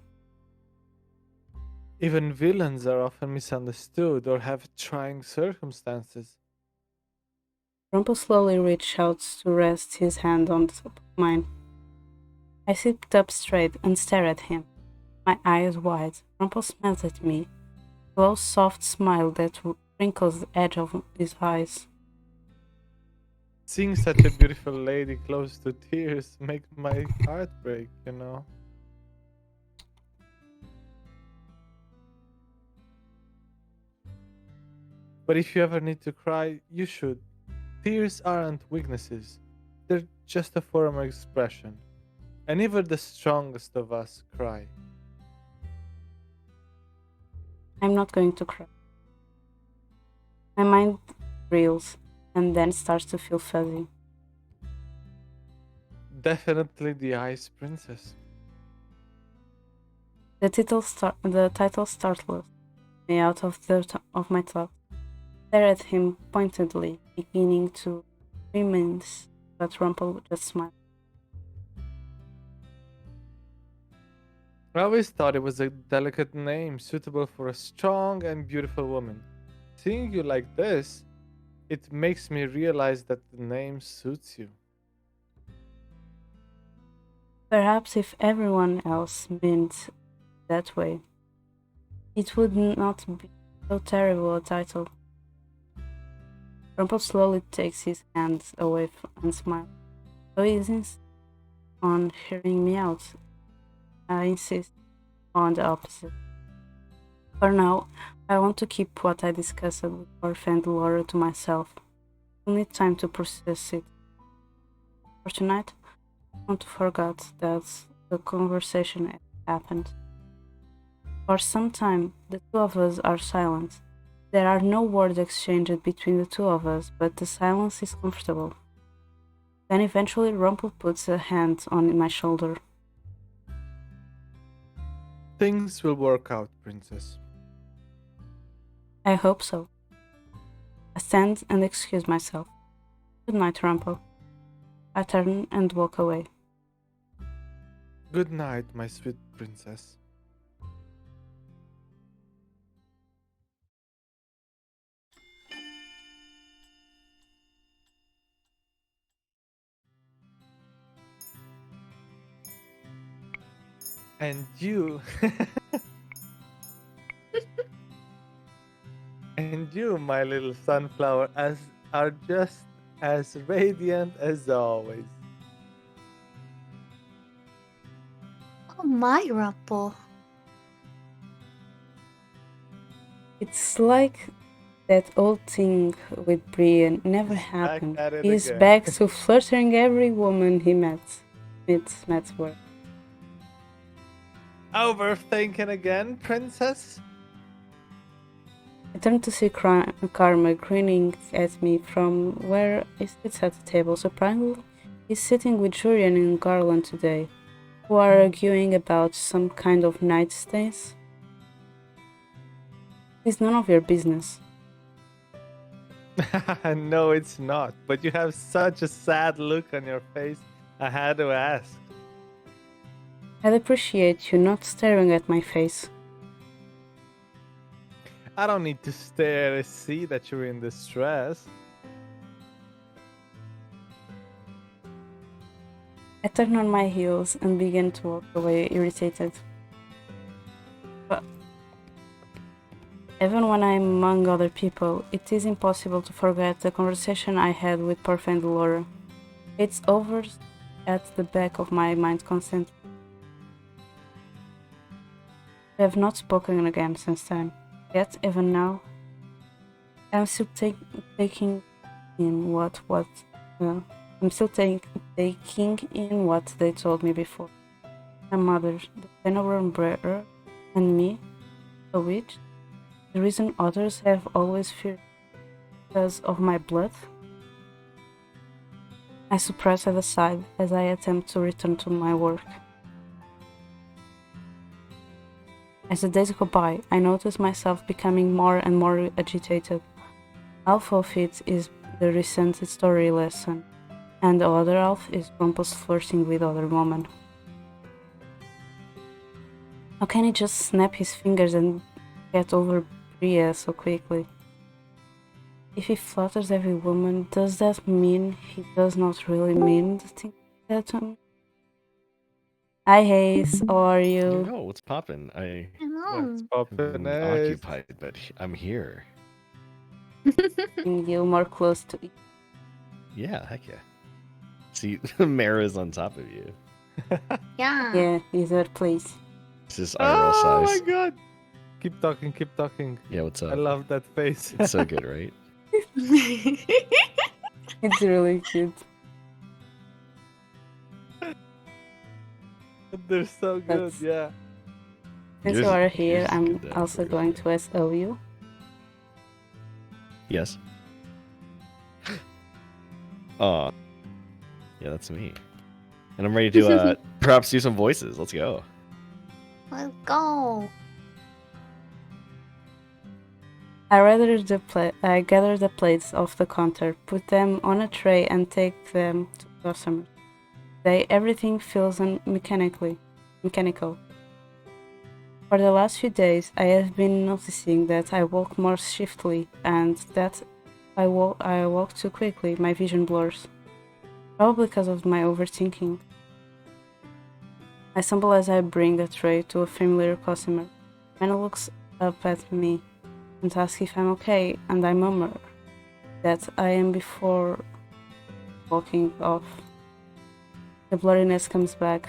Even villains are often misunderstood or have trying circumstances. Rumpel slowly reached out to rest his hand on the top of mine. I sit up straight and stare at him, my eyes wide. Rumpel smiles at me, a low, soft smile that wrinkles the edge of his eyes. Seeing such a beautiful lady close to tears make my heart break, you know. But if you ever need to cry, you should. Tears aren't weaknesses. They're just a form of expression. And even the strongest of us cry. I'm not going to cry. My mind reels and then starts to feel fuzzy. Definitely the Ice Princess. The title startles me out of my thoughts. Stare at him pointedly, beginning to reminisce, but Rumpel just smiled. I always thought it was a delicate name suitable for a strong and beautiful woman. Seeing you like this, it makes me realize that the name suits you. Perhaps if everyone else meant that way, it would not be so terrible a title. Rumpel slowly takes his hands away and smiles. So he insists on hearing me out. I insist on the opposite. For now, I want to keep what I discussed with our friend Laura to myself. I need time to process it. For tonight, I want to forget that the conversation happened. For some time, the two of us are silent. There are no words exchanged between the two of us, but the silence is comfortable. Then eventually Rumpel puts a hand on my shoulder. Things will work out, Princess. I hope so. I stand and excuse myself. Good night, Rumpel. I turn and walk away. Good night, my sweet princess. And you, and you, my little sunflower, are just as radiant as always. Oh my, Ruffle. It's like that old thing with Brian never He's back happened. at it He's again. back to flirting every woman he meets work. Overthinking again, princess? I turned to see Karma grinning at me from where he sits at the table. Surprisingly, he's sitting with Julian and Garland today, who are arguing about some kind of night stays. It's none of your business. No, it's not. But you have such a sad look on your face. I had to ask. I'd appreciate you not staring at my face. I don't need to stare to see that you're in distress. I turned on my heels and began to walk away, irritated. But even when I'm among other people, it is impossible to forget the conversation I had with Perfect Laura. It's over at the back of my mind constantly. We have not spoken again since then, yet even now, I'm still taking in I'm still taking in what they told me before. My mother, the Tenor Umbrella, and me, a witch. The reason others have always feared because of my blood. I suppress it aside as I attempt to return to my work. As the days go by, I notice myself becoming more and more agitated. Half of it is the recent story lesson, and the other half is Rumpel's flirting with other women. How can he just snap his fingers and get over Bria so quickly? If he flatters every woman, does that mean he does not really mean the thing that to me? Hi Hayes, how are you? Yo, what's poppin'? What's Mm. poppin'? I'm occupied, but I'm here. Bring you more close to it. Yeah, heck yeah. See, Mera's on top of you. Yeah. Yeah, he's at place. It's just IRL Oh my size. god! Keep talking, keep talking. Yeah, what's up? I love that face. It's so good, right? It's really cute. They're so good, That's- yeah. Since you Yours- are here, yours is I'm good, though, also for going real. to SO you. Yes. Aw. Yeah, that's me. And I'm ready to perhaps do some voices. Let's go. Let's go. I gather the plates off the counter, put them on a tray, and take them to customers. Today, everything feels mechanical. For the last few days, I have been noticing that I walk more swiftly, and that I walk too quickly. My vision blurs, probably because of my overthinking. I stumble as I bring the tray to a familiar customer. Man looks up at me and asks if I'm okay, and I murmur that I am before walking off. The blurriness comes back.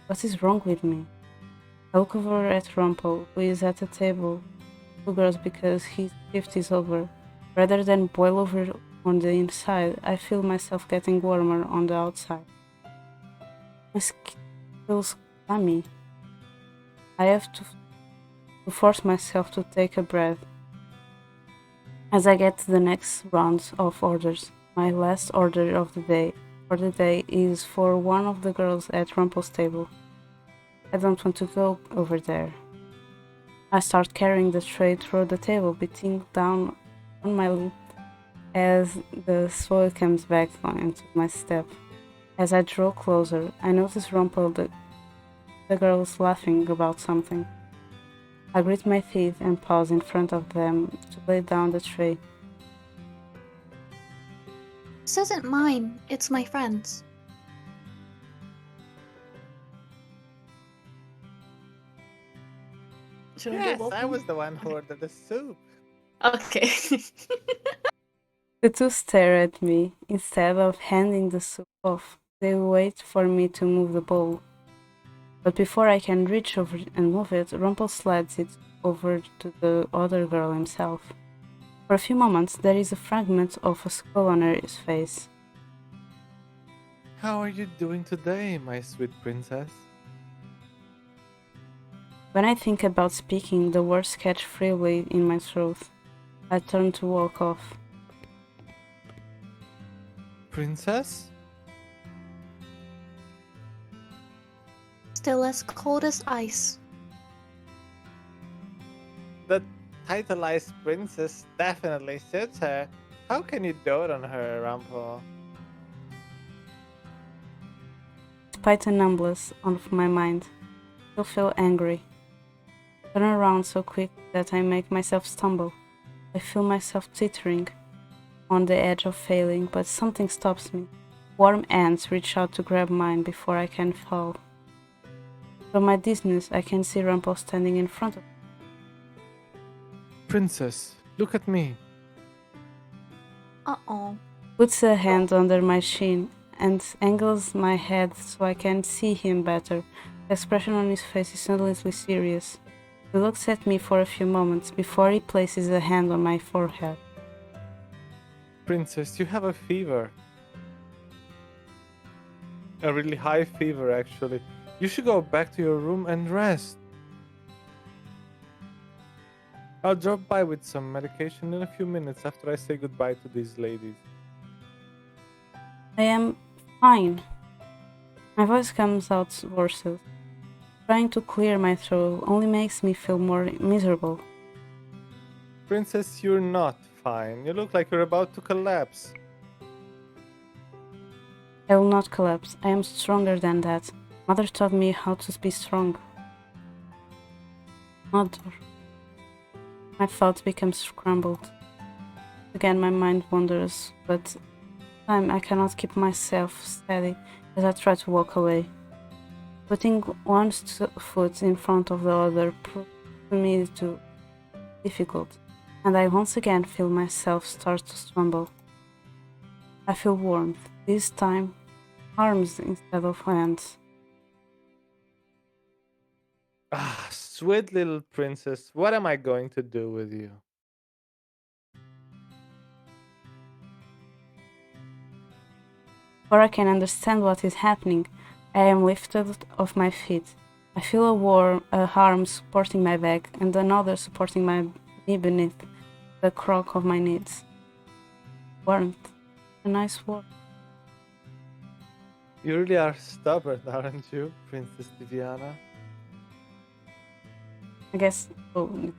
What is wrong with me? I look over at Rumpel, who is at the table, two girls because his shift is over. Rather than boil over on the inside, I feel myself getting warmer on the outside. My skin feels clammy. I have to force myself to take a breath as I get to the next round of orders. My last order of the day is for one of the girls at Rumpel's table. I don't want to go over there. I start carrying the tray through the table, beating down on my lip as the soil comes back into my step. As I draw closer, I notice Rumpel, the girls laughing about something. I grit my teeth and pause in front of them to lay down the tray. This isn't mine. It's my friend's. to Yes, both I of was them? the one who ordered the soup. Okay. The two stare at me. Instead of handing the soup off, they wait for me to move the bowl. But before I can reach over and move it, Rumpel slides it over to the other girl himself. For a few moments, there is a fragment of a skull on her face. How are you doing today, my sweet princess? When I think about speaking, the words catch freely in my throat. I turn to walk off. Princess? Still as cold as ice. The titleized princess definitely suits her. How can you dote on her, Rumpel? Despite the numbness of my mind, I still feel angry. I turn around so quick that I make myself stumble. I feel myself teetering on the edge of failing, but something stops me. Warm hands reach out to grab mine before I can fall. From my distance, I can see Rumpel standing in front of me. Princess, look at me. Uh-oh. Puts a hand under my chin and angles my head so I can see him better. The expression on his face is suddenly serious. He looks at me for a few moments before he places a hand on my forehead. Princess, you have a fever. A really high fever, actually. You should go back to your room and rest. I'll drop by with some medication in a few minutes after I say goodbye to these ladies. I am fine. My voice comes out worse. Trying to clear my throat only makes me feel more miserable. Princess, you're not fine. You look like you're about to collapse. I will not collapse. I am stronger than that. Mother taught me how to be strong. Mother. My thoughts become scrambled. Again, my mind wanders, but this time I cannot keep myself steady as I try to walk away. Putting one foot in front of the other proved to me too difficult, and I once again feel myself start to stumble. I feel warmth, this time arms instead of hands. Ah, sweet little princess, what am I going to do with you? Before I can understand what is happening, I am lifted off my feet. I feel a arm supporting my back and another supporting my knee beneath the crook of my knees. Warmth. A nice warmth. You really are stubborn, aren't you, Princess Diviana? I guess. Oh,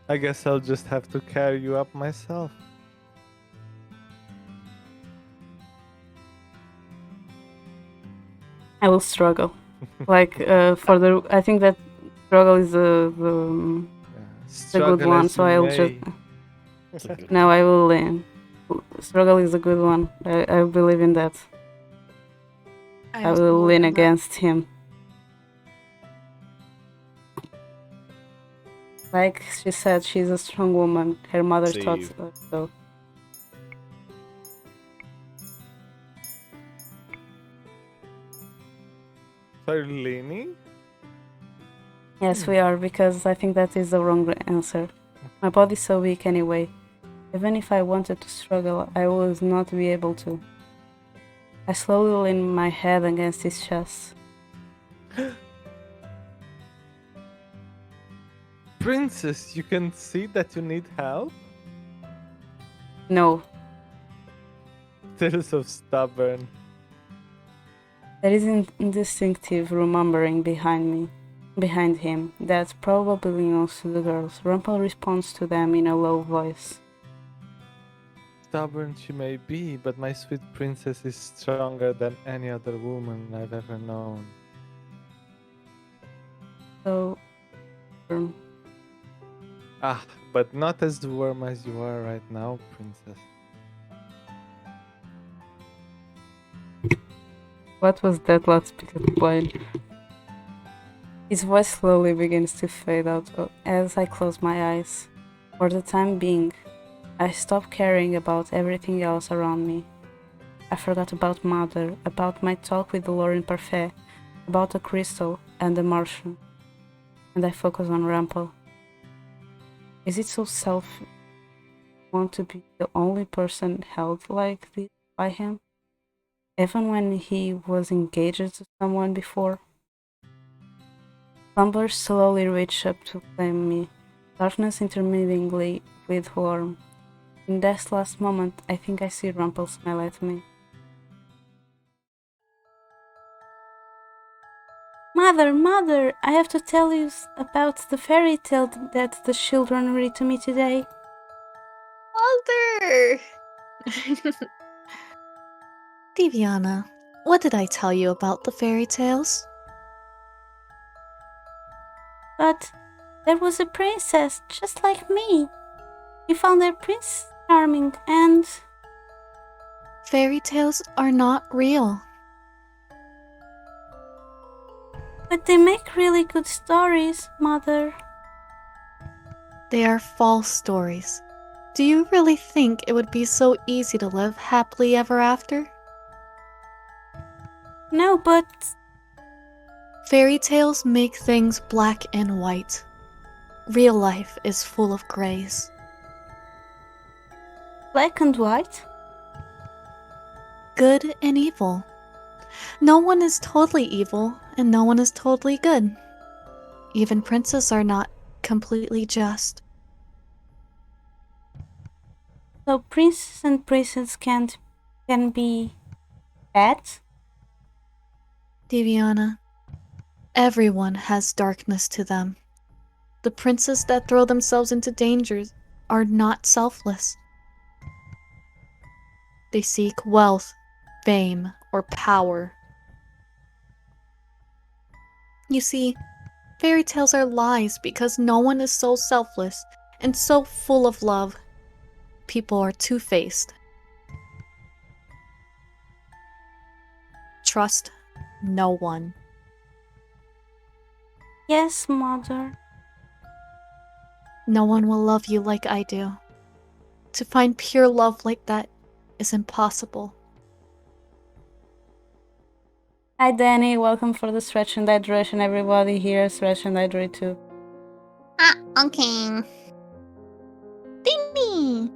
I guess I'll just have to carry you up myself. I will struggle. For the. I think that struggle is the good one, so I'll just. That's a good No, I will lean. Struggle is a good one. I believe in that. I also will believe lean in that. against him. Like she said, she's a strong woman. Her mother taught Save. her so. So you're leaning? Yes, we are, because I think that is the wrong answer. My body's so weak anyway. Even if I wanted to struggle, I would not be able to. I slowly lean my head against his chest. Princess, you can see that you need help? No, Still so stubborn. there is an instinctive remembering behind him, that probably belongs to the girls. Rumpel responds to them in a low voice. Stubborn she may be, but my sweet princess is stronger than any other woman I've ever known. So, Ah, but not as warm as you are right now, princess. what was that loudspeaker playing? His voice slowly begins to fade out as I close my eyes. For the time being, I stop caring about everything else around me. I forgot about Mother, about my talk with the Lauren Parfait, about the crystal and the Martian, and I focus on Rampel. Is it so selfish? Want to be the only person held like this by him? Even when he was engaged to someone before? Slumber slowly reached up to claim me, darkness intermingling with warmth. In that last moment, I think I see Rumpel smile at me. Mother, Mother, I have to tell you about the fairy tale that the children read to me today. Mother! Diviana, what did I tell you about the fairy tales? But there was a princess just like me. You found their Prince Charming and... Fairy tales are not real. But they make really good stories, Mother. They are false stories. Do you really think it would be so easy to live happily ever after? No, but... Fairy tales make things black and white. Real life is full of grays. Black and white? Good and evil. No one is totally evil, and no one is totally good. Even princes are not completely just. So princes and princesses can be bad? Diviana, everyone has darkness to them. The princes that throw themselves into dangers are not selfless. They seek wealth, fame, or power. You see, fairy tales are lies because no one is so selfless and so full of love. People are two-faced. Trust no one. Yes, Mother. No one will love you like I do. To find pure love like that is impossible. Hi Danny, welcome for the stretch and hydration. Everybody here, stretch and hydrate too. Ah, okay. Ding me.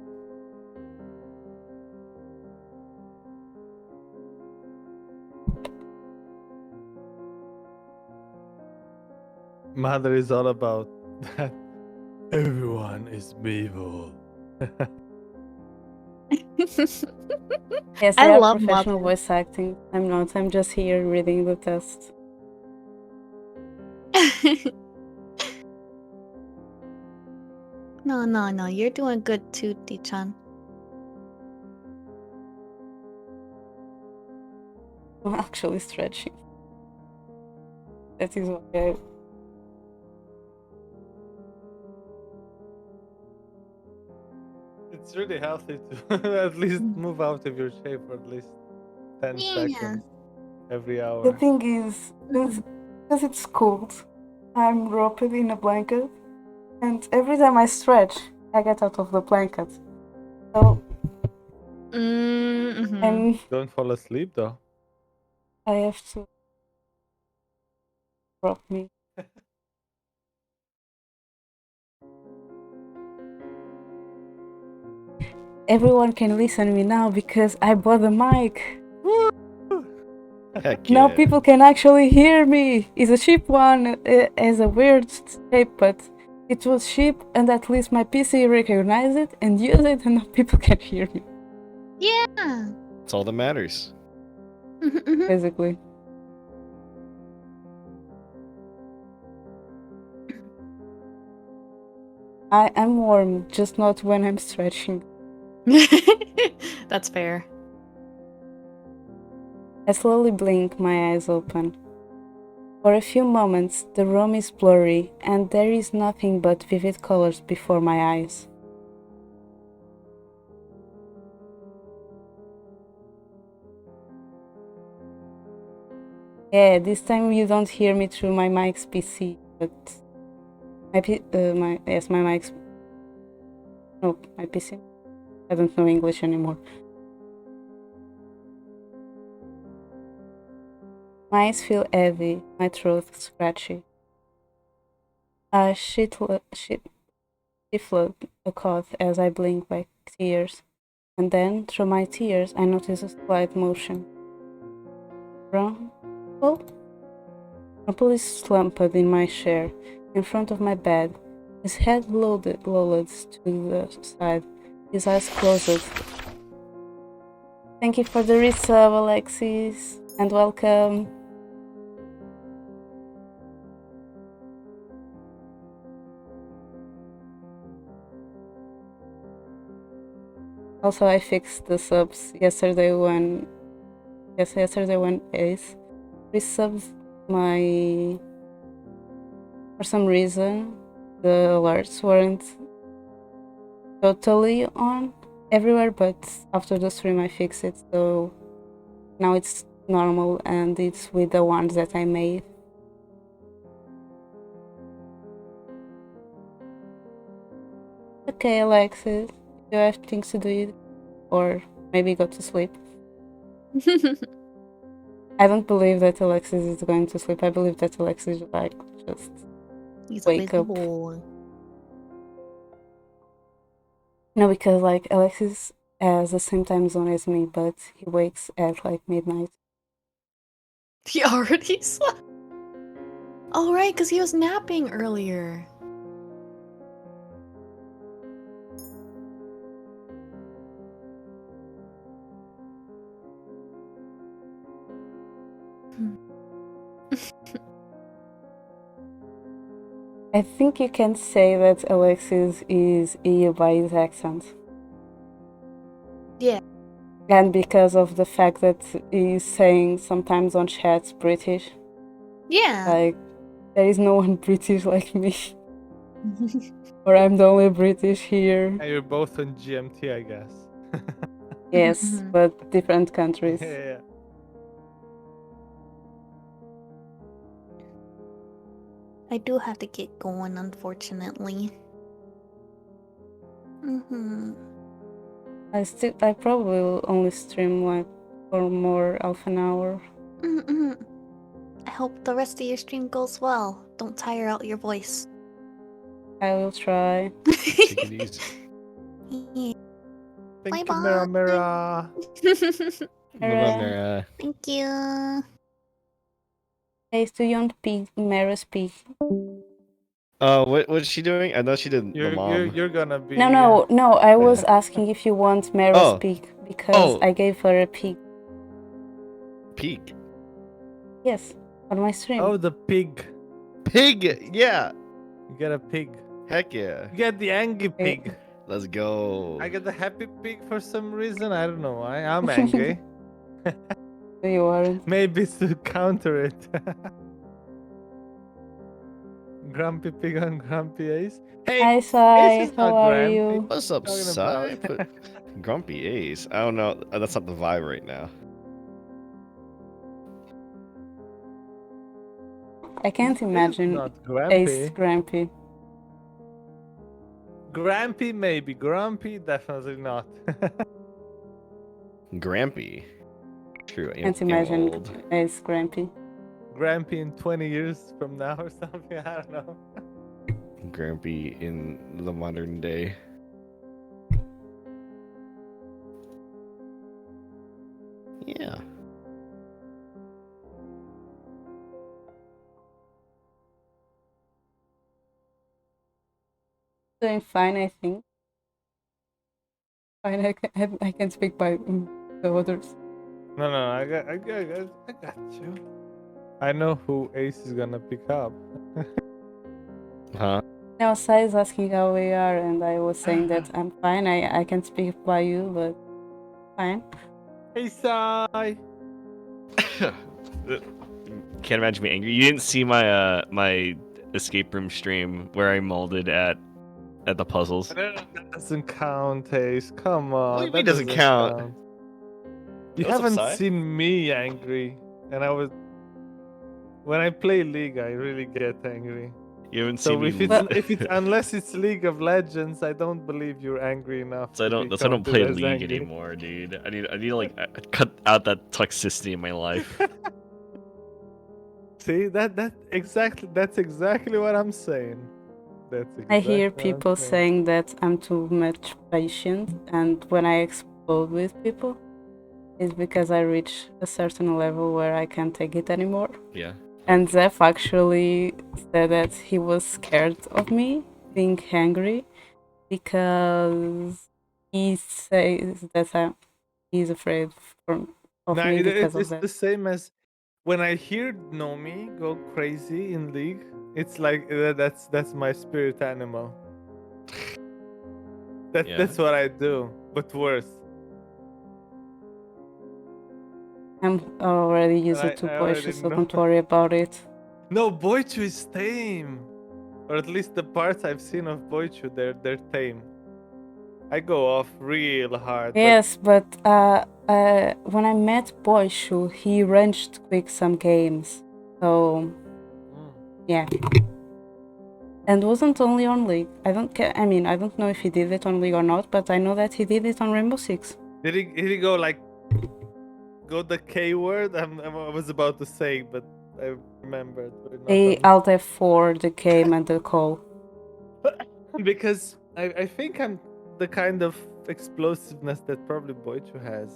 Mother is all about that. Everyone is evil. Yes, I they are love professional Mother. voice acting. I'm not, I'm just here reading the test. No, you're doing good too, Dichan. I'm actually stretching. That is why It's really healthy to at least move out of your shape for at least 10 Yeah. seconds every The hour. thing is, because it's cold, I'm wrapped in a blanket, and every time I stretch, I get out of the blanket. So Mm-hmm. Don't fall asleep though. I have to wrap me. Everyone can listen to me now because I bought a mic. Heck Now yeah. people can actually hear me. It's a cheap one, it has a weird shape, but it was cheap, and at least my PC recognized it and used it, and now people can hear me. Yeah. That's all that matters. Basically. I am warm, just not when I'm stretching. That's fair. I slowly blink my eyes open. For a few moments, the room is blurry and there is nothing but vivid colors before my eyes. Yeah, this time you don't hear me through my mic's PC, but my mic's no, my PC. I don't know English anymore. My eyes feel heavy, my throat scratchy. I stifled a cough as I blink back tears, and then, through my tears, I notice a slight motion. Rumple? Rumple is slumped in my chair, in front of my bed, his head lowered to the side, his eyes closed. Thank you for the resub, Alexis, and welcome. Also, I fixed the subs yesterday when Ace resubbed my. For some reason, the alerts weren't totally on everywhere, but after the stream I fixed it, so now it's normal and it's with the ones that I made. Okay, Alexis, you have things to do, or maybe go to sleep. I don't believe that Alexis is going to sleep. I believe that Alexis like just He's wake a up. busy boy. No, because like Alexis has the same time zone as me, but he wakes at like midnight. He already slept. Oh, right, because he was napping earlier. I think you can say that Alexis is EU by his accent. Yeah. And because of the fact that he's saying sometimes on chats British. Yeah. Like, there is no one British like me. Or I'm the only British here. And you're both on GMT, I guess. Yes, but different countries. Yeah. I do have to get going, unfortunately. I probably will only stream like for more half an hour. I hope the rest of your stream goes well. Don't tire out your voice. I will try. Take it easy. Thank you, Mera Mera. Mera. Thank you. Hey, do you want Mera speak? What's she doing? I know she did the mom. You're gonna be. No. I was asking if you want Mera speak because I gave her a peek. Peek. Yes, on my stream. Oh, the pig. Pig. Yeah. You get a pig. Heck yeah. You get the angry pig. Let's go. I get the happy pig for some reason. I don't know why. I'm angry. You aren't. Maybe it's to counter it. Grumpy pig on Grumpy Ace. Hey, Hi, Sai. Ace is How not are grumpy. you? What's up, Talking Sai? about- Grumpy Ace. I don't know. That's not the vibe right now. I can't imagine not Ace grumpy. Grumpy. Grampy maybe. Grumpy definitely not. Grampy. True. Can't imagine Ace Grumpy. Grampy in 20 years from now or something. I don't know. Grampy in the modern day. Yeah. Doing fine, I think. Fine, I can speak by the others. No, I got you. I know who Ace is gonna pick up. Huh? Now, Sai is asking how we are, and I was saying that I'm fine. I can speak by you, but fine. Hey, Sai! Can't imagine me angry. You didn't see my my escape room stream where I molded at the puzzles. That doesn't count, Ace. Come on. What do you mean that doesn't count? You What's up, haven't Sai? seen me angry, and I was. When I play League, I really get angry. You haven't So seen me. if it's unless it's League of Legends, I don't believe you're angry enough So I to don't. be That's why I don't counted play as League angry. anymore, dude. I need to like cut out that toxicity in my life. See that's exactly what I'm saying. That's I hear exactly what I'm people saying. saying that I'm too much patient, and when I explode with people, it's because I reach a certain level where I can't take it anymore. Yeah. And Zeph actually said that he was scared of me being angry because he says that he's afraid of Nah, me because of it's that. the same as when I hear Nomi go crazy in League. It's like that's my spirit animal. Yeah. That's what I do, but worse. I'm already used I to already Porsche, so know. don't worry about it. No, Boichu is tame, or at least the parts I've seen of Boichu, they're tame. I go off real hard. Yes, but when I met Porsche, he ranged quick some games. So, yeah. And wasn't only on League. I don't know if he did it on League or not, but I know that he did it on Rainbow Six. Did he go like go the K word? I was about to say, but I remembered. He Alt F4 the game and the call. Because I think I'm the kind of explosiveness that probably Boichu has.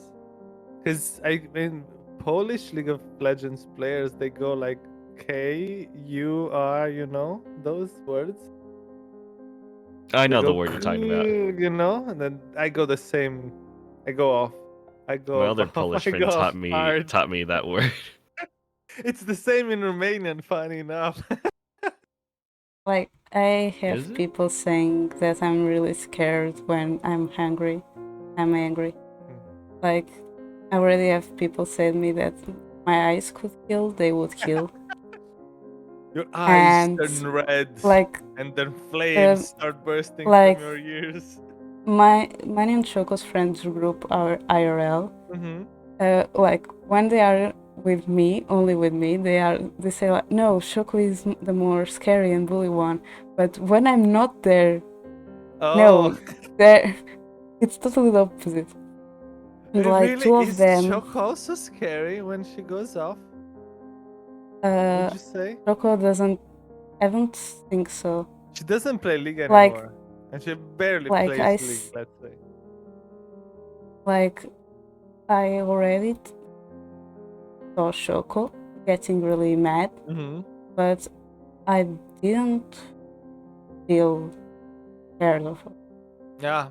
Because I mean, Polish League of Legends players, they go like K, U, R, you know, those words. I They know the go, word you're talking about. you know, and then I go the same. I go off. I go My other off. Polish I friend go off hard. taught me that word. It's the same in Romanian, funny enough. Like, I Is have it? people saying that I'm really scared when I'm angry. Like, I already have people say to me that my eyes could kill, they would kill. Your eyes And, turn red, like, and then flames start bursting like, from your ears. many and Choco's friends group are IRL. Like, when they are with me, only with me, they say like, no, Choco is the more scary and bully one. But when I'm not there, no, it's totally the opposite. And like Really? two of Is them, Choco also scary when she goes off? uh, Would you say? Choco doesn't. I don't think so. She doesn't play League Like, anymore. And she barely like plays League, let's say. like I already saw Choco getting really mad, but I didn't feel scared of her. Yeah.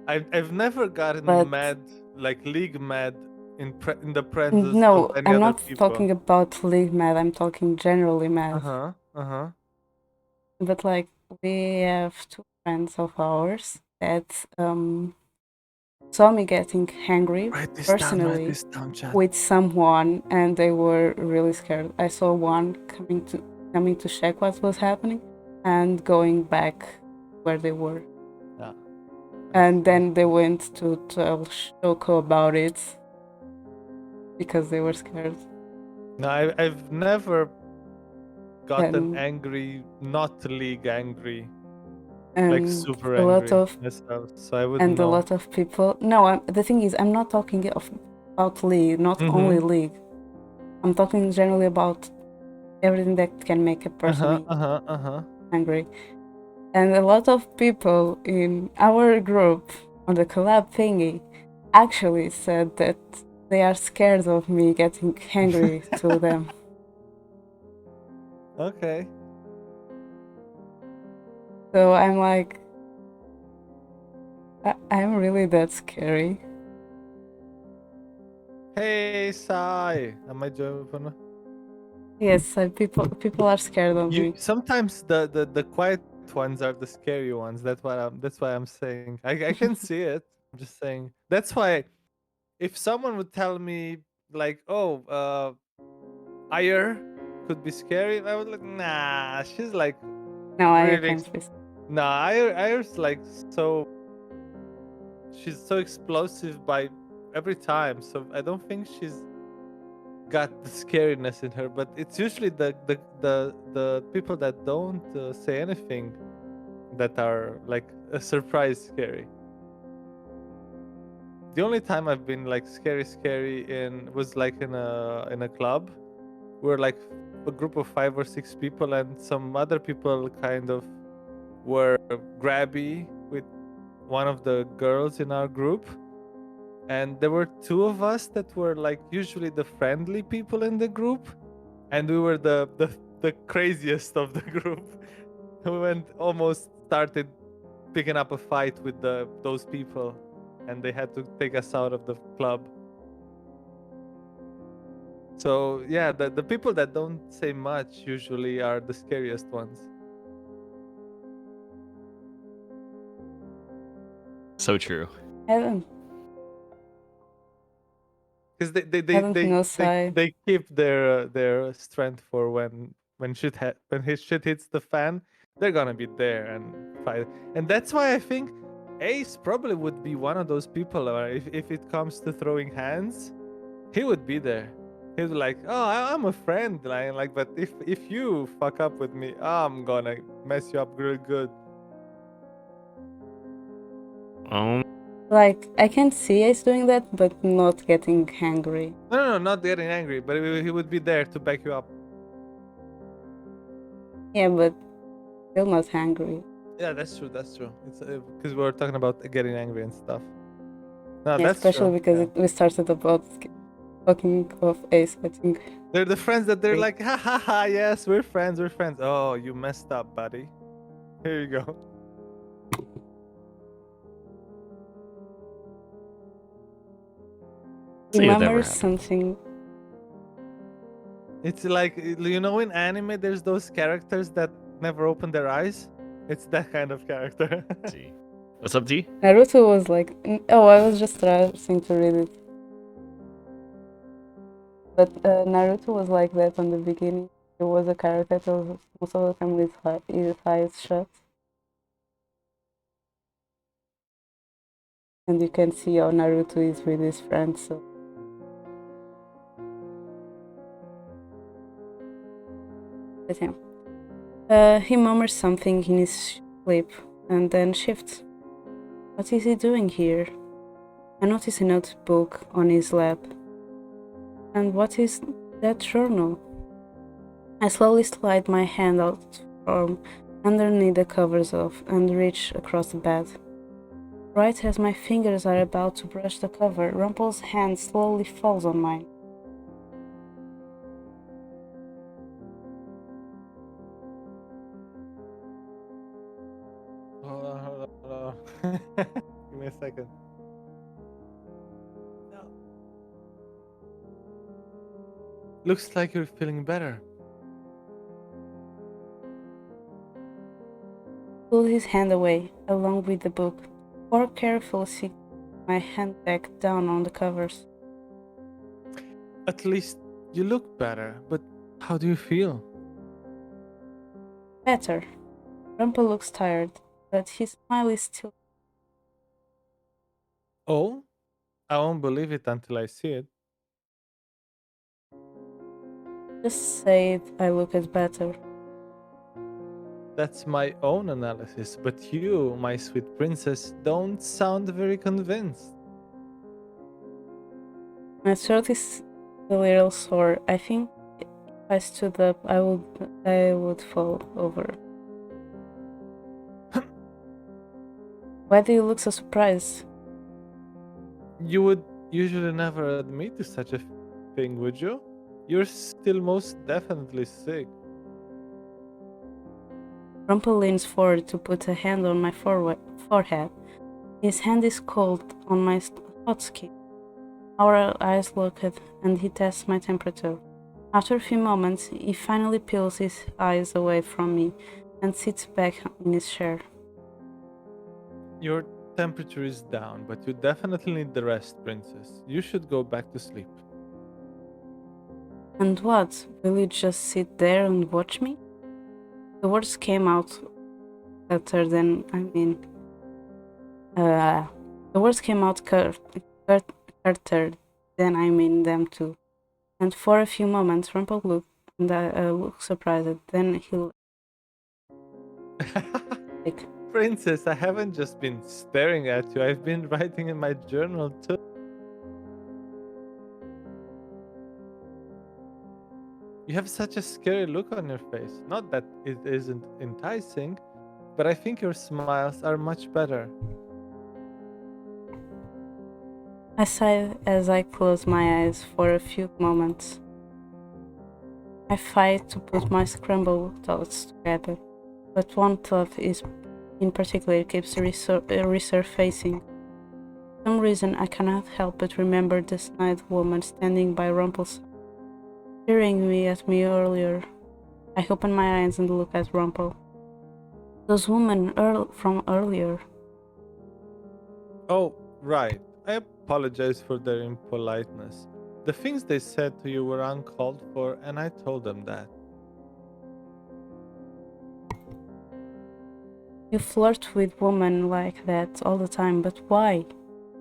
I've never gotten But mad, like League mad, in the presence no, of any I'm other not people. talking about League mad. I'm talking generally mad. But like we have two friends of ours that saw me getting angry personally with someone, and they were really scared. I saw one coming to check what was happening and going back where they were. Yeah. And then they went to tell Shoko about it because they were scared. No, I've never gotten angry, not League angry. Like super angry myself, so I wouldn't know. A lot of people. No, the thing is, I'm not talking about League, not only League. I'm talking generally about everything that can make a person angry. And a lot of people in our group on the collab thingy actually said that they are scared of me getting angry to them. Okay. So I'm like, I'm really that scary. Hey, Sai. Am I joining? Yes, people are scared of me. Sometimes the quiet ones are the scary ones. That's why I'm saying. I can see it. I'm just saying. That's why if someone would tell me like, oh, Ire could be scary, I would like, nah, she's like No, I really can't be. Nah, Ire's like she's so explosive by every time. So I don't think she's got the scariness in her, but it's usually the people that don't say anything that are like a surprise scary. The only time I've been like scary in was like in a club. We're like a group of 5 or 6 people, and some other people kind of were grabby with one of the girls in our group, and there were 2 of us that were like usually the friendly people in the group, and we were the craziest of the group. We went almost started picking up a fight with those people, and they had to take us out of the club. So yeah, the people that don't say much usually are the scariest ones. So true. Haven't Because haven't no side. they keep their strength for when when his shit hits the fan, they're gonna be there and fight. And that's why I think Ace probably would be one of those people, if it comes to throwing hands, he would be there. He's like, oh, I'm a friend, like, but if you fuck up with me, I'm gonna mess you up real good. Like, I can see Ace doing that, but not getting angry. No, not getting angry, but he would be there to back you up. Yeah, but still not angry. Yeah, that's true. That's true. It's because we were talking about getting angry and stuff. No, Yeah, that's especially true. because Yeah. we started about talking of Ace getting. They're the friends that they're Great. like, ha ha ha, yes, we're friends, we're friends. Oh, you messed up, buddy. Here you go. See, it never Remember happened. something? It's like, you know, in anime, there's those characters that never open their eyes. It's that kind of character. See. What's up, D? Naruto was like, oh, I was just trying to read it. But Naruto was like that on the beginning. There was a character that was most of the time with his eyes shut. And you can see how Naruto is with his friends. So. But yeah. He murmurs something in his sleep and then shifts. What is he doing here? I notice a notebook on his lap. And what is that journal? I slowly slide my hand out from underneath the covers off and reach across the bed. Right as my fingers are about to brush the cover, Rumpel's hand slowly falls on mine. Hold on. Give me a second. No. Looks like you're feeling better. Pulled his hand away, along with the book, before carefully my hand back down on the covers. At least you look better, but how do you feel? Better. Rumpel looks tired, but his smile is still. Oh? I won't believe it until I see it. Just say it, I look as better. That's my own analysis, but you, my sweet princess, don't sound very convinced. My throat is a little sore. I think if I stood up, I would fall over. Why do you look so surprised? You would usually never admit to such a thing, would you? You're still most definitely sick. Rumpel leans forward to put a hand on my forehead. His hand is cold on my hot skin. Our eyes lock, and he tests my temperature. After a few moments, he finally peels his eyes away from me and sits back in his chair. Your temperature is down, but you definitely need the rest, princess. You should go back to sleep. And what? Will you just sit there and watch me? The words came out better than the words came out curter than I mean them to. And for a few moments, Rumple looked and looked surprised. Then he like, Princess, I haven't just been staring at you, I've been writing in my journal too. You have such a scary look on your face. Not that it isn't enticing, but I think your smiles are much better. I sighed as I closed my eyes for a few moments. I fight to put my scrambled thoughts together, but one thought in particular keeps resurfacing. For some reason I cannot help but remember the snide woman standing by Rumple's side, staring at me earlier. I open my eyes and look at Rumple. Those women from earlier. Oh, right. I apologize for their impoliteness. The things they said to you were uncalled for, and I told them that. You flirt with women like that all the time, but why?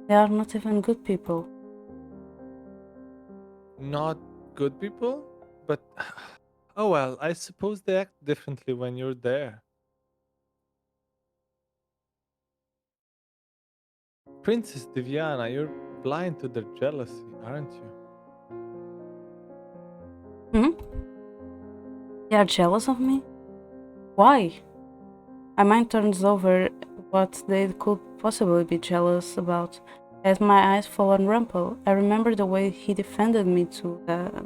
They are not even good people. Not good people? But. Oh well, I suppose they act differently when you're there. Princess Diviana, you're blind to their jealousy, aren't you? Hmm? They are jealous of me? Why? My mind turns over what they could possibly be jealous about. As my eyes fall on Rumple, I remember the way he defended me to the...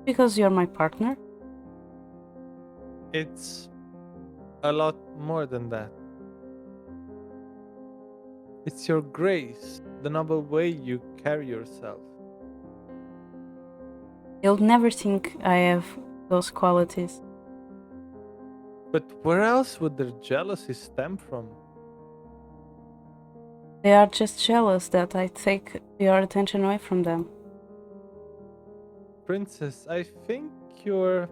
Because you're my partner? It's a lot more than that. It's your grace, the noble way you carry yourself. You'll never think I have those qualities. But where else would their jealousy stem from? They are just jealous that I take your attention away from them. Princess, I think you're.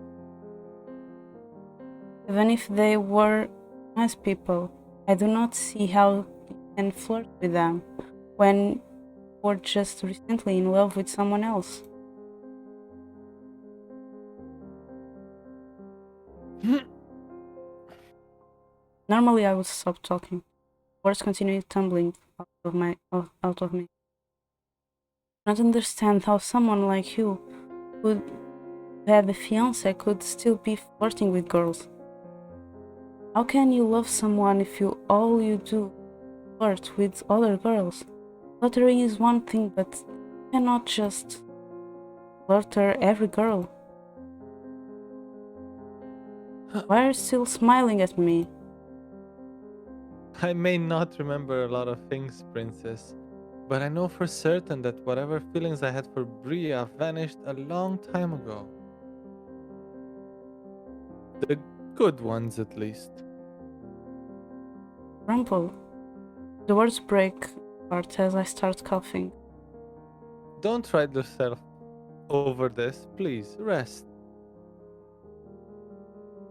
Even if they were nice people, I do not see how you can flirt with them when you were just recently in love with someone else. Normally, I would stop talking. Words continued tumbling out of me. I don't understand how someone like you, who had a fiance, could still be flirting with girls. How can you love someone if all you do is flirt with other girls? Flirting is one thing, but you cannot just flirt every girl. Why are you still smiling at me? I may not remember a lot of things, Princess, but I know for certain that whatever feelings I had for Bria vanished a long time ago. The good ones, at least. Rumple. The words break apart as I start coughing. Don't try yourself over this, please. Rest.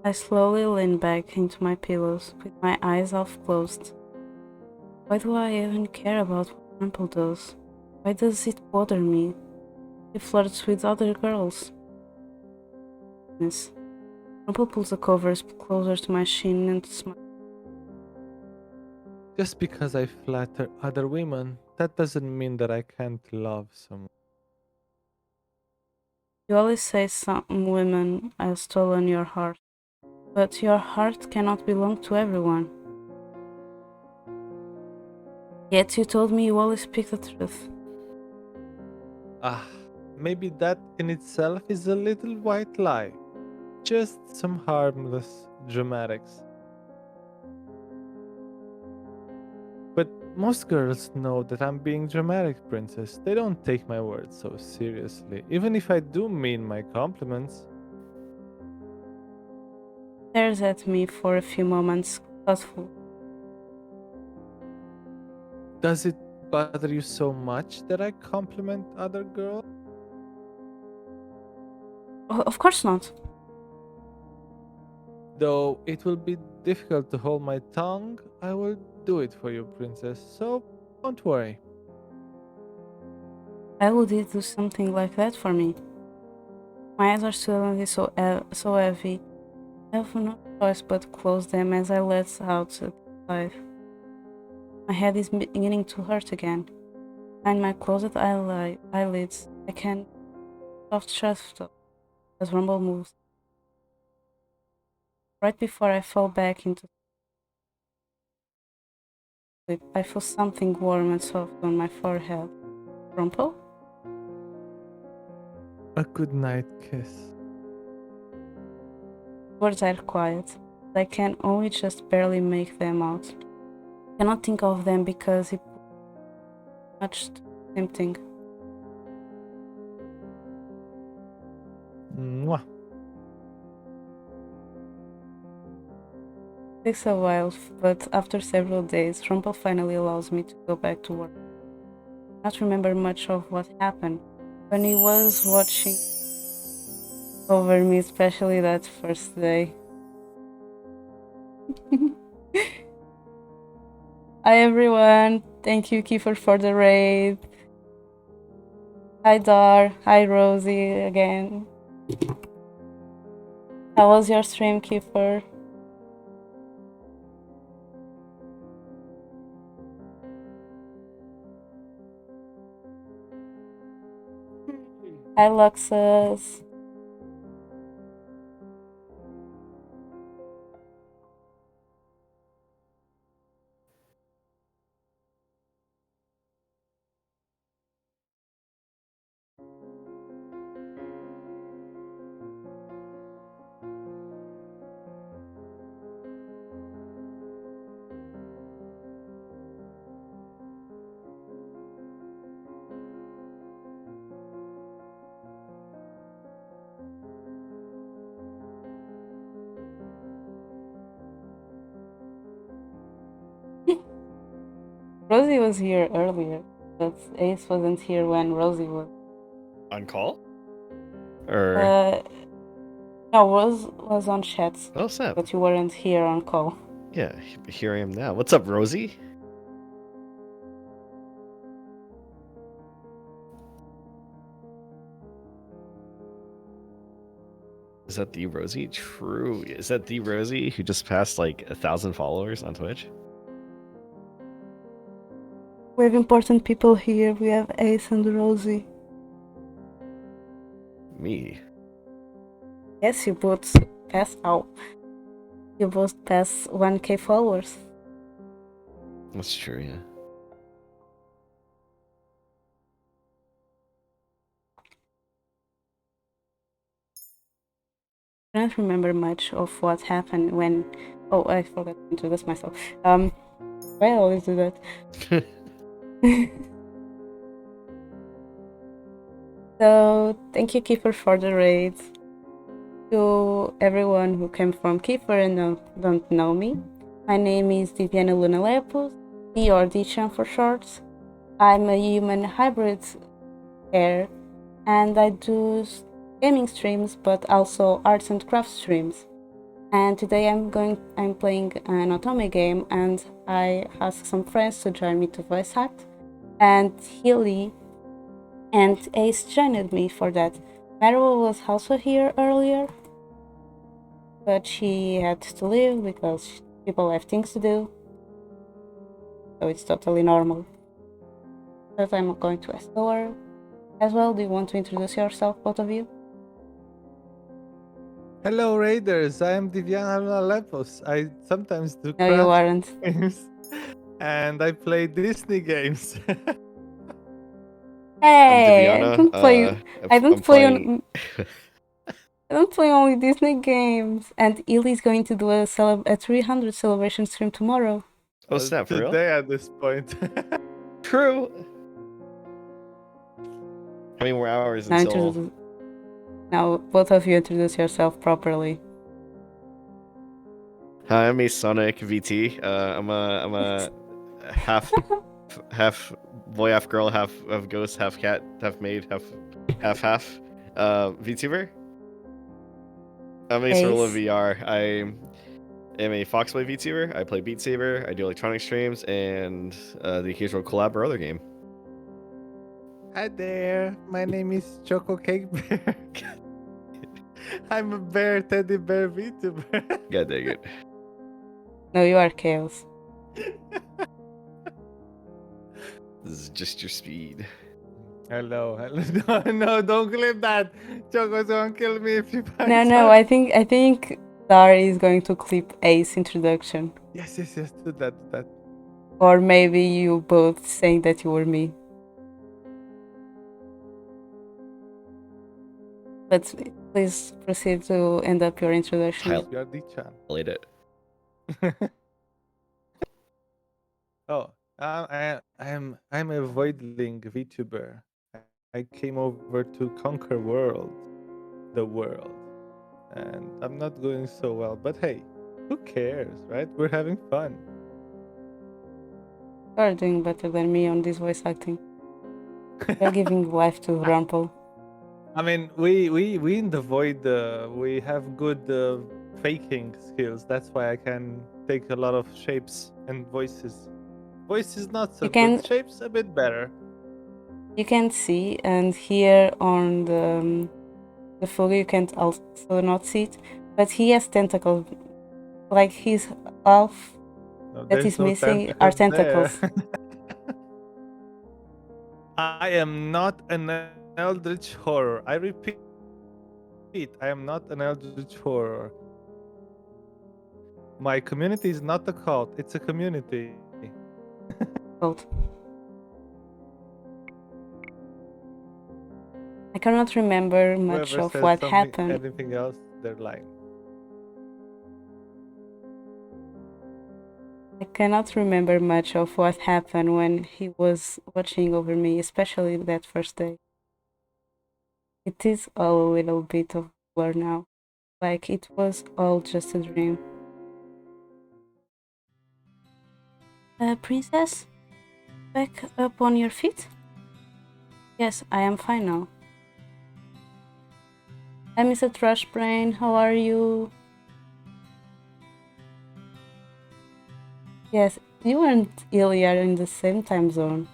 I slowly lean back into my pillows with my eyes half closed. Why do I even care about what Rumple does? Why does it bother me? He flirts with other girls. Yes. Rumple pulls the covers closer to my chin and smiles. Just because I flatter other women, that doesn't mean that I can't love someone. You always say some women have stolen your heart, but your heart cannot belong to everyone. Yet you told me you always speak the truth. Ah, maybe that in itself is a little white lie. Just some harmless dramatics. But most girls know that I'm being dramatic, Princess. They don't take my words so seriously, even if I do mean my compliments. Stares at me for a few moments, thoughtful. Does it bother you so much that I compliment other girls? Of course not. Though it will be difficult to hold my tongue, I will do it for you, Princess, so don't worry. Why would he do something like that for me? My eyes are suddenly so heavy. I have no choice but to close them as I let out the light. My head is beginning to hurt again. Behind my closed eyelids, I can soft shut as Rumble moves. Right before I fall back into sleep, I feel something warm and soft on my forehead. Rumple? A good night kiss. Words are quiet. I can only just barely make them out. I cannot think of them because it's much too tempting. Mwah. It takes a while, but after several days, Rumple finally allows me to go back to work. I don't remember much of what happened when he was watching over me, especially that first day. Hi everyone, thank you Kiefer for the raid. Hi Dar, hi Rosie again. How was your stream, Kiefer? Hi Luxus. Rosie was here earlier, but Ace wasn't here when Rosie was. On call? Or No, Rose was on chat, oh snap! but you weren't here on call. Yeah, here I am now. What's up, Rosie? Is that the Rosie? True. Is that the Rosie who just passed like 1,000 followers on Twitch? We have important people here. We have Ace and Rosie. Me. Yes, you both passed out. You both passed 1k followers. That's true, yeah. I don't remember much of what happened when. Oh, I forgot to introduce myself. I always do that. So, thank you, Kiefer, for the raid. To everyone who came from Kiefer and don't know me, my name is Diviana Luna Lepus, D or Dichan for short. I'm a human hybrid hair, and I do gaming streams, but also arts and crafts streams. And today I'm playing an otome game, and I asked some friends to join me to voice act, and Illy and Ace joined me for that. Mera was also here earlier, but she had to leave because people have things to do, so it's totally normal. But I'm going to ask her as well. Do you want to introduce yourself, both of you? Hello, Raiders. I am Diviana Lepos. I sometimes do No, you craft aren't. games, and I play Disney games. Hey, I'm I don't play. Diviana. I don't I'm play playing. on. I don't play only Disney games. And Illy's going to do a 300 celebration stream tomorrow. Oh snap! For real? Today at this point. True. How many more hours until? Now, both of you introduce yourself properly. Hi, I'm a Sonic VT. I'm a half boy, half girl, half ghost, half cat, half maid, half VTuber. I'm Acerola Ace. VR. I am a Foxboy VTuber. I play Beat Saber. I do electronic streams and the occasional collab or other game. Hi there, my name is Choco Cake Bear. I'm a bear, teddy bear VTuber. God dang it. No, you are Chaos. This is just your speed. Hello. No, no, don't clip that. Choco's gonna kill me if you find No, I think Star is going to clip Ace introduction. Yes, do that. Or maybe you both saying that you were me. But please proceed to end up your introduction. Highlight You're D-chan. it. Oh, I'm a voidling VTuber. I came over to conquer the world, and I'm not going so well. But hey, who cares, right? We're having fun. You are doing better than me on this voice acting. You're giving life to Rumpel. I mean, we in the void, we have good faking skills. That's why I can take a lot of shapes and voices. Voice is not so You can- good. Shapes a bit better. You can see, and here on the photo you can't also not see it, but he has tentacles. Like his half No, that there's is no missing are tentacles. there. I am not an eldritch horror. I repeat, I am not an eldritch horror. My community is not a cult. It's a community. Cult. I cannot remember much Whoever of says what something, happened. anything else, they're lying. I cannot remember much of what happened when he was watching over me, especially that first day. It is all a little bit of blur now, like it was all just a dream. Princess? Back up on your feet? Yes, I am fine now. Hi, Mr. Trash Brain, how are you? Yes, you and Illy are in the same time zone.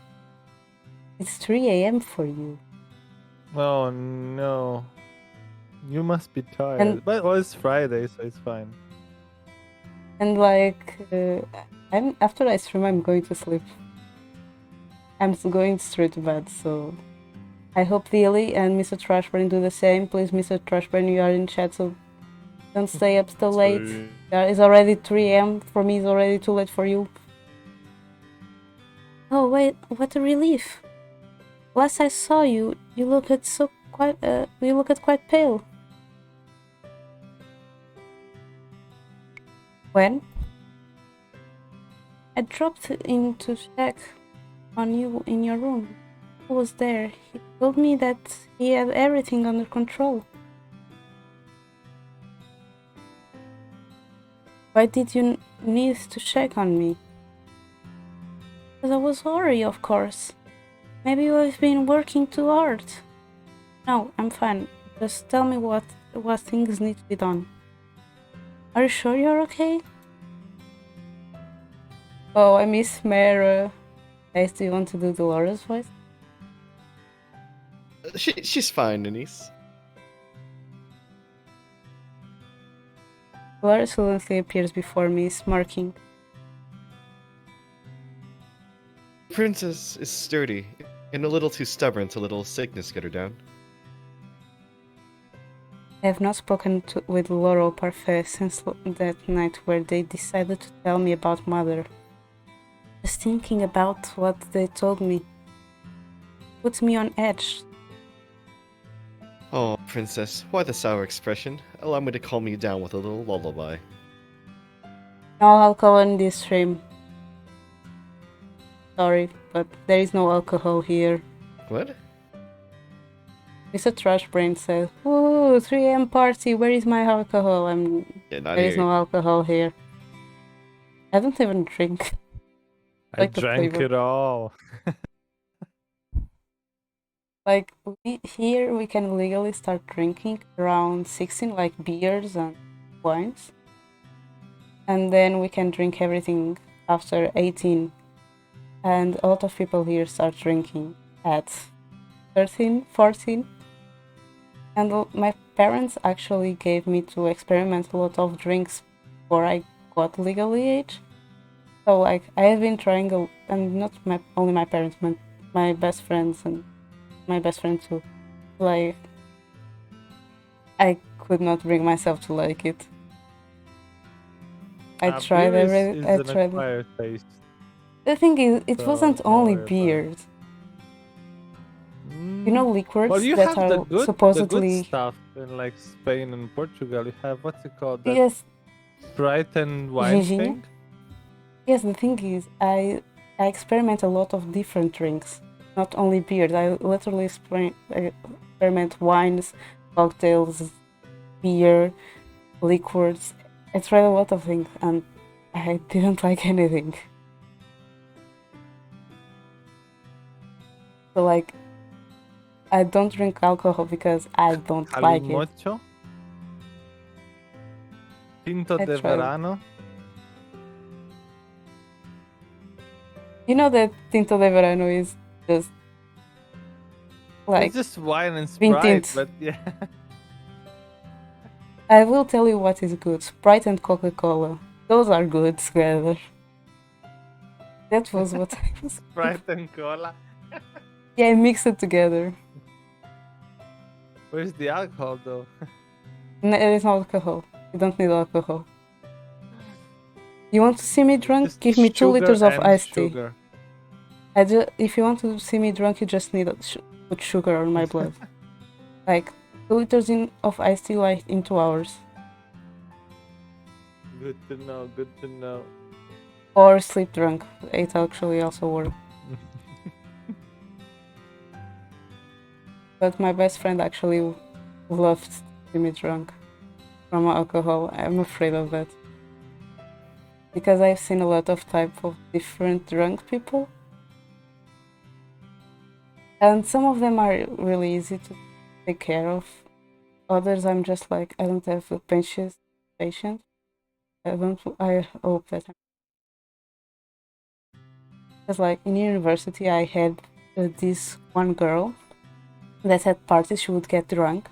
It's 3 a.m. for you. Oh no. You must be tired. And- But well, it's Friday, so it's fine. And like, after I stream, I'm going to sleep. I'm going straight to bed, so I hope Illy and Mr. Trashburn do the same. Please, Mr. Trashburn, you are in chat, so don't stay up so late. It's already 3 a.m. For me, it's already too late for you. Oh wait, what a relief! Last I saw you, you looked quite pale. When? I dropped in to check on you in your room. Who was there? He told me that he had everything under control. Why did you need to check on me? Because I was worried, of course. Maybe you've been working too hard. No, I'm fine. Just tell me what things need to be done. Are you sure you're okay? Oh, I miss Mera. Guys, do you want to do Dolores' voice? She's fine, Denise. Dolores suddenly appears before me, smirking. Princess is sturdy and a little too stubborn to let a little sickness get her down. I have not spoken with Laurel Parfait since that night where they decided to tell me about Mother. Just thinking about what they told me puts me on edge. Oh, Princess, why the sour expression? Allow me to calm you down with a little lullaby. No alcohol in this stream. Sorry, but there is no alcohol here. What? Mr. Trash Brain says, "Ooh, 3 a.m. party, where is my alcohol?" Yeah, not There is here. no alcohol here. I don't even drink. I Like the drank flavor. it all. Like, here we can legally start drinking around 16, like beers and wines. And then we can drink everything after 18. And a lot of people here start drinking at 13, 14. And my parents actually gave me to experiment a lot of drinks before I got legally age. So like I have been trying, and not only my parents, but my best friends and my best friend too. Like I could not bring myself to like it. I tried Beer everything. is I an tried. acquired taste. The thing is, it So wasn't don't only worry about it. beers. You Mm, know, well, liqueurs you that have the are good supposedly stuff in like Spain and Portugal. You have what's it called? That yes, Sprite and wine Ginginha. thing. Yes, the thing is, I experiment a lot of different drinks, not only beers. I literally experiment wines, cocktails, beer, liqueurs. I tried a lot of things, and I didn't like anything. So like, I don't drink alcohol because I don't like it. Calimocho. Tinto I de tried. Verano. You know that Tinto de Verano is just like It's just wine and being Sprite, tint. but yeah. I will tell you what is good. Sprite and Coca-Cola. Those are good together. That was what I was. Sprite and cola. Yeah, I mix it together. Where's the alcohol though? There is no alcohol. You don't need alcohol. You want to see me drunk? Just Give me 2 sugar liters of and iced tea. sugar. If you want to see me drunk, you just need to put sugar on my blood. Like 2 liters of iced tea, like in 2 hours. Good to know. Good to know. Or sleep drunk. It actually also works. But my best friend actually loved to see me drunk from alcohol. I'm afraid of that. Because I've seen a lot of type of different drunk people. And some of them are really easy to take care of. Others I'm just like, I don't have the patience. I hope that because like in university I had this one girl that at parties she would get drunk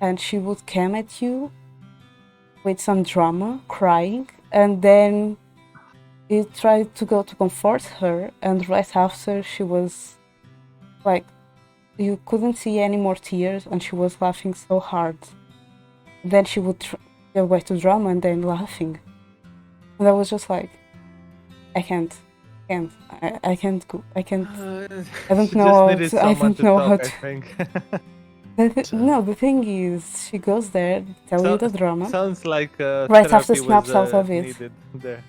and she would come at you with some drama, crying, and then you tried to go to comfort her, and right after she was like, you couldn't see any more tears and she was laughing so hard. Then she would go back to drama and then laughing. And I was just like, I can't. I can't go. I can't. I don't She know just how needed to. I someone don't to know talk, how I to. think. No, the thing is, she goes there, tell you the drama. Sounds like Right after therapy snaps was out of it. needed there.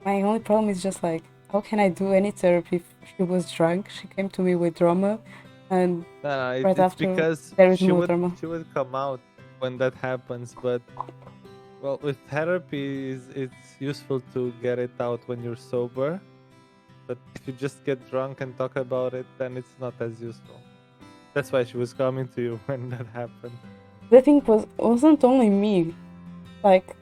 My only problem is just like, how can I do any therapy if she was drunk? She came to me with drama, and No, right it's after because there is no drama. she would come out when that happens, but well, with therapy, it's useful to get it out when you're sober. But if you just get drunk and talk about it, then it's not as useful. That's why she was coming to you when that happened. The thing wasn't only me, like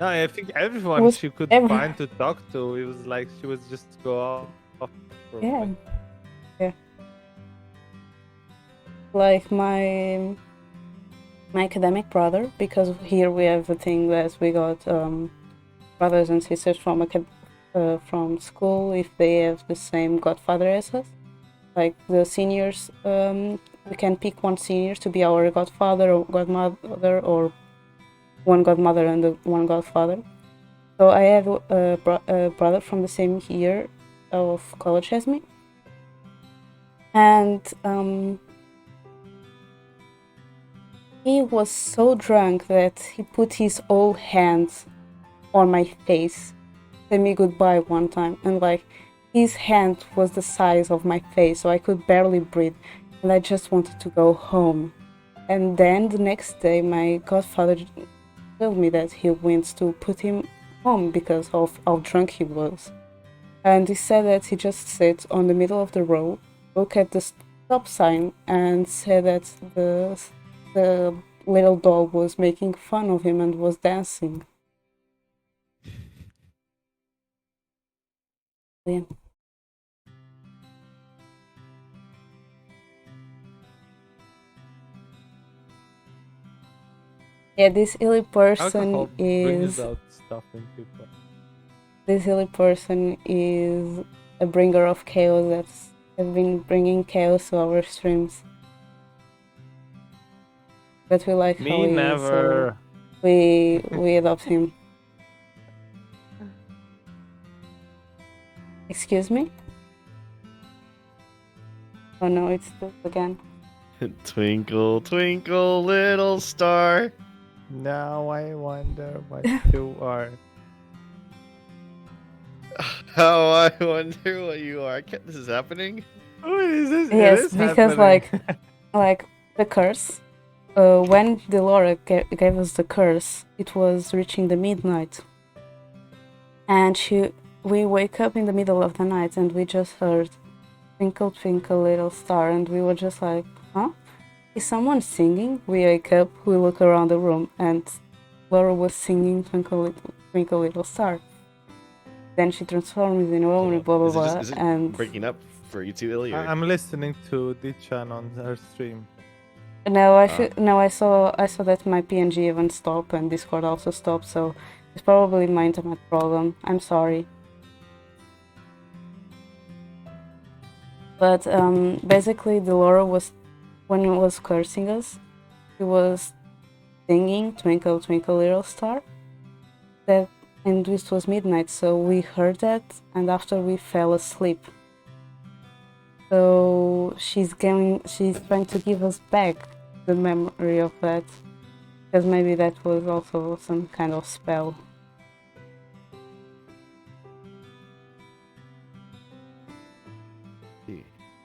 No, I think everyone was she could every- find to talk to, it was like she would just go off for a yeah, bit. yeah. Like my academic brother, because here we have the thing that we got brothers and sisters from school if they have the same godfather as us. Like the seniors, we can pick one senior to be our godfather or godmother, or one godmother and one godfather. So I have a brother from the same year of college as me, and he was so drunk that he put his whole hands on my face, said me goodbye one time, and like his hand was the size of my face, so I could barely breathe, and I just wanted to go home. And then the next day, my godfather told me that he went to put him home because of how drunk he was. And he said that he just sat on the middle of the road, looked at the stop sign, and said that the little doll was making fun of him and was dancing. Yeah. Yeah, this Illy Alcohol person brings is out stuff in people. a bringer of chaos that's have been bringing chaos to our streams. But we like how Me he is, so never. we adopt him. Excuse me? Oh no, it's this again. Twinkle, twinkle, little star. Now I wonder what you are. How I wonder what you are. This is happening. What is this? It Yes, is because happening. like the curse. When Delora gave us the curse, it was reaching the midnight, and we wake up in the middle of the night and we just heard "Twinkle, Twinkle, Little Star," and we were just like, "Huh? Is someone singing?" We wake up, we look around the room, and Laura was singing "Twinkle, Twinkle, Little Star." Then she transforms in a woman, blah blah blah, Is it and breaking up for you two, Illy? Or? I'm listening to Dichan on her stream. no, I saw that my PNG even stopped and Discord also stopped, so it's probably my internet problem. I'm sorry. But basically, Delora was, when he was cursing us, he was singing "Twinkle Twinkle Little Star." And this was midnight, so we heard that, and after we fell asleep. So she's trying to give us back the memory of that, because maybe that was also some kind of spell.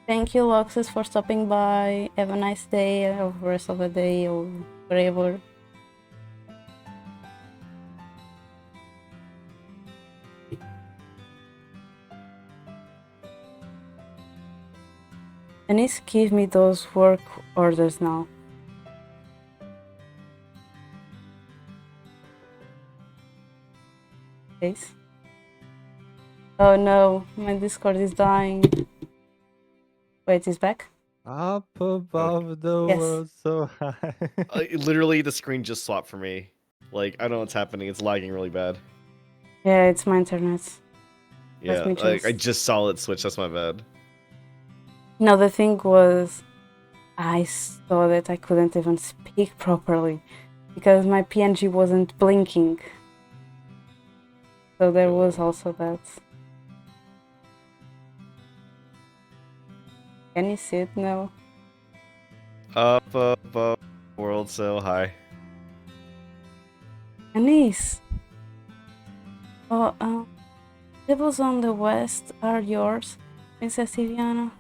Thank you, Loxus, for stopping by. Have a nice day, or rest of the day, or whatever. Anis, give me those work orders now. Please. Oh no, my Discord is dying. Wait, he's back? Up above the Yes. world so high. Literally, the screen just swapped for me. Like, I don't know what's happening. It's lagging really bad. Yeah, it's my internet. Yeah, me like, I just- just saw it switch. That's my bad. No, the thing was, I saw that I couldn't even speak properly because my PNG wasn't blinking. So there was also that. Can you see it now? Up above, world so high. Anis! Oh, tables on the west are yours, Princess Iviana.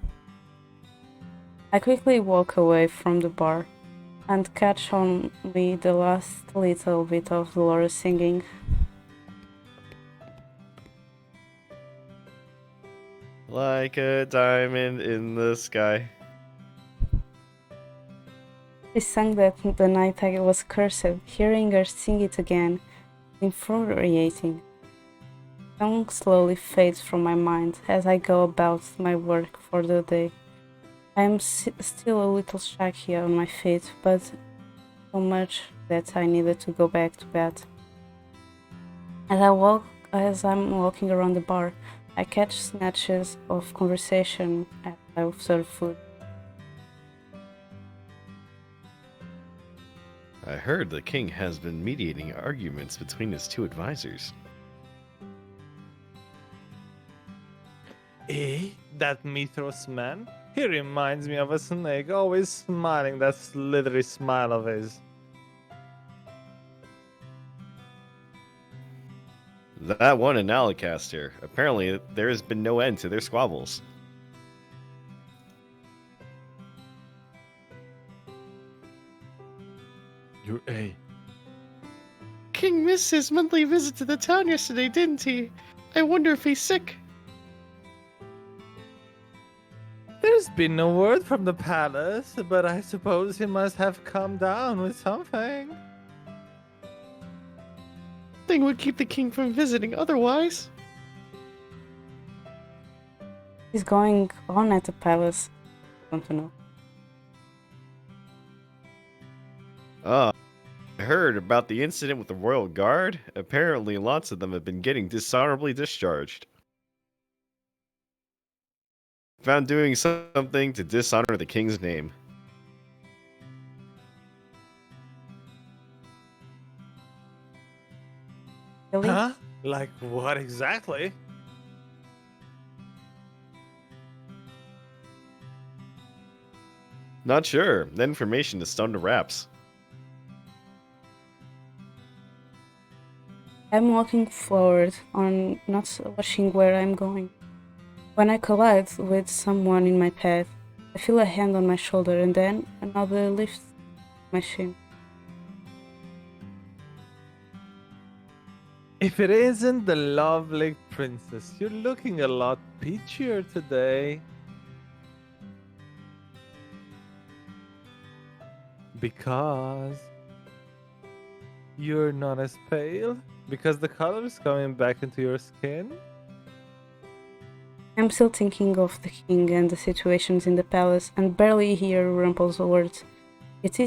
I quickly walk away from the bar and catch only the last little bit of Dolores singing. Like a diamond in the sky. She sang that the night I was cursed. Hearing her sing it again, infuriating. The song slowly fades from my mind as I go about my work for the day. I am still a little shaky on my feet, but so much that I needed to go back to bed. As I'm walking around the bar, I catch snatches of conversation as I serve food. I heard the king has been mediating arguments between his two advisors. Eh? That Mithros man? He reminds me of a snake, always smiling that slithery smile of his. That one in Alacaster. Apparently, there has been no end to their squabbles. You're A. King missed his monthly visit to the town yesterday, didn't he? I wonder if he's sick. There's been no word from the palace, but I suppose he must have come down with something. Thing would keep the king from visiting otherwise. is going on at the palace? I want to know. I heard about the incident with the royal guard. Apparently, lots of them have been getting dishonorably discharged. Found doing something to dishonor the king's name. Really? Huh? Like what exactly? Not sure. That information is still under wraps. I'm walking forward on not watching where I'm going. When I collide with someone in my path, I feel a hand on my shoulder and then another lifts my chin. If it isn't the lovely princess, you're looking a lot peachier today. Because you're not as pale? Because the color is coming back into your skin? I'm still thinking of the king and the situations in the palace and barely hear Rumpel's words. It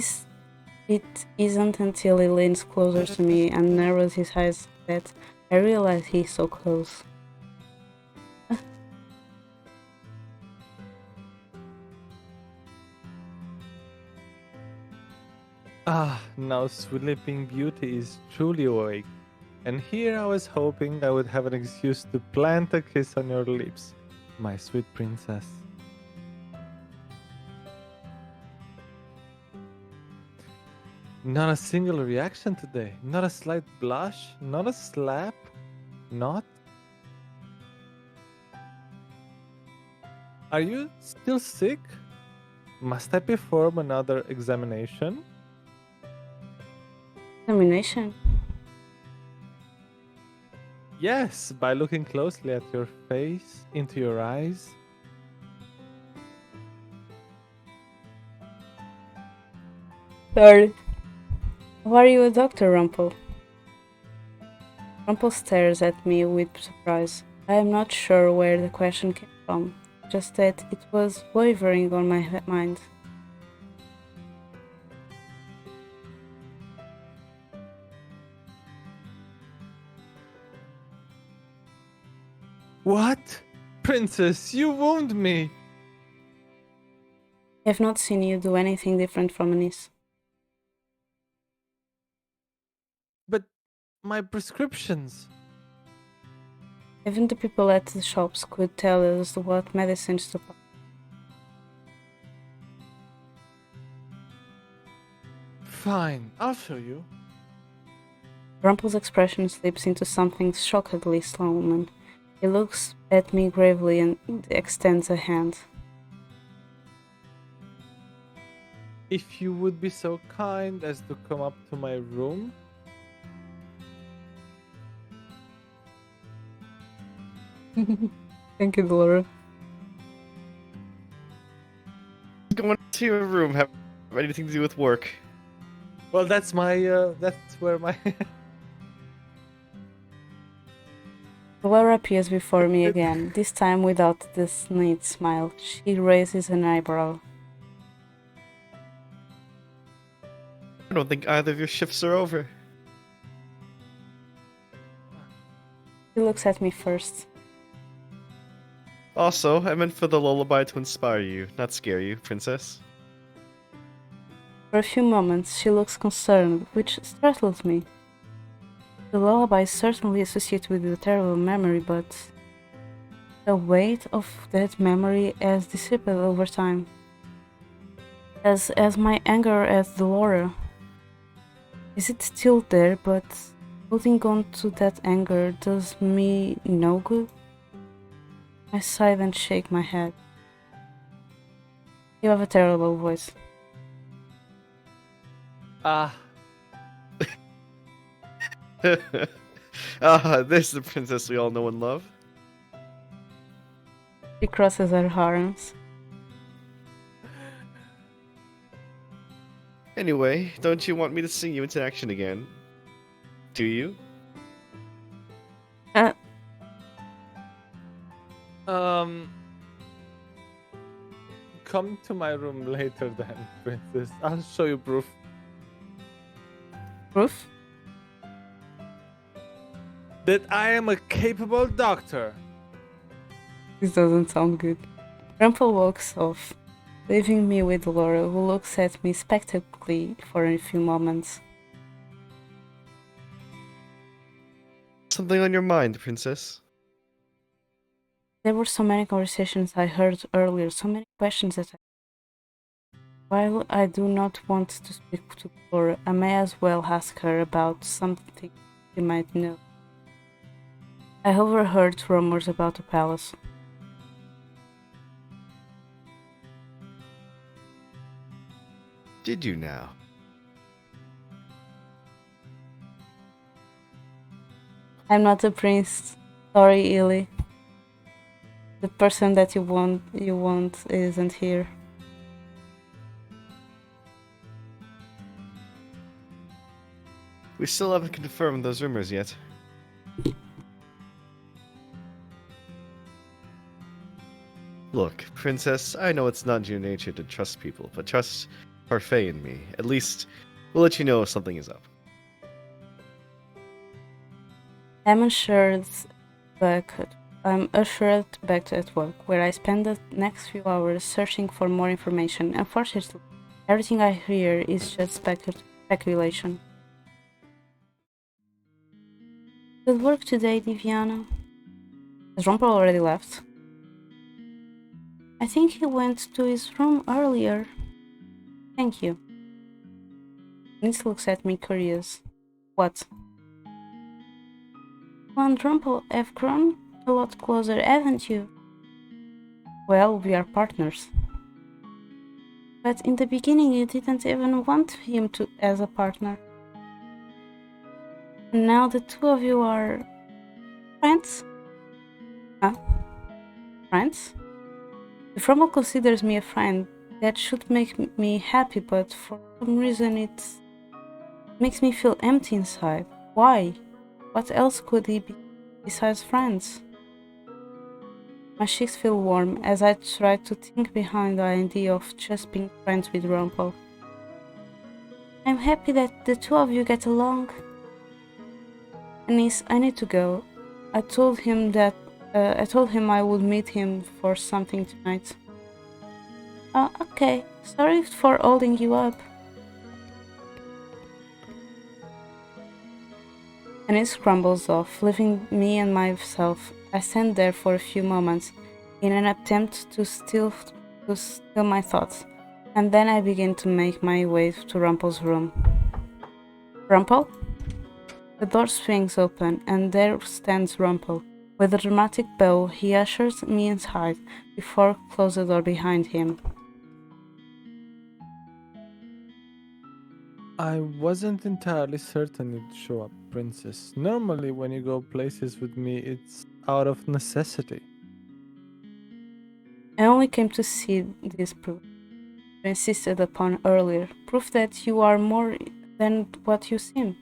isn't until he leans closer to me and narrows his eyes that I realize he's so close. Ah, now Sleeping Beauty is truly awake. And here I was hoping I would have an excuse to plant a kiss on your lips, my sweet princess. Not a single reaction today. Not a slight blush. Not a slap. Not. Are you still sick? Must I perform another examination? Examination? Yes, by looking closely at your face, into your eyes. Sorry. Why are you a doctor, Rumpel? Rumpel stares at me with surprise. I am not sure where the question came from, just that it was wavering on my mind. What? Princess, you wound me! I have not seen you do anything different from Anis. But my prescriptions. Even the people at the shops could tell us what medicines to buy. Fine, I'll show you. Rumpel's expression slips into something shockingly solemn. He looks at me gravely and extends a hand. If you would be so kind as to come up to my room. Thank you, Laura. Going to your room. Have anything to do with work? Well, that's where my Laura appears before me again, this time without the neat smile. She raises an eyebrow. I don't think either of your shifts are over. She looks at me first. Also, I meant for the lullaby to inspire you, not scare you, princess. For a few moments, she looks concerned, which startles me. The lullaby is certainly associated with a terrible memory, but the weight of that memory has dissipated over time. As my anger at Laura. Is it still there, but holding on to that anger does me no good? I sigh and shake my head. You have a terrible voice. ah. This is the princess we all know and love. She crosses her arms. Anyway, don't you want me to sing you into action again? Do you? come to my room later then, princess. I'll show you proof. Proof? That I am a capable doctor. This doesn't sound good. Rumpel walks off, leaving me with Laura, who looks at me spectacularly for a few moments. Something on your mind, princess? There were so many conversations I heard earlier, so many questions that while I do not want to speak to Laura, I may as well ask her about something she might know. I overheard rumors about the palace. Did you now? I'm not a prince. Sorry, Illy. The person that you want isn't here. We still haven't confirmed those rumors yet. Look, princess, I know it's not in your nature to trust people, but trust Parfait in me. At least, we'll let you know if something is up. I'm assured back at work, where I spend the next few hours searching for more information. Unfortunately, everything I hear is just speculation. Good work today, Diviana. Has Rumpel already left? I think he went to his room earlier. Thank you. Nils looks at me curious. What? You and Rumpel have grown a lot closer, haven't you? Well, we are partners. But in the beginning you didn't even want him as a partner. And now the two of you are friends? Huh? Friends? If Rumpel considers me a friend, that should make me happy, but for some reason it makes me feel empty inside. Why? What else could he be besides friends? My cheeks feel warm as I try to think behind the idea of just being friends with Rumpel. I'm happy that the two of you get along. Anis, I need to go. I told him I would meet him for something tonight. Okay. Sorry for holding you up. Anis crumbles off, leaving me and myself. I stand there for a few moments in an attempt to still my thoughts, and then I begin to make my way to Rumpel's room. Rumpel? The door swings open, and there stands Rumpel. With a dramatic bow, he ushers me inside before closing the door behind him. I wasn't entirely certain you'd show up, princess. Normally, when you go places with me, it's out of necessity. I only came to see this proof you insisted upon earlier, proof that you are more than what you seem.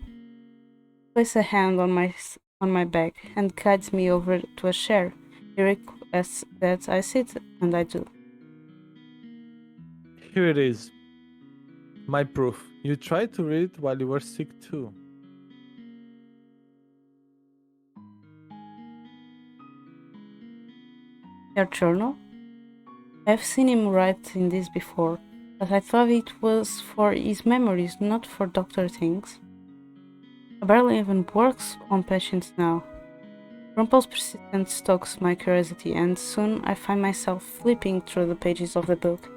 Place a hand on my back and guides me over to a chair. He requests that I sit, and I do. Here it is. My proof. You tried to read it while you were sick too. Your journal? I've seen him write in this before, but I thought it was for his memories, not for doctor things. I barely even works on patients now. Rumpel's persistence stokes my curiosity, and soon I find myself flipping through the pages of the book.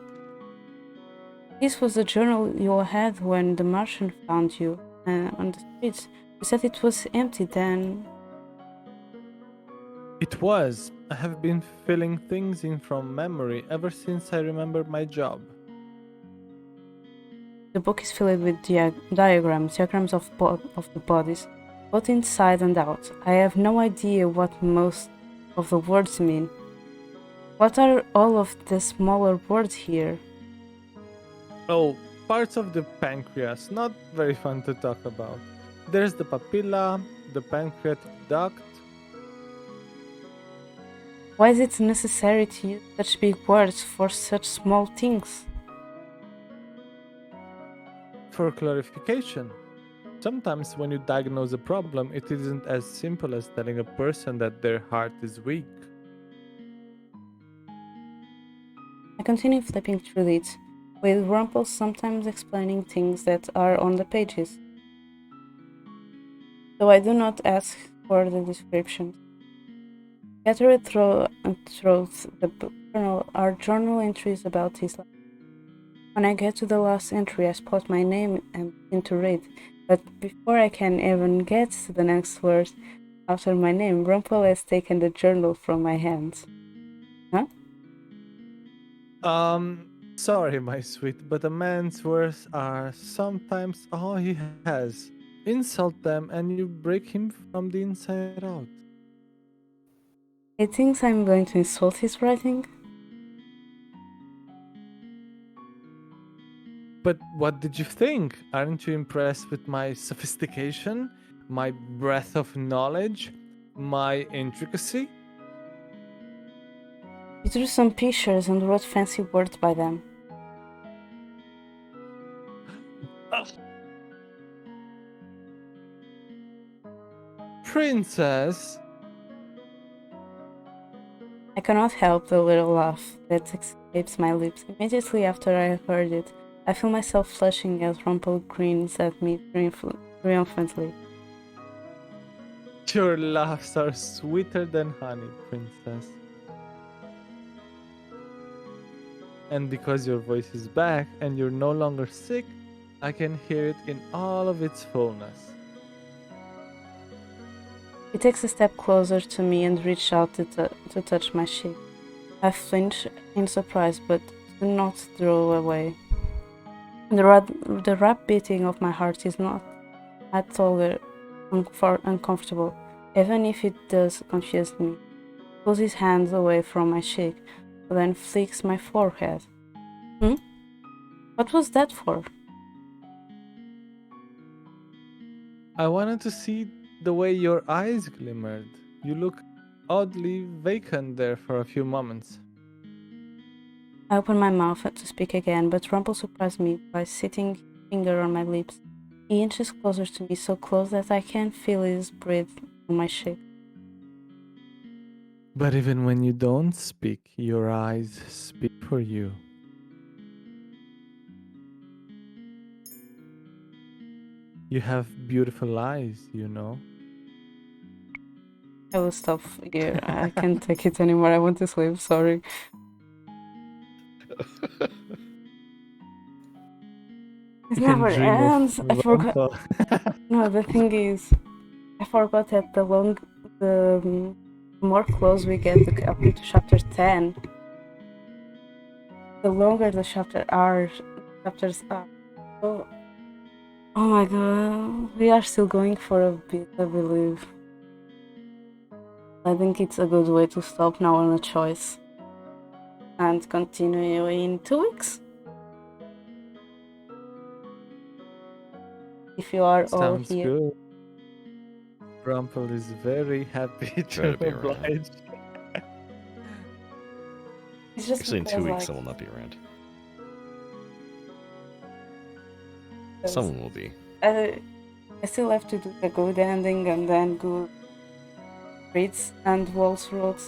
This was the journal you had when the Martian found you on the streets. You said it was empty then. It was. I have been filling things in from memory ever since I remember my job. The book is filled with diagrams of the bodies, both inside and out. I have no idea what most of the words mean. What are all of the smaller words here? Oh, parts of the pancreas, not very fun to talk about. There's the papilla, the pancreatic duct. Why is it necessary to use such big words for such small things? For clarification, sometimes when you diagnose a problem, it isn't as simple as telling a person that their heart is weak. I continue flipping through it, with Rumpel sometimes explaining things that are on the pages. Though I do not ask for the description. Gathered throughout the journal are journal entries about his life. When I get to the last entry, I spot my name and begin to read, but before I can even get to the next word after my name, Rumpel has taken the journal from my hands. Huh? Sorry, my sweet, but a man's words are sometimes all he has. Insult them and you break him from the inside out. He thinks I'm going to insult his writing? But what did you think? Aren't you impressed with my sophistication, my breadth of knowledge, my intricacy? He drew some pictures and wrote fancy words by them. Princess! I cannot help the little laugh that escapes my lips. Immediately after I heard it, I feel myself flushing as Rumpel grins at me triumphantly. Your laughs are sweeter than honey, princess. And because your voice is back and you're no longer sick, I can hear it in all of its fullness. He takes a step closer to me and reaches out to touch my cheek. I flinch in surprise, but do not draw away. The rap beating of my heart is not at all uncomfortable, even if it does confuse me. He pulls his hands away from my cheek, then flicks my forehead. What was that for? I wanted to see the way your eyes glimmered. You look oddly vacant there for a few moments. I open my mouth to speak again, but Rumpel surprised me by sitting his finger on my lips. He inches closer to me, so close that I can feel his breath on my cheek. But even when you don't speak, your eyes speak for you. You have beautiful eyes, you know. I will stop here. I can't take it anymore. I want to sleep. Sorry. It You can never dream of ends. I forgot. Rumpel. No, the thing is, I forgot that the more close we get up to chapter 10, the longer the chapters are. Oh my god, we are still going for a bit, I believe. I think it's a good way to stop now on a choice and continue in 2 weeks. If you are all Sounds here. good. Rumpel is very happy Try to be around. oblige. It's just Actually, in 2 because, weeks, like, I will not be around. because Someone will be. I still have to do the good ending and then good reads and Walls wrote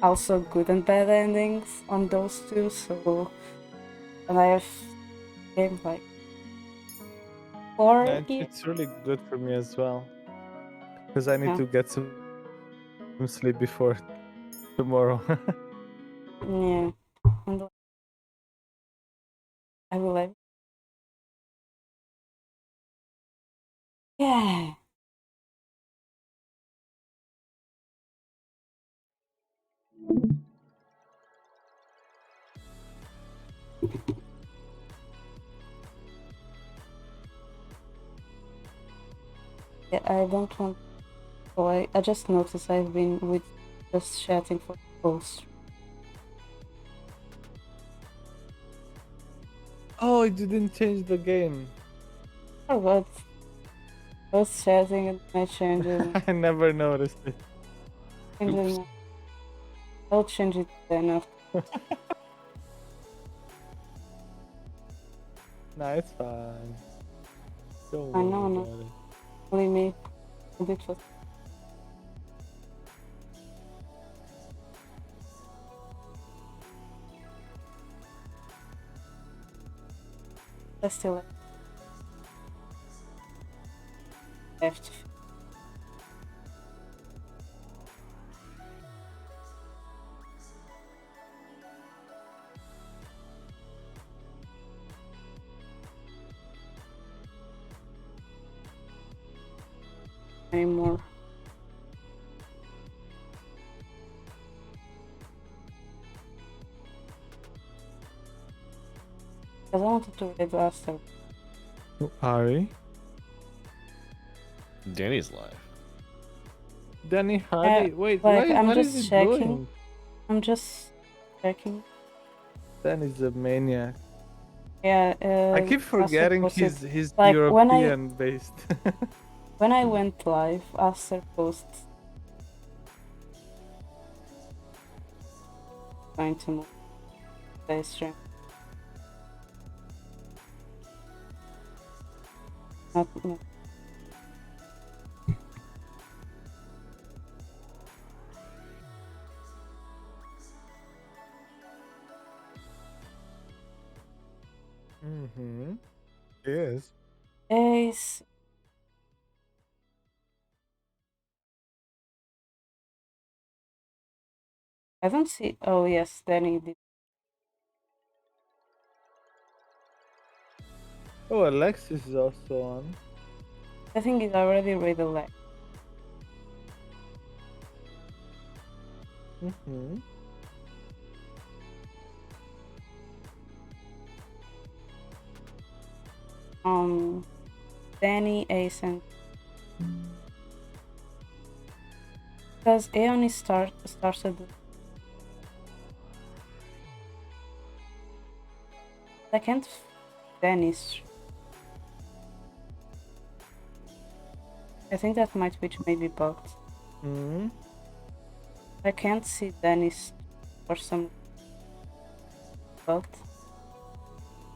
also good and bad endings on those two, so and I have game like 4 here. It's really good for me as well. Because I need Yeah. to get some sleep before tomorrow. Yeah. And I will like yeah. Yeah, I don't want. Oh, I just noticed I've been with just chatting for posts. Oh, it didn't change the game. Oh, but I was chatting and I changed it. I never noticed it. Oops. I'll change it then after. Nah, it's fine. Don't I worry know, no. about it. Only me. A bit was. I still have to. Anymore. Because I wanted to read after. Ari? Danny's live. DaniHadi? Wait, Like, I'm what is just he checking. doing? I'm just checking. Danny's a maniac. Yeah, I keep Aster forgetting posted. he's Like, European based. when I went live, Aster posts going to move the stream. Not. Mm-hmm. Yes. Ace. I don't see. Oh yes, Danny did. Oh, Alexis is also on. I think he's already read the leg. Mm-hmm. Danny, Ace, and because Aeon is started. I can't. Danny's. I think that might be maybe bugged. Mm-hmm. I can't see Dennis for some bugged.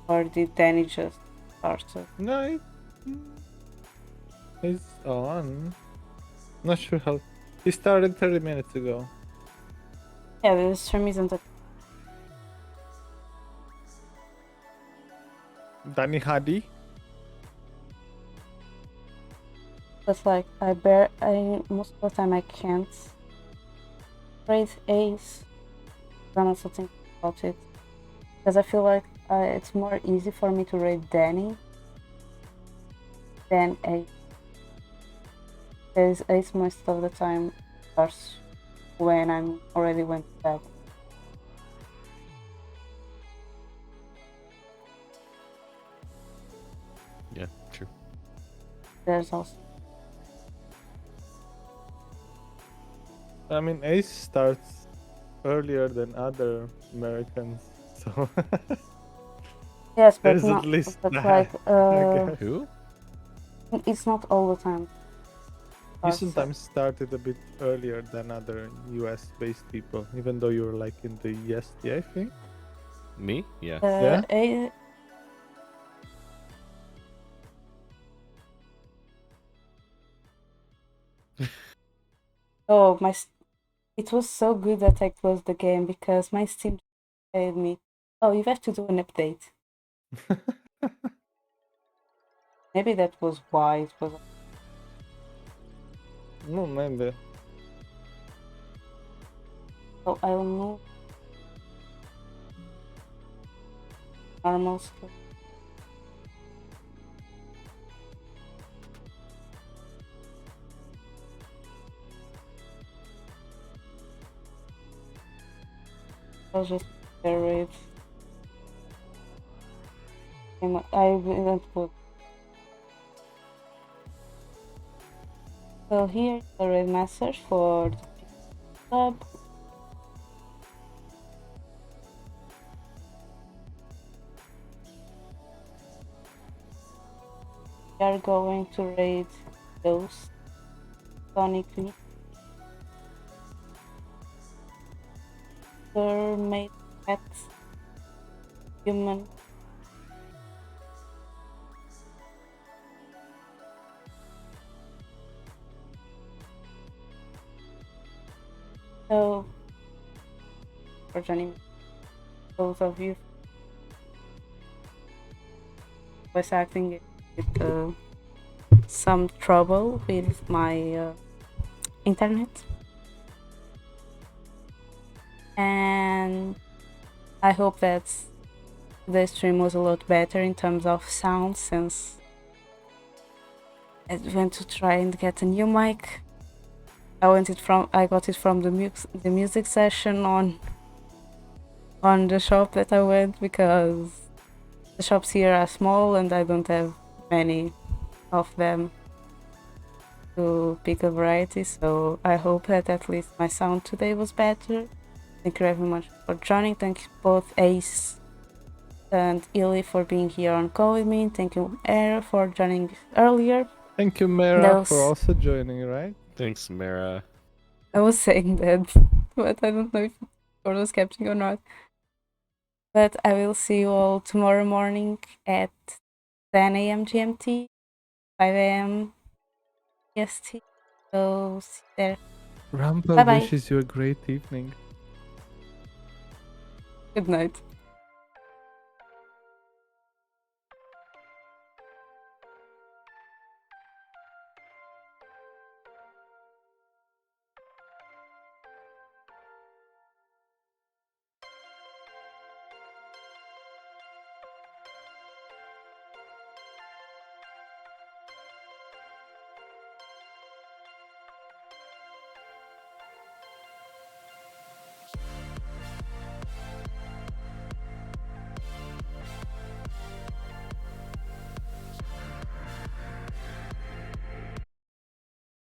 Or did Danny just start it? No, he's on. Not sure how. He started 30 minutes ago. Yeah, the stream isn't a. DaniHadi? But like, most of the time I can't raise Ace. I'm also thinking about it. Because I feel like it's more easy for me to rate Danny than Ace. Because Ace most of the time starts when I'm already went to bed. Yeah, true. There's also. I mean, Ace starts earlier than other Americans, so Yes, but there's not. at least But that, like, I guess. Who? it's not all the time. You Starts, sometimes started a bit earlier than other US-based people, even though you're like in the EST, I think. Me? Yeah. Yeah? Oh, it was so good that I closed the game because my Steam told me, "Oh, you have to do an update." Maybe that was why it was. No, maybe. So I'll move normal screen. I'll just share it. I didn't put. So here is the red message for the sub. We are going to raid those sonically. made pet human. So, for joining both of you, voice acting with some trouble with my internet, and I hope that the stream was a lot better in terms of sound, since I went to try and get a new mic. I got it from the music session on the shop that I went, because the shops here are small and I don't have many of them to pick a variety, so I hope that at least my sound today was better. Thank you very much for joining. Thank you both Ace and Illy for being here on call with me. Thank you Mera for joining earlier. Thank you, Mera, for also joining, right? Thanks, Mera. I was saying that, but I don't know if it was capturing or not. But I will see you all tomorrow morning at 10 a.m. GMT, 5 a.m. EST. So see you there. Rumble Bye-bye. wishes you a great evening. Good night.